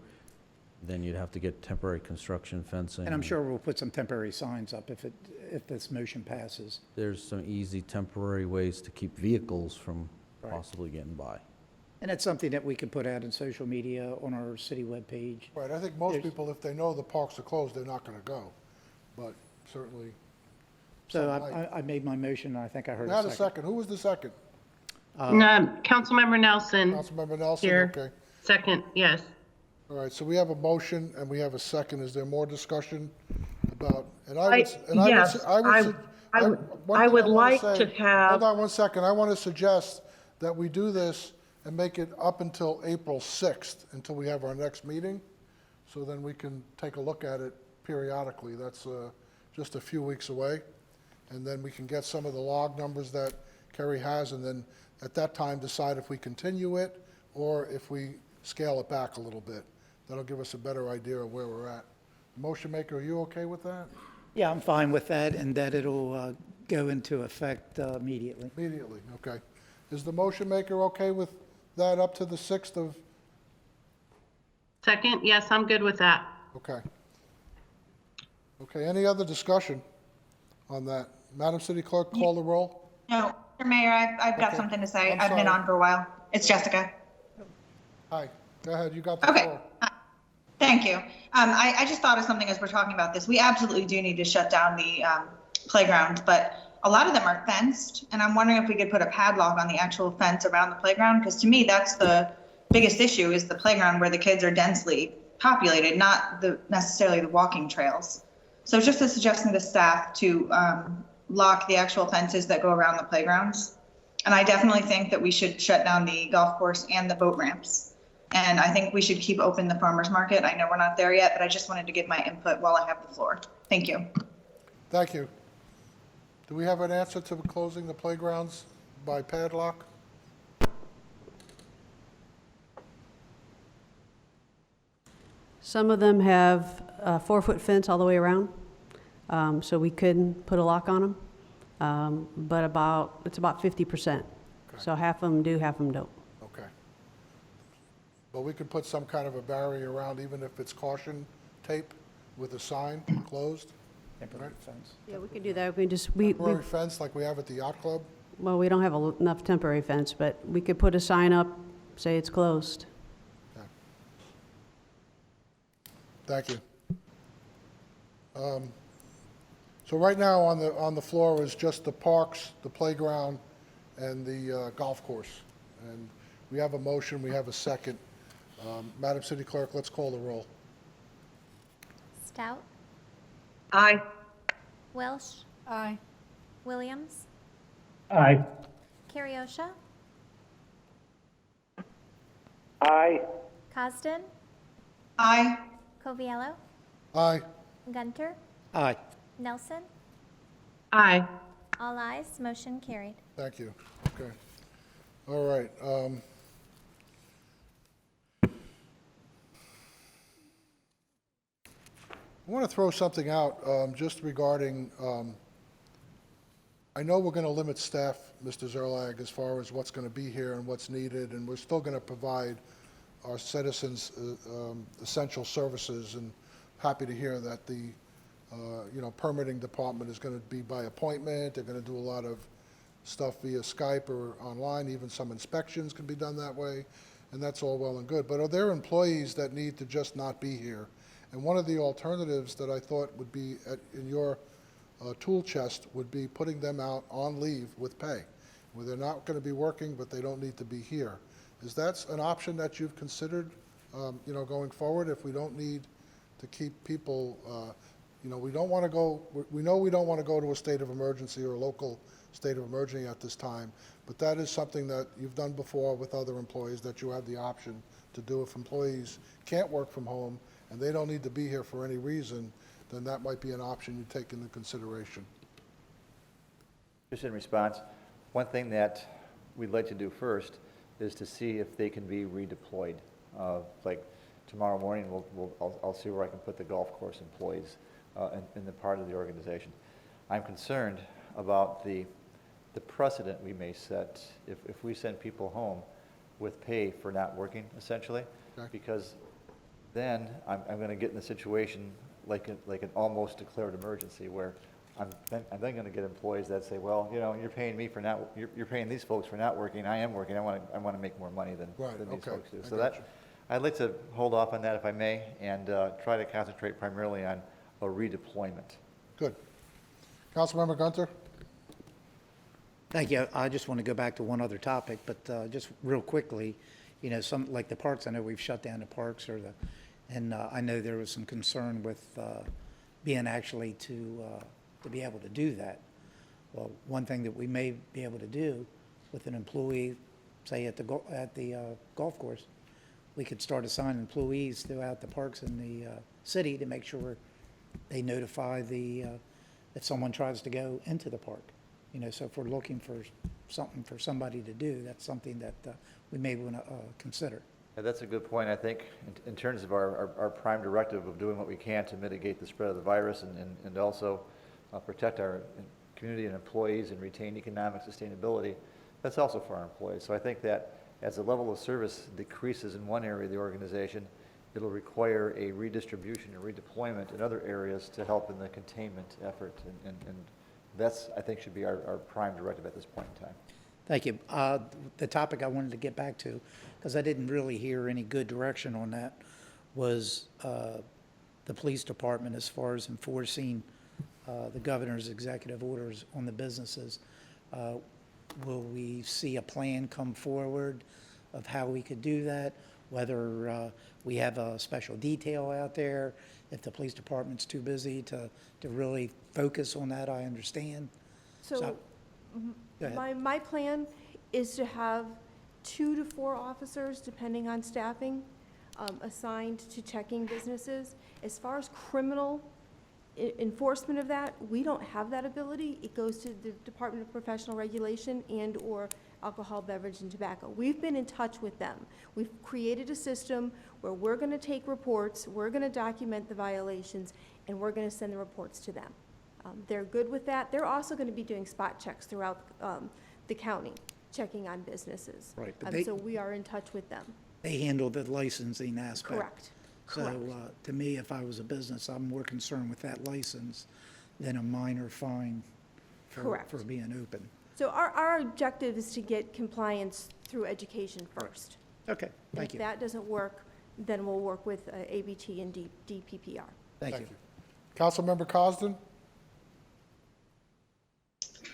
then you'd have to get temporary construction fencing.
And I'm sure we'll put some temporary signs up if this motion passes.
There's some easy temporary ways to keep vehicles from possibly getting by.
And it's something that we could put out in social media, on our city webpage.
Right, I think most people, if they know the parks are closed, they're not gonna go, but certainly.
So I made my motion, and I think I heard
We had
a
a
second.
second, who was the second?
Councilmember Nelson.
Councilmember Nelson,
Here.
okay.
Second, yes.
All right, so we have a motion and we have a second. Is there more discussion about? And I would, and I
yes,
would, I would, su-
I would-
one
I
thing
would
wanna
like
say-
to have-
Hold on one second. I want to suggest that we do this and make it up until April 6th, until we have our next meeting. So then we can take a look at it periodically. That's just a few weeks away. And then we can get some of the log numbers that Kerry has, and then at that time decide if we continue it or if we scale it back a little bit. That'll give us a better idea of where we're at. Motion maker, are you okay with that?
Yeah, I'm fine with that, and that it'll go into effect immediately.
Immediately, okay. Is the motion maker okay with that up to the 6th of,
Second, yes, I'm good with that.
okay. Okay, any other discussion on that? Madam City Clerk, call the roll.
No, Mr. Mayor, I've got
Okay.
something to say.
I'm
I've been
sorry.
on for a while. It's Jessica.
Hi, go ahead, you got the
Okay.
floor.
Thank you. I just thought of something as we're talking about this. We absolutely do need to shut down the playground, but a lot of them are fenced, and I'm wondering if we could put a padlock on the actual fence around the playground, because to me, that's the biggest issue, is the playground where the kids are densely populated, not necessarily the walking trails. So just a suggestion to staff to lock the actual fences that go around the playgrounds. And I definitely think that we should shut down the golf course and the boat ramps. And I think we should keep open the farmer's market. I know we're not there yet, but I just wanted to give my input while I have the floor. Thank you.
Thank you. Do we have an answer to closing the playgrounds by padlock?
Some of them have a 4-foot fence all the way around, so we couldn't put a lock on them. But it's about 50%. So half of them do, half of them don't.
Okay. But we could put some kind of a barrier around, even if it's caution tape with a sign closed?
Temporary fence.
Yeah, we could do that. We
Temporary fence like we have at the yacht club?
well, we don't have enough temporary fence, but we could put a sign up, say it's closed.
Thank you. So right now on the floor is just the parks, the playground, and the golf course. And we have a motion, we have a second. Madam City Clerk, let's call the roll.
Stout,
Aye.
Welsh,
Aye.
Williams,
Aye.
Kariosha,
Aye.
Cosden,
Aye.
Coviello,
Aye.
Gunter,
Aye.
Nelson.
Aye.
All ayes, motion carried.
Thank you. Okay. All right. I want to throw something out just regarding, I know we're going to limit staff, Mr. Zerlag, as far as what's going to be here and what's needed, and we're still going to provide our citizens essential services, and happy to hear that the permitting department is going to be by appointment. They're going to do a lot of stuff via Skype or online. Even some inspections can be done that way, and that's all well and good. But are there employees that need to just not be here? And one of the alternatives that I thought would be in your tool chest would be putting them out on leave with pay, where they're not going to be working, but they don't need to be here. Is that an option that you've considered, going forward, if we don't need to keep people, we don't want to go, we know we don't want to go to a state of emergency or a local state of emergency at this time, but that is something that you've done before with other employees, that you have the option to do. If employees can't work from home and they don't need to be here for any reason, then that might be an option you take into consideration.
Just in response, one thing that we'd like to do first is to see if they can be redeployed. Like tomorrow morning, I'll see where I can put the golf course employees in the part of the organization. I'm concerned about the precedent we may set if we send people home with pay for not working, essentially, because then I'm going to get in a situation like an almost declared emergency, where I'm then going to get employees that say, well, you're paying me for not, you're paying these folks for not working. I am working. I want to make more money than these folks do. So I'd like to hold off on that if I may, and try to concentrate primarily on a redeployment.
Good. Councilmember Gunter?
Thank you. I just want to go back to one other topic, but just real quickly, some, like the parks, I know we've shut down the parks, and I know there was some concern with being actually to be able to do that. Well, one thing that we may be able to do with an employee, say at the golf course, we could start assigning employees throughout the parks in the city to make sure they notify if someone tries to go into the park. So if we're looking for something for somebody to do, that's something that we may want to consider.
Yeah, that's a good point. I think in terms of our prime directive of doing what we can to mitigate the spread of the virus and also protect our community and employees and retain economic sustainability, that's also for our employees. So I think that as the level of service decreases in one area of the organization, it'll require a redistribution and redeployment in other areas to help in the containment effort. And that's, I think, should be our prime directive at this point in time.
Thank you. The topic I wanted to get back to, because I didn't really hear any good direction on that, was the police department as far as enforcing the governor's executive orders on the businesses. Will we see a plan come forward of how we could do that? Whether we have a special detail out there, if the police department's too busy to really focus on that, I understand.
So
Go ahead.
my plan is to have 2 to 4 officers, depending on staffing, assigned to checking businesses. As far as criminal enforcement of that, we don't have that ability. It goes to the Department of Professional Regulation and/or Alcohol, Beverage, and Tobacco. We've been in touch with them. We've created a system where we're going to take reports, we're going to document the violations, and we're going to send the reports to them. They're good with that. They're also going to be doing spot checks throughout the county, checking on businesses.
Right, but
so we are in touch with them.
They handle the licensing aspect.
Correct.
So to me, if I was a business, I'm more concerned with that license than a minor fine for being open.
So our objective is to get compliance through education first.
Okay, thank you.
If that doesn't work, then we'll work with ABT and DPPR.
Thank you.
Councilmember Cosden?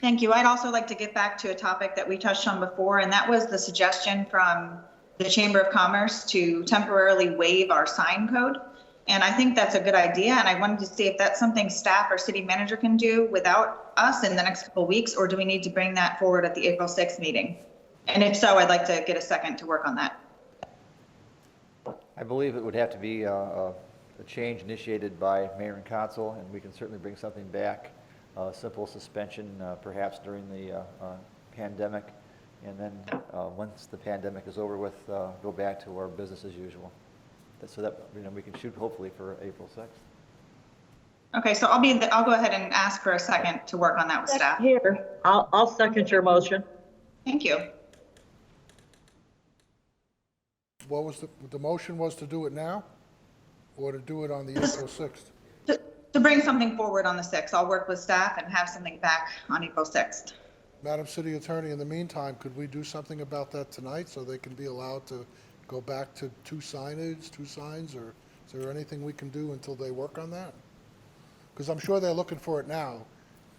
Thank you. I'd also like to get back to a topic that we touched on before, and that was the suggestion from the Chamber of Commerce to temporarily waive our sign code. And I think that's a good idea. And I wanted to see if that's something staff or city manager can do without us in the next couple of weeks, or do we need to bring that forward at the April 6th meeting? And if so, I'd like to get a second to work on that.
I believe it would have to be a change initiated by mayor and council, and we can certainly bring something back, a simple suspension perhaps during the pandemic, and then once the pandemic is over with, go back to our business as usual. So that we can shoot hopefully for April 6th.
Okay, so I'll go ahead and ask for a second to work on that with staff.
Here, I'll second your motion.
Thank you.
What was the motion was to do it now? Or to do it on the April 6th?
To bring something forward on the 6th. I'll work with staff and have something back on April 6th.
Madam City Attorney, in the meantime, could we do something about that tonight so they can be allowed to go back to two signs, or is there anything we can do until they work on that? Because I'm sure they're looking for it now,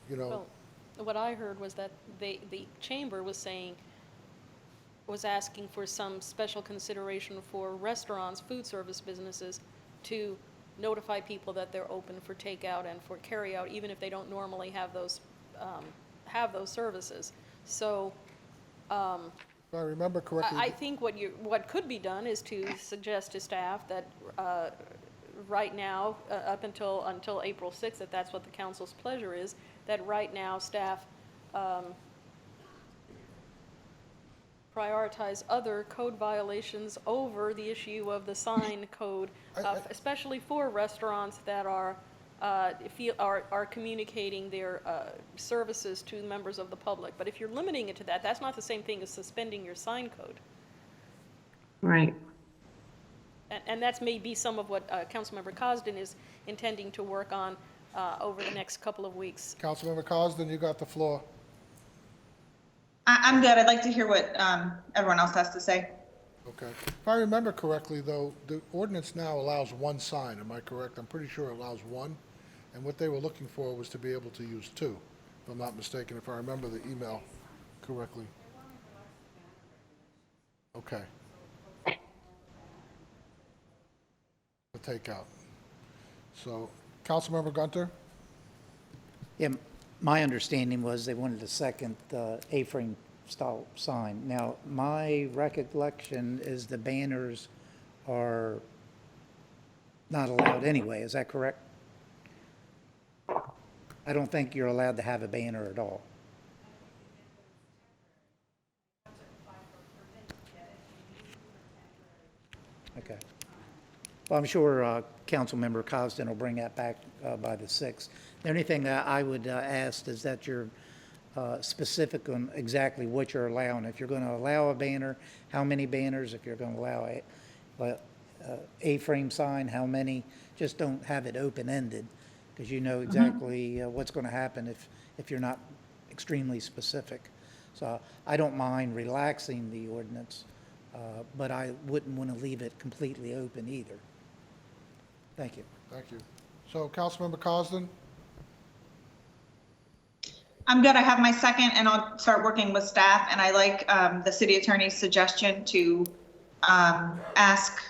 you know.
Well, what I heard was that the chamber was asking for some special consideration for restaurants, food service businesses, to notify people that they're open for takeout and for carryout, even if they don't normally have those services. So,
If I remember correctly.
I think what could be done is to suggest to staff that right now, up until April 6th, if that's what the council's pleasure is, that right now staff prioritize other code violations over the issue of the sign code, especially for restaurants that are communicating their services to members of the public. But if you're limiting it to that, that's not the same thing as suspending your sign code.
Right.
And that's maybe some of what Councilmember Cosden is intending to work on over the next couple of weeks.
Councilmember Cosden, you got the floor.
I'm good. I'd like to hear what everyone else has to say.
Okay. If I remember correctly, though, the ordinance now allows one sign, am I correct? I'm pretty sure it allows one, and what they were looking for was to be able to use two, if I'm not mistaken, if I remember the email correctly. Okay. The takeout. So, Councilmember Gunter?
Yeah, my understanding was they wanted a second A-frame style sign. Now, my recollection is the banners are not allowed anyway, is that correct? I don't think you're allowed to have a banner at all. Okay. Well, I'm sure Councilmember Cosden will bring that back by the 6th. The only thing that I would ask is that you're specific on exactly what you're allowing. If you're going to allow a banner, how many banners? If you're going to allow a A-frame sign, how many? Just don't have it open-ended, because you know exactly what's going to happen if you're not extremely specific. So I don't mind relaxing the ordinance, but I wouldn't want to leave it completely open either. Thank you.
Thank you. So, Councilmember Cosden?
I'm good. I have my second, and I'll start working with staff. And I like the city attorney's suggestion to ask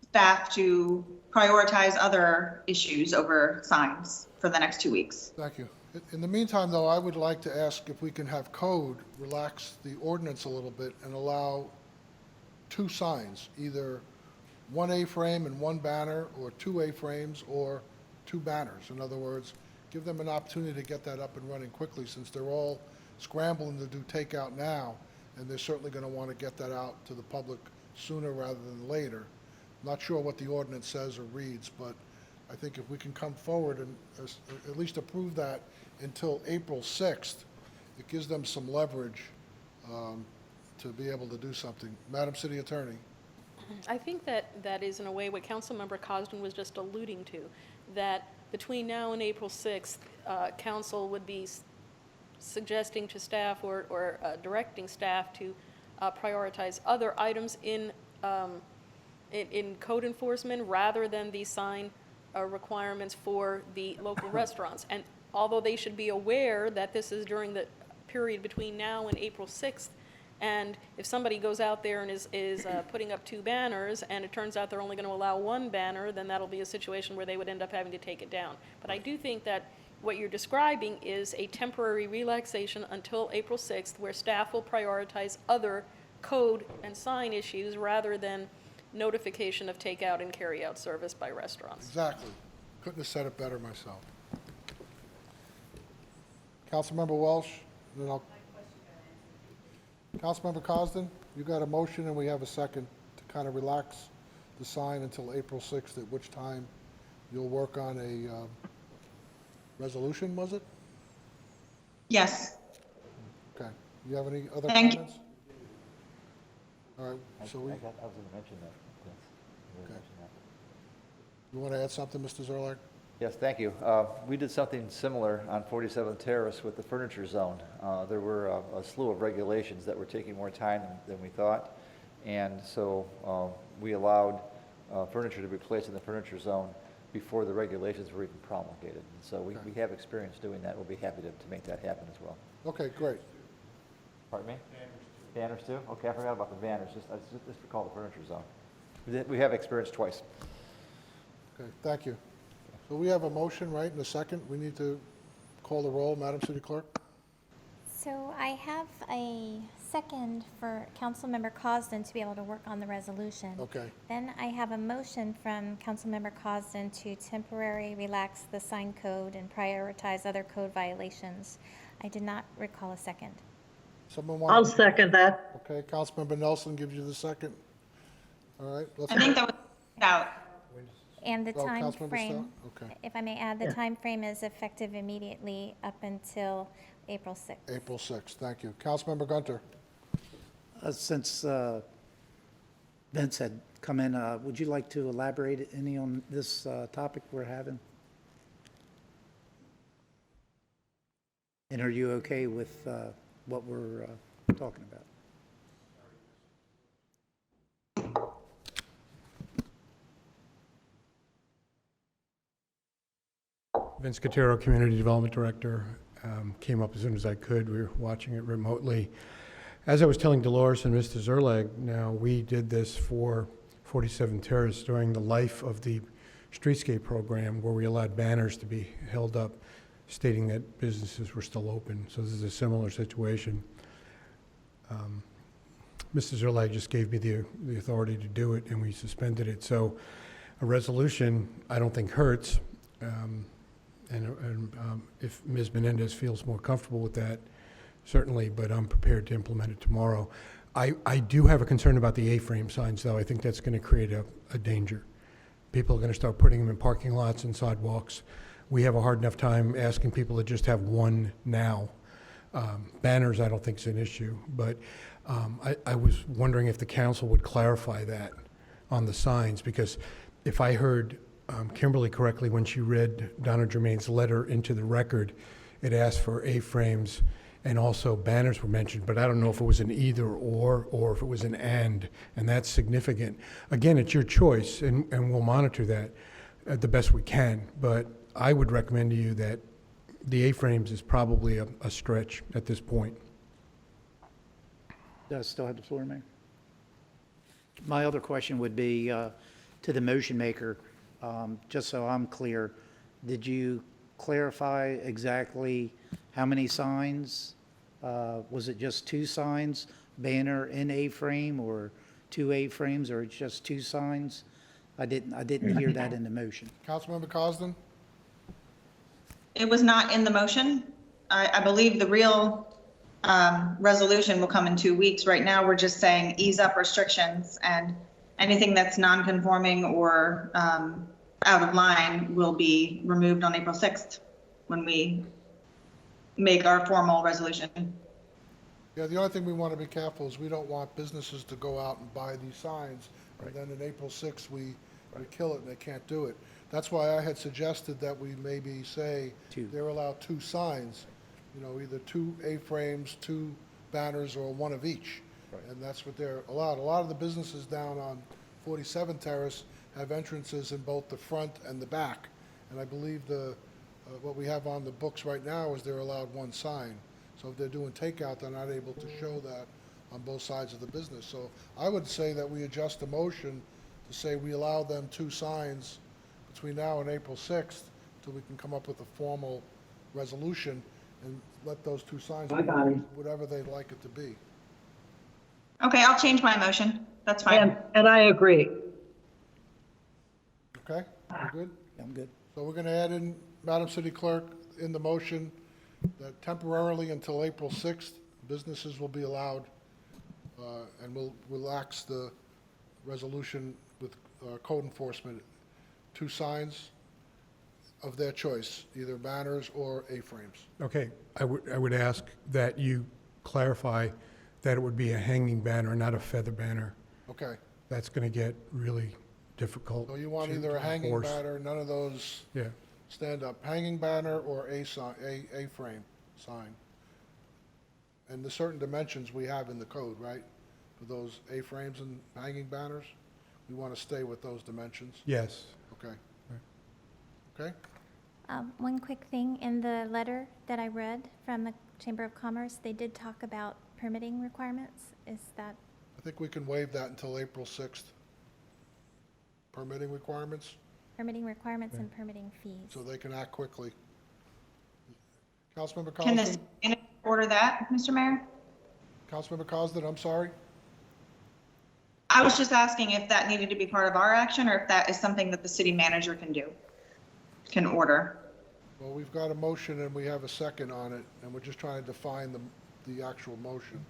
staff to prioritize other issues over signs for the next 2 weeks.
Thank you. In the meantime, though, I would like to ask if we can have code relax the ordinance a little bit and allow two signs, either one A-frame and one banner, or two A-frames or two banners. In other words, give them an opportunity to get that up and running quickly, since they're all scrambling to do takeout now, and they're certainly going to want to get that out to the public sooner rather than later. Not sure what the ordinance says or reads, but I think if we can come forward and at least approve that until April 6th, it gives them some leverage to be able to do something. Madam City Attorney.
I think that is in a way what Councilmember Cosden was just alluding to, that between now and April 6th, council would be suggesting to staff or directing staff to prioritize other items in code enforcement rather than the sign requirements for the local restaurants. And although they should be aware that this is during the period between now and April 6th, and if somebody goes out there and is putting up two banners and it turns out they're only going to allow one banner, then that'll be a situation where they would end up having to take it down. But I do think that what you're describing is a temporary relaxation until April 6th, where staff will prioritize other code and sign issues rather than notification of takeout and carryout service by restaurants.
Exactly. Couldn't have said it better myself. Councilmember Welsh, then I'll. Councilmember Cosden, you got a motion and we have a second to kind of relax the sign until April 6th, at which time you'll work on resolution, was it?
Yes.
Okay. You have any other
Thank you.
comments? All right, so we,
I was going to mention that. Vince. I was gonna mention that.
you want to add something, Mr. Zerlag?
Yes, thank you. We did something similar on 47th Terrace with the furniture zone. There were a slew of regulations that were taking more time than we thought, and so we allowed furniture to be placed in the furniture zone before the regulations were even promulgated. And so we have experience doing that. We'll be happy to make that happen as well.
Okay, great.
Pardon me? Banners too? Okay, I forgot about the banners. Just recall the furniture zone. We have experience twice.
Okay, thank you. So we have a motion, right, in a second. We need to call the roll, Madam City Clerk?
So I have a second for Councilmember Cosden to be able to work on the resolution.
Okay.
Then I have a motion from Councilmember Cosden to temporarily relax the sign code and prioritize other code violations. I did not recall a second.
Someone want?
I'll second that.
Okay, Councilmember Nelson gives you the second. All right. let's-
I think that was out.
And the
Oh,
time
Councilmember
frame,
Stout? Okay.
if I may add, the time frame is effective immediately up until April 6th.
April 6th, thank you. Councilmember Gunter?
Since Vince had come in, would you like to elaborate any on this topic we're having? And are you okay with what we're talking about?
Vince Cotero, Community Development Director, came up as soon as I could. We were watching it remotely. As I was telling Dolores and Mr. Zerlag, now, we did this for 47 Terrace during the life of the streetscape program, where we allowed banners to be held up stating that businesses were still open. So this is a similar situation. Mr. Zerlag just gave me the authority to do it, and we suspended it. So a resolution, I don't think hurts. If Ms. Menendez feels more comfortable with that, certainly, but I'm prepared to implement it tomorrow. I do have a concern about the A-frame signs, though. I think that's going to create a danger. People are going to start putting them in parking lots and sidewalks. We have a hard enough time asking people to just have one now. Banners, I don't think is an issue, but I was wondering if the council would clarify that on the signs, because if I heard Kimberly correctly, when she read Donna Germain's letter into the record, it asked for A-frames and also banners were mentioned, but I don't know if it was an either or if it was an and that's significant. Again, it's your choice, and we'll monitor that the best we can, but I would recommend to you that the A-frames is probably a stretch at this point.
Does still have the floor, Mayor? My other question would be to the motion maker, just so I'm clear, did you clarify exactly how many signs? Was it just 2 signs, banner and A-frame, or 2 A-frames, or just 2 signs? I didn't hear that in the motion.
Councilmember Cosden?
It was not in the motion. I believe the real resolution will come in 2 weeks. Right now, we're just saying ease up restrictions, and anything that's non-conforming or out of line will be removed on April 6th when we make our formal resolution.
Yeah, the only thing we want to be careful is we don't want businesses to go out and buy these signs, and then in April 6th, we kill it and they can't do it. That's why I had suggested that we maybe say they're allowed 2 signs, either 2 A-frames, 2 banners, or 1 of each. And that's what they're allowed. A lot of the businesses down on 47 Terrace have entrances in both the front and the back. And I believe what we have on the books right now is they're allowed 1 sign. So if they're doing takeout, they're not able to show that on both sides of the business. So I would say that we adjust the motion to say we allow them 2 signs between now and April 6th till we can come up with a formal resolution and let those 2 signs be whatever they'd like it to be.
Okay, I'll change my motion. That's fine.
And I agree.
Okay, you good?
I'm good.
So we're going to add in, Madam City Clerk, in the motion that temporarily until April 6th, businesses will be allowed, and we'll relax the resolution with code enforcement. 2 signs of their choice, either banners or A-frames.
Okay, I would ask that you clarify that it would be a hanging banner, not a feather banner.
Okay.
That's going to get really difficult.
So you want
to
either a hanging
enforce.
banner, none of those
Yeah.
stand-up, hanging banner or A-frame sign. And the certain dimensions we have in the code, right? For those A-frames and hanging banners? We want to stay with those dimensions?
Yes.
Okay. Okay?
One quick thing, in the letter that I read from the Chamber of Commerce, they did talk about permitting requirements. Is that,
I think we can waive that until April 6th. Permitting requirements,
permitting requirements and permitting fees?
so they can act quickly. Councilmember
Can the
Cosden?
city manager order that, Mr. Mayor?
Councilmember Cosden, I'm sorry?
I was just asking if that needed to be part of our action, or if that is something that the city manager can do, can order.
Well, we've got a motion and we have a second on it, and we're just trying to define the actual motion.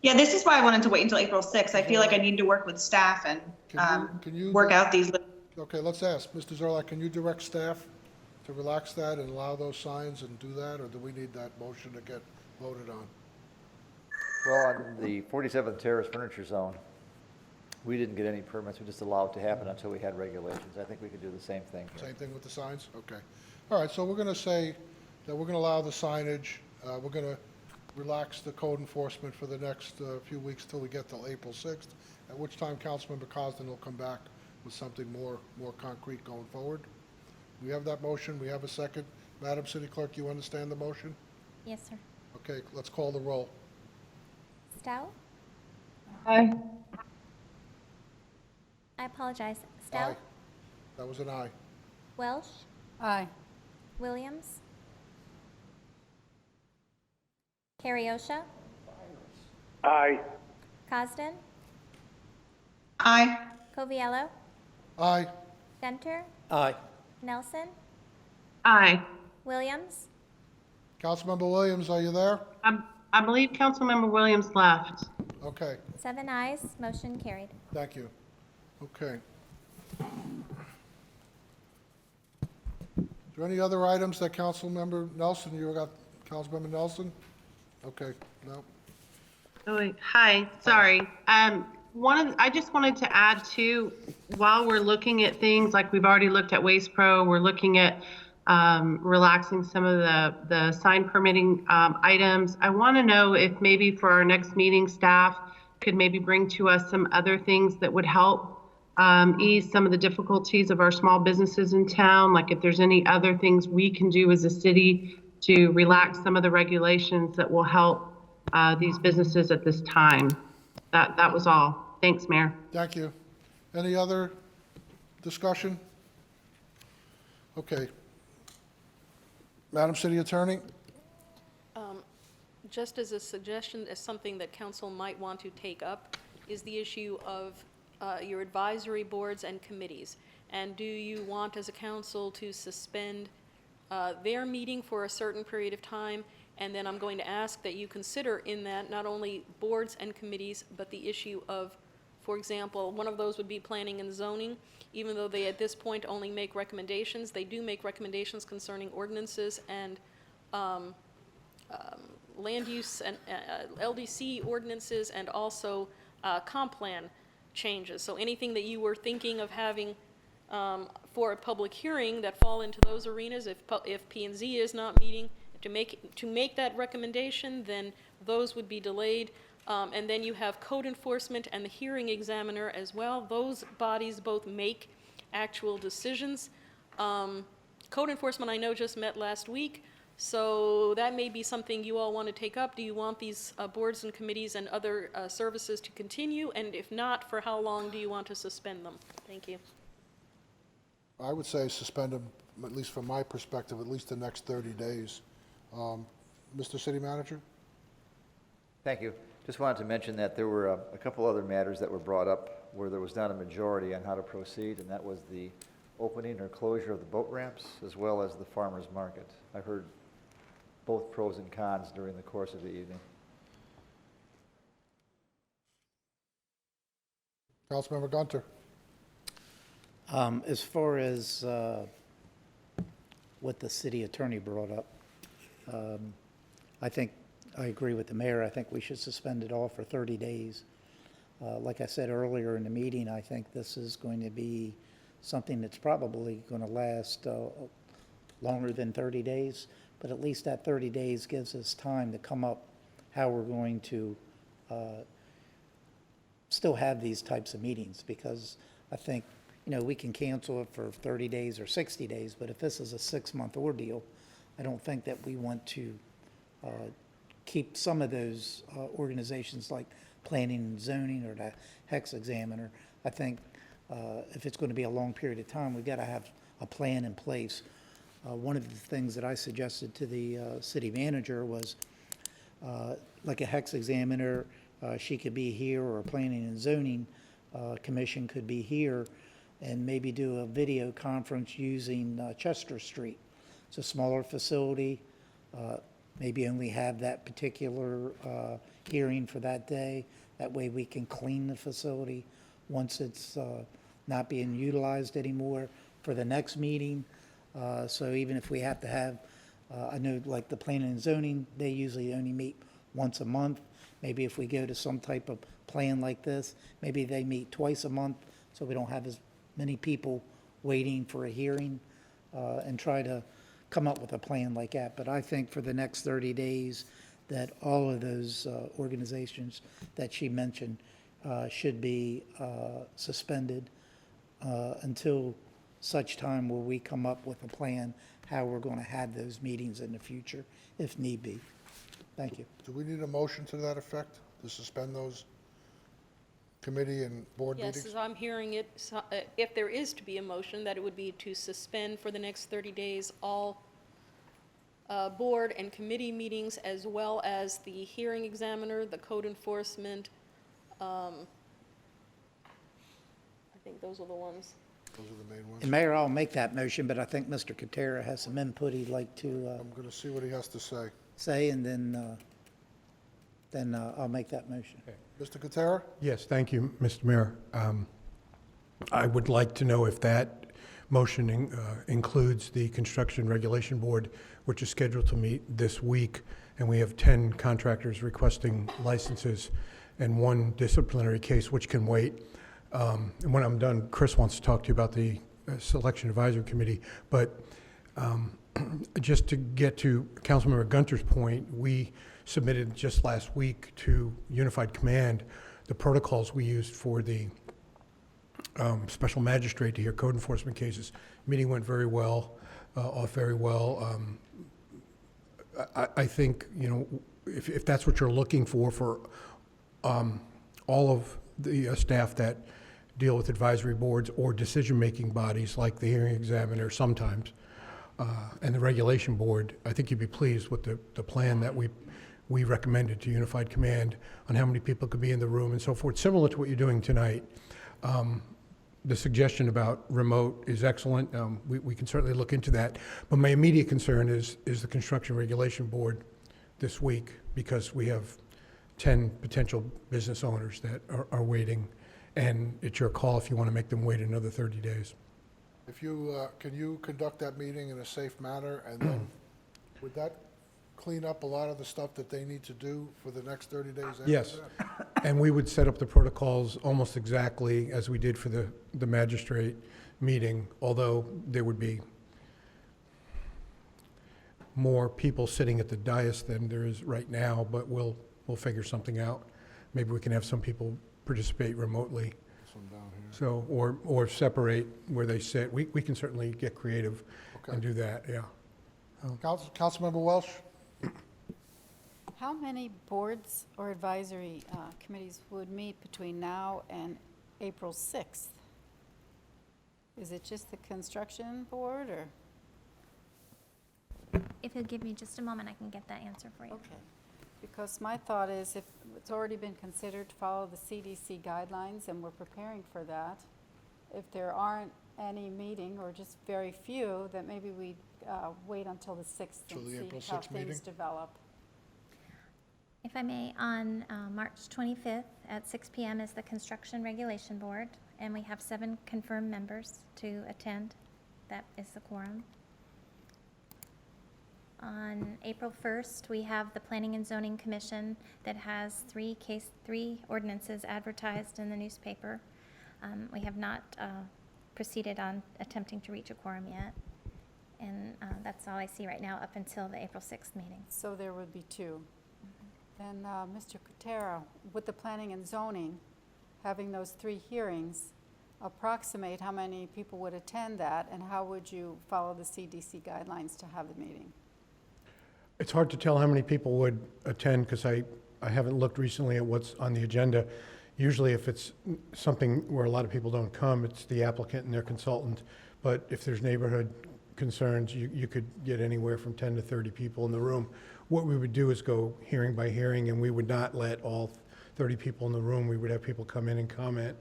Yeah, this is why I wanted to wait until April 6th. I feel like I need to work with staff and
Can you
work out these.
Okay, let's ask, Mr. Zerlak, can you direct staff to relax that and allow those signs and do that, or do we need that motion to get voted on?
Well, on the 47th Terrace Furniture Zone, we didn't get any permits. We just allowed it to happen until we had regulations. I think we could do the same thing here.
Same thing with the signs? Okay. All right, so we're going to say that we're going to allow the signage, we're going to relax the code enforcement for the next few weeks till we get till April 6th, at which time Councilmember Cosden will come back with something more concrete going forward. We have that motion, we have a second. Madam City Clerk, you understand the motion?
Yes, sir.
Okay, let's call the roll.
Stout?
Aye.
I apologize. Stout?
Aye. That was an aye.
Welsh?
Aye.
Williams? Carriosha?
Aye.
Cosden?
Aye.
Coviello?
Aye.
Gunter?
Aye.
Nelson?
Aye.
Williams?
Councilmember Williams, are you there?
I believe Councilmember Williams left.
Okay,
7 ayes, motion carried.
thank you. Okay. Is there any other items that Councilmember Nelson, you got, Councilmember Nelson? Okay, no.
Oh, wait. Hi, sorry. I just wanted to add too, while we're looking at things like we've already looked at Waste Pro, we're looking at relaxing some of the sign permitting items. I want to know if maybe for our next meeting, staff could maybe bring to us some other things that would help ease some of the difficulties of our small businesses in town, like if there's any other things we can do as a city to relax some of the regulations that will help these businesses at this time. That was all. Thanks, Mayor.
Thank you. Any other discussion? Okay. Madam City Attorney?
Just as a suggestion, as something that council might want to take up, is the issue of your advisory boards and committees. And do you want, as a council, to suspend their meeting for a certain period of time? And then I'm going to ask that you consider in that not only boards and committees, but the issue of, for example, one of those would be planning and zoning. Even though they at this point only make recommendations, they do make recommendations concerning ordinances and land use and LDC ordinances, and also comp plan changes. So anything that you were thinking of having for a public hearing that fall into those arenas, if P&Z is not meeting to make that recommendation, then those would be delayed. And then you have code enforcement and the hearing examiner as well. Those bodies both make actual decisions. Code enforcement, I know, just met last week, so that may be something you all want to take up. Do you want these boards and committees and other services to continue? And if not, for how long do you want to suspend them? Thank you.
I would say suspend them, at least from my perspective, at least the next 30 days. Mr. City Manager?
Thank you. Just wanted to mention that there were a couple other matters that were brought up where there was not a majority on how to proceed, and that was the opening or closure of the boat ramps as well as the farmers market. I heard both pros and cons during the course of the evening.
Councilmember Gunter?
As far as what the city attorney brought up. I think, I agree with the mayor, I think we should suspend it all for 30 days. Like I said earlier in the meeting, I think this is going to be something that's probably going to last longer than 30 days, but at least that 30 days gives us time to come up how we're going to still have these types of meetings, because I think, you know, we can cancel it for 30 days or 60 days, but if this is a 6-month ordeal, I don't think that we want to keep some of those organizations like planning and zoning or the HEX examiner. I think if it's going to be a long period of time, we've got to have a plan in place. One of the things that I suggested to the city manager was like a HEX examiner, she could be here, or a planning and zoning commission could be here, and maybe do a video conference using Chester Street. It's a smaller facility, maybe only have that particular hearing for that day. That way we can clean the facility once it's not being utilized anymore for the next meeting. So even if we have to have, I know like the planning and zoning, they usually only meet once a month. Maybe if we go to some type of plan like this, maybe they meet twice a month, so we don't have as many people waiting for a hearing, and try to come up with a plan like that. But I think for the next 30 days, that all of those organizations that she mentioned should be suspended until such time where we come up with a plan how we're going to have those meetings in the future, if need be. Thank you.
Do we need a motion to that effect, to suspend those committee and board meetings?
Yes, as I'm hearing it, if there is to be a motion, that it would be to suspend for the next 30 days all board and committee meetings, as well as the hearing examiner, the code enforcement. I think those are the ones.
Those are the main ones.
And Mayor, I'll make that motion, but I think Mr. Katera has some input he'd like to
I'm going to see what he has to say.
say, and then I'll make that motion.
Mr. Katera?
Yes, thank you, Mr. Mayor. I would like to know if that motion includes the Construction Regulation Board, which is scheduled to meet this week, and we have 10 contractors requesting licenses and 1 disciplinary case, which can wait. And when I'm done, Chris wants to talk to you about the Selection Advisory Committee, but just to get to Councilmember Gunter's point, we submitted just last week to Unified Command the protocols we used for the special magistrate to hear code enforcement cases. Meeting went very well, off very well. I think, you know, if that's what you're looking for all of the staff that deal with advisory boards or decision-making bodies like the hearing examiner sometimes, and the regulation board, I think you'd be pleased with the plan that we recommended to Unified Command on how many people could be in the room and so forth, similar to what you're doing tonight. The suggestion about remote is excellent. We can certainly look into that. But my immediate concern is the Construction Regulation Board this week, because we have 10 potential business owners that are waiting, and it's your call if you want to make them wait another 30 days.
If you, can you conduct that meeting in a safe manner, and then would that clean up a lot of the stuff that they need to do for the next 30 days after
Yes,
that?
and we would set up the protocols almost exactly as we did for the magistrate meeting, although there would be more people sitting at the dais than there is right now, but we'll figure something out. Maybe we can have some people participate remotely.
Some down here.
So, or separate where they sit. We can certainly get creative and do that, yeah.
Councilmember Welsh?
How many boards or advisory committees would meet between now and April 6th? Is it just the construction board, or?
If you'll give me just a moment, I can get that answer for you.
Okay, because my thought is if it's already been considered to follow the CDC guidelines and we're preparing for that, if there aren't any meeting or just very few, that maybe we wait until the 6th
Till the
and
April
see how
6th meeting?
things develop.
If I may, on March 25th at 6 p.m. is the Construction Regulation Board, and we have 7 confirmed members to attend. That is the quorum. On April 1st, we have the Planning and Zoning Commission that has three ordinances advertised in the newspaper. We have not proceeded on attempting to reach a quorum yet. And that's all I see right now up until the April 6th meeting.
So there would be two. Then, Mr. Kutera, with the planning and zoning, having those 3 hearings, approximate how many people would attend that, and how would you follow the CDC guidelines to have the meeting?
It's hard to tell how many people would attend because I haven't looked recently at what's on the agenda. Usually if it's something where a lot of people don't come, it's the applicant and their consultant. But if there's neighborhood concerns, you could get anywhere from 10 to 30 people in the room. What we would do is go hearing by hearing, and we would not let all 30 people in the room. We would have people come in and comment.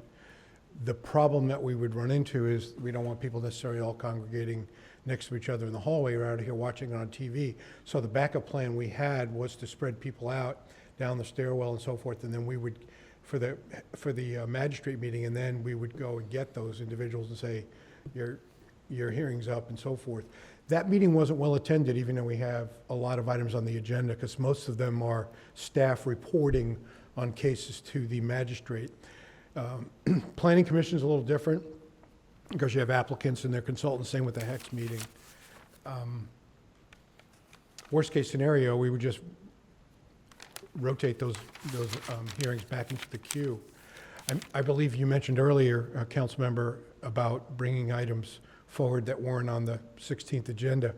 The problem that we would run into is we don't want people necessarily all congregating next to each other in the hallway or out here watching it on TV. So the backup plan we had was to spread people out down the stairwell and so forth, and then we would, for the magistrate meeting, and then we would go and get those individuals and say, your hearing's up and so forth. That meeting wasn't well attended, even though we have a lot of items on the agenda, because most of them are staff reporting on cases to the magistrate. Planning Commission is a little different because you have applicants and their consultants, same with the HEX meeting. Worst case scenario, we would just rotate those hearings back into the queue. I believe you mentioned earlier, council member, about bringing items forward that weren't on the 16th agenda.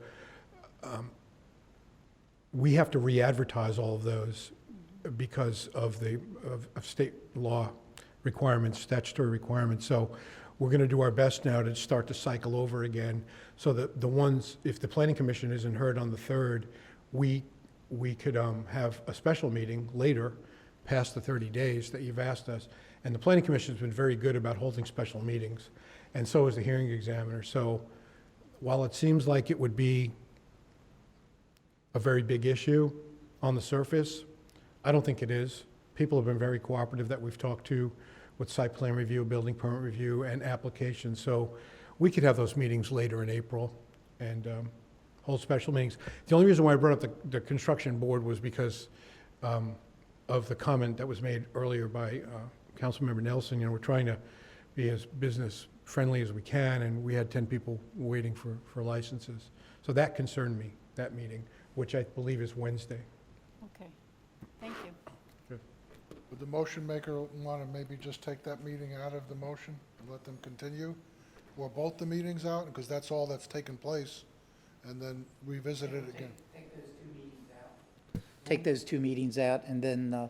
We have to re-advertise all of those because of state law requirements, statutory requirements. So we're going to do our best now to start to cycle over again, so that the ones, if the Planning Commission isn't heard on the 3rd, we could have a special meeting later, past the 30 days that you've asked us. And the Planning Commission has been very good about holding special meetings, and so is the hearing examiner. So while it seems like it would be a very big issue on the surface, I don't think it is. People have been very cooperative that we've talked to with site plan review, building permit review, and applications. So we could have those meetings later in April and hold special meetings. The only reason why I brought up the construction board was because of the comment that was made earlier by Councilmember Nelson. You know, we're trying to be as business friendly as we can, and we had 10 people waiting for licenses. So that concerned me, that meeting, which I believe is Wednesday.
Okay, thank you.
Would the motion maker want to maybe just take that meeting out of the motion and let them continue? Or both the meetings out, because that's all that's taken place, and then revisit it again?
Take those 2 meetings out, and then,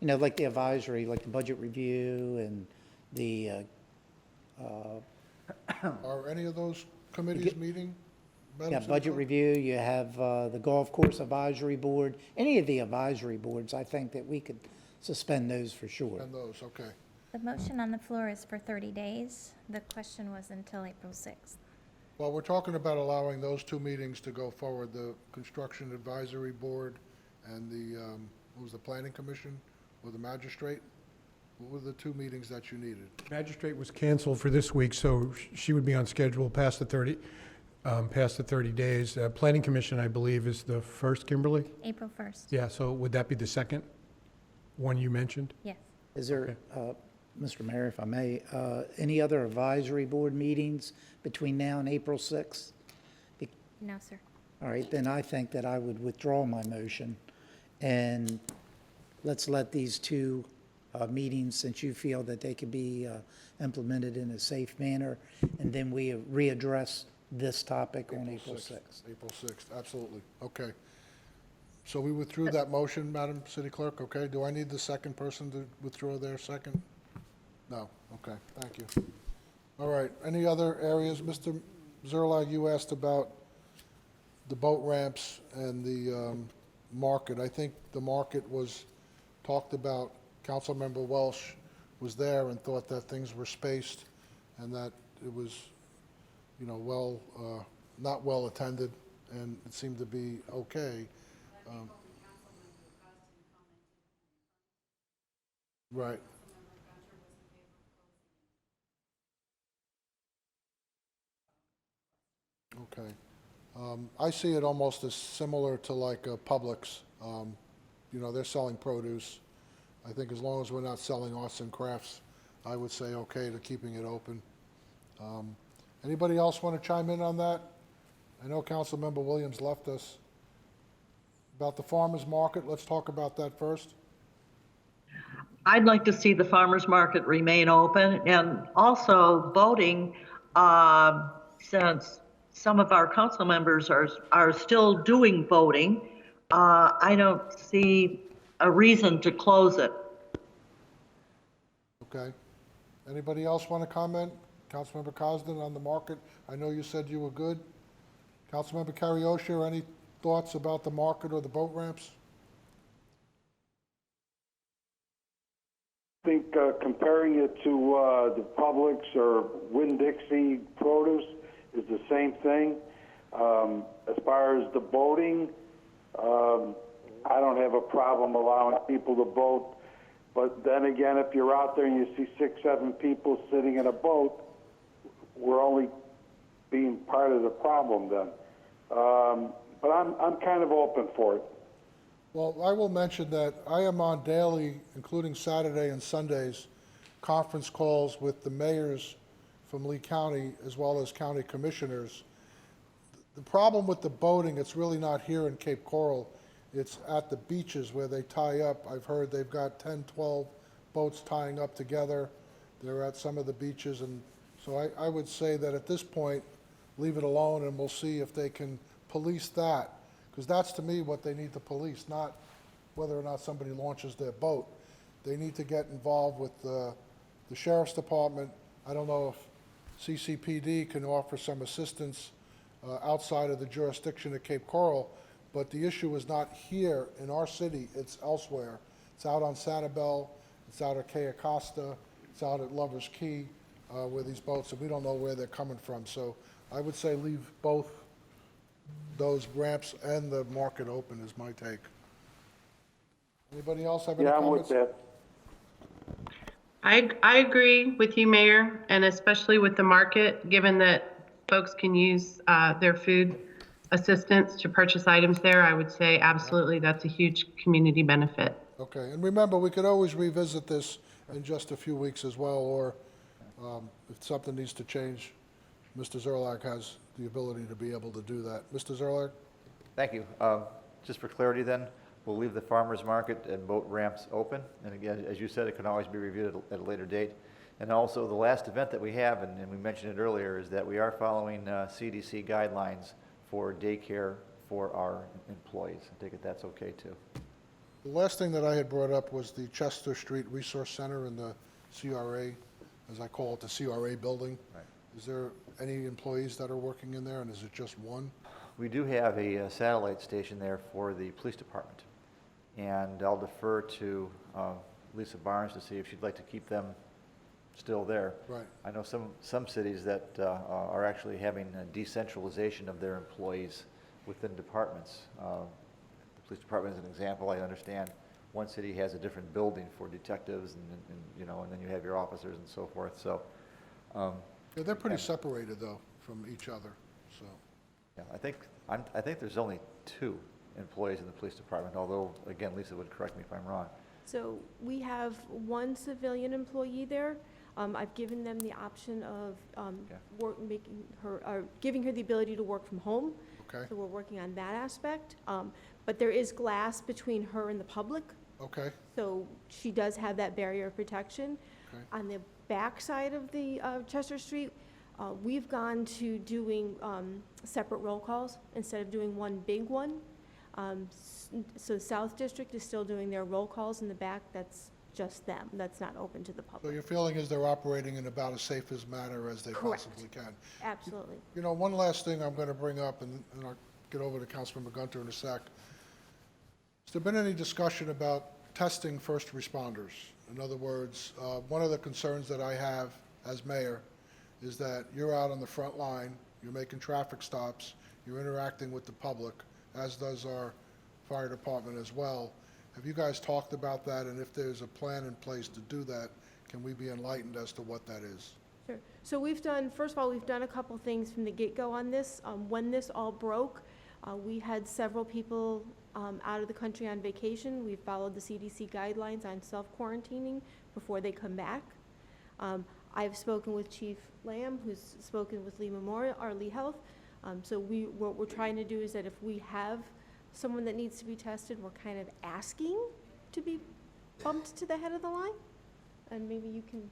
you know, like the advisory, like the budget review and the,
Are any of those committees meeting? Madam
yeah,
City
budget
Clerk?
review, you have the golf course advisory board, any of the advisory boards, I think that we could suspend those for sure.
And those, okay.
The motion on the floor is for 30 days. The question was until April 6th.
Well, we're talking about allowing those 2 meetings to go forward, the Construction Advisory Board and the, what was the Planning Commission or the Magistrate? What were the 2 meetings that you needed?
Magistrate was canceled for this week, so she would be on schedule past the 30 days. Planning Commission, I believe, is the first, Kimberly?
April 1st.
Yeah, so would that be the second one you mentioned?
Yes.
Is there, Mr. Mayor, if I may, any other advisory board meetings between now and April 6th?
No, sir.
All right, then I think that I would withdraw my motion, and let's let these 2 meetings, since you feel that they could be implemented in a safe manner, and then we readdress this topic on April 6th.
April 6th, absolutely. Okay. So we withdrew that motion, Madam City Clerk, okay? Do I need the second person to withdraw their second? No, okay, thank you. All right, any other areas? Mr. Zerlag, you asked about the boat ramps and the market. I think the market was talked about. Councilmember Welsh was there and thought that things were spaced and that it was, you know, not well attended, and it seemed to be okay. Right. Okay. I see it almost as similar to like Publix. You know, they're selling produce. I think as long as we're not selling arts and crafts, I would say okay to keeping it open. Anybody else want to chime in on that? I know Councilmember Williams left us. About the farmer's market, let's talk about that first.
I'd like to see the farmer's market remain open, and also voting, since some of our council members are still doing voting, I don't see a reason to close it.
Okay. Anybody else want to comment? Councilmember Cosden on the market? I know you said you were good. Councilmember Carriosha, any thoughts about the market or the boat ramps?
I think comparing it to the Publix or Winn-Dixie produce is the same thing. As far as the boating, I don't have a problem allowing people to boat. But then again, if you're out there and you see 6, 7 people sitting in a boat, we're only being part of the problem then. But I'm kind of open for it.
Well, I will mention that I am on daily, including Saturday and Sundays, conference calls with the mayors from Lee County as well as county commissioners. The problem with the boating, it's really not here in Cape Coral. It's at the beaches where they tie up. I've heard they've got 10, 12 boats tying up together. They're at some of the beaches. And so I would say that at this point, leave it alone and we'll see if they can police that. Because that's, to me, what they need to police, not whether or not somebody launches their boat. They need to get involved with the sheriff's department. I don't know if CCPD can offer some assistance outside of the jurisdiction of Cape Coral, but the issue is not here in our city, it's elsewhere. It's out on Sanibel, it's out at Cayo Costa, it's out at Lover's Key, where these boats, and we don't know where they're coming from. So I would say leave both those ramps and the market open is my take. Anybody else have any comments?
Yeah, I'm with that.
I agree with you, Mayor, and especially with the market, given that folks can use their food assistance to purchase items there. I would say absolutely that's a huge community benefit.
Okay, and remember, we could always revisit this in just a few weeks as well, or if something needs to change, Mr. Zerlag has the ability to be able to do that. Mr. Zerlag?
Thank you. Just for clarity then, we'll leave the farmer's market and boat ramps open. And again, as you said, it can always be reviewed at a later date. And also the last event that we have, and we mentioned it earlier, is that we are following CDC guidelines for daycare for our employees. I take it that's okay too.
The last thing that I had brought up was the Chester Street Resource Center in the CRA, as I call it, the CRA building.
Right.
Is there any employees that are working in there, and is it just one?
We do have a satellite station there for the police department. And I'll defer to Lisa Barnes to see if she'd like to keep them still there.
Right.
I know some cities that are actually having a decentralization of their employees within departments. The police department is an example. I understand one city has a different building for detectives, and you know, and then you have your officers and so forth. So.
Yeah, they're pretty separated though from each other. So.
Yeah, I think there's only 2 employees in the police department. Although, again, Lisa would correct me if I'm wrong.
So we have one civilian employee there. I've given them the option of giving her the ability to work from home.
Okay.
So we're working on that aspect. But there is glass between her and the public.
Okay.
So she does have that barrier of protection.
Okay.
On the back side of the Chester Street, we've gone to doing separate roll calls instead of doing one big one. So South District is still doing their roll calls in the back. That's just them. That's not open to the
So
public.
your feeling is they're operating in about as safe as manner as they
Correct.
possibly can?
Absolutely.
You know, one last thing I'm going to bring up, and I'll get over to Councilmember Gunter in a sec. Has there been any discussion about testing first responders? In other words, one of the concerns that I have as mayor is that you're out on the front line, you're making traffic stops, you're interacting with the public, as does our fire department as well. Have you guys talked about that? And if there's a plan in place to do that, can we be enlightened as to what that is?
Sure. So we've done, first of all, we've done a couple things from the get-go on this. When this all broke, we had several people out of the country on vacation. We followed the CDC guidelines on self-quarantining before they come back. I've spoken with Chief Lamb, who's spoken with Lee Memorial, or Lee Health. So what we're trying to do is that if we have someone that needs to be tested, we're kind of asking to be bumped to the head of the line. And maybe you can.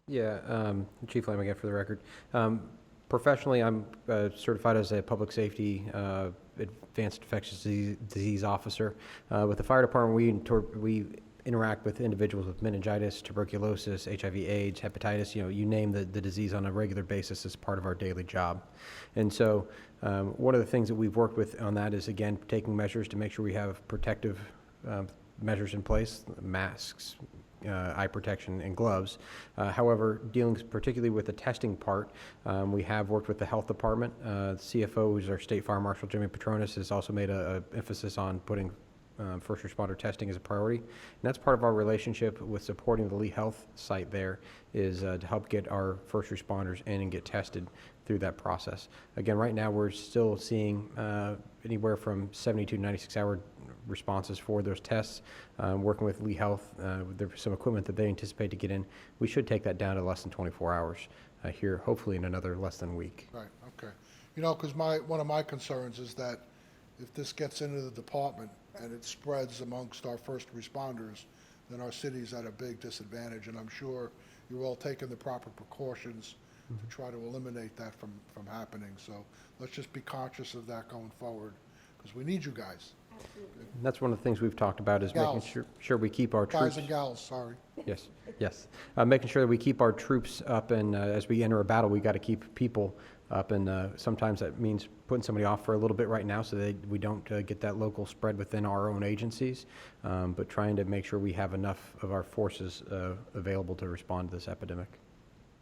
Yeah, Chief Lamb again for the record. Professionally, I'm certified as a public safety advanced infectious disease officer. With the fire department, we interact with individuals with meningitis, tuberculosis, HIV/AIDS, hepatitis, you name the disease on a regular basis as part of our daily job. And so one of the things that we've worked with on that is, again, taking measures to make sure we have protective measures in place, masks, eye protection, and gloves. However, dealing particularly with the testing part, we have worked with the health department. CFO, who's our state fire marshal, Jimmy Petronis, has also made an emphasis on putting first responder testing as a priority. And that's part of our relationship with supporting the Lee Health site there, is to help get our first responders in and get tested through that process. Again, right now we're still seeing anywhere from 72 to 96 hour responses for those tests. Working with Lee Health, there's some equipment that they anticipate to get in. We should take that down to less than 24 hours here, hopefully in another less than a week.
Right, okay. Because one of my concerns is that if this gets into the department and it spreads amongst our first responders, then our city's at a big disadvantage, and I'm sure you're all taking the proper precautions to try to eliminate that from happening. So let's just be conscious of that going forward, because we need you guys.
And that's one of the things we've talked about, is
Gals.
making sure we keep our troops.
Guys and gals, sorry.
Yes. Making sure that we keep our troops up, and as we enter a battle, we got to keep people up, and sometimes that means putting somebody off for a little bit right now so that we don't get that local spread within our own agencies, but trying to make sure we have enough of our forces available to respond to this epidemic.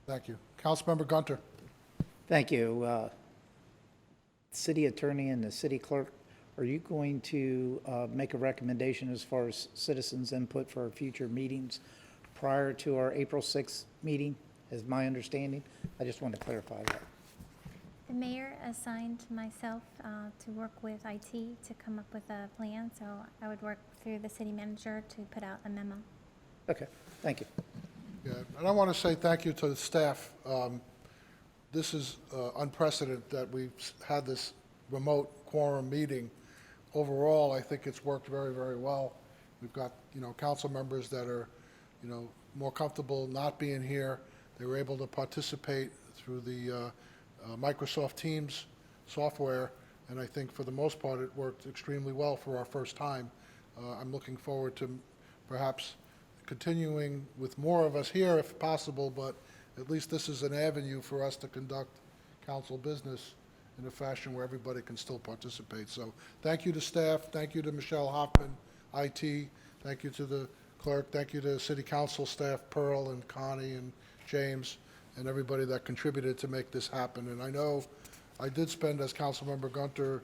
Thank you. Councilmember Gunter.
Thank you. City attorney and the city clerk, are you going to make a recommendation as far as citizens' input for future meetings prior to our April 6th meeting, is my understanding? I just want to clarify that.
The mayor assigned myself to work with IT to come up with a plan, so I would work through the city manager to put out a memo.
Okay, thank you.
Yeah, and I want to say thank you to the staff. This is unprecedented that we've had this remote quorum meeting. Overall, I think it's worked very, very well. We've got, council members that are, more comfortable not being here. They were able to participate through the Microsoft Teams software, and I think for the most part it worked extremely well for our first time. I'm looking forward to perhaps continuing with more of us here if possible, but at least this is an avenue for us to conduct council business in a fashion where everybody can still participate. So thank you to staff, thank you to Michelle Hoffman, IT, thank you to the clerk, thank you to city council staff, Pearl and Connie and James, and everybody that contributed to make this happen. And I know I did spend, as Councilmember Gunter,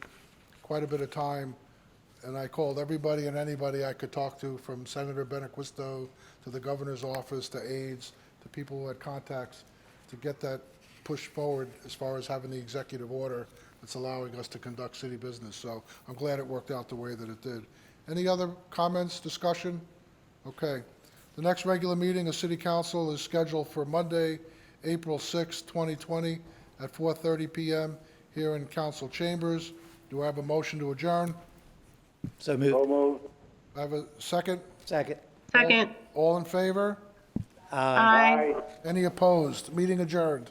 quite a bit of time, and I called everybody and anybody I could talk to, from Senator Benaquisto to the governor's office to aides to people who had contacts, to get that pushed forward as far as having the executive order that's allowing us to conduct city business. So I'm glad it worked out the way that it did. Any other comments, discussion? Okay. The next regular meeting of City Council is scheduled for Monday, April 6, 2020, at 4:30 p.m. here in council chambers. Do I have a motion to adjourn?
So moved.
So moved.
I have a second?
Second.
All in favor?
Aye.
Any opposed? Meeting adjourned.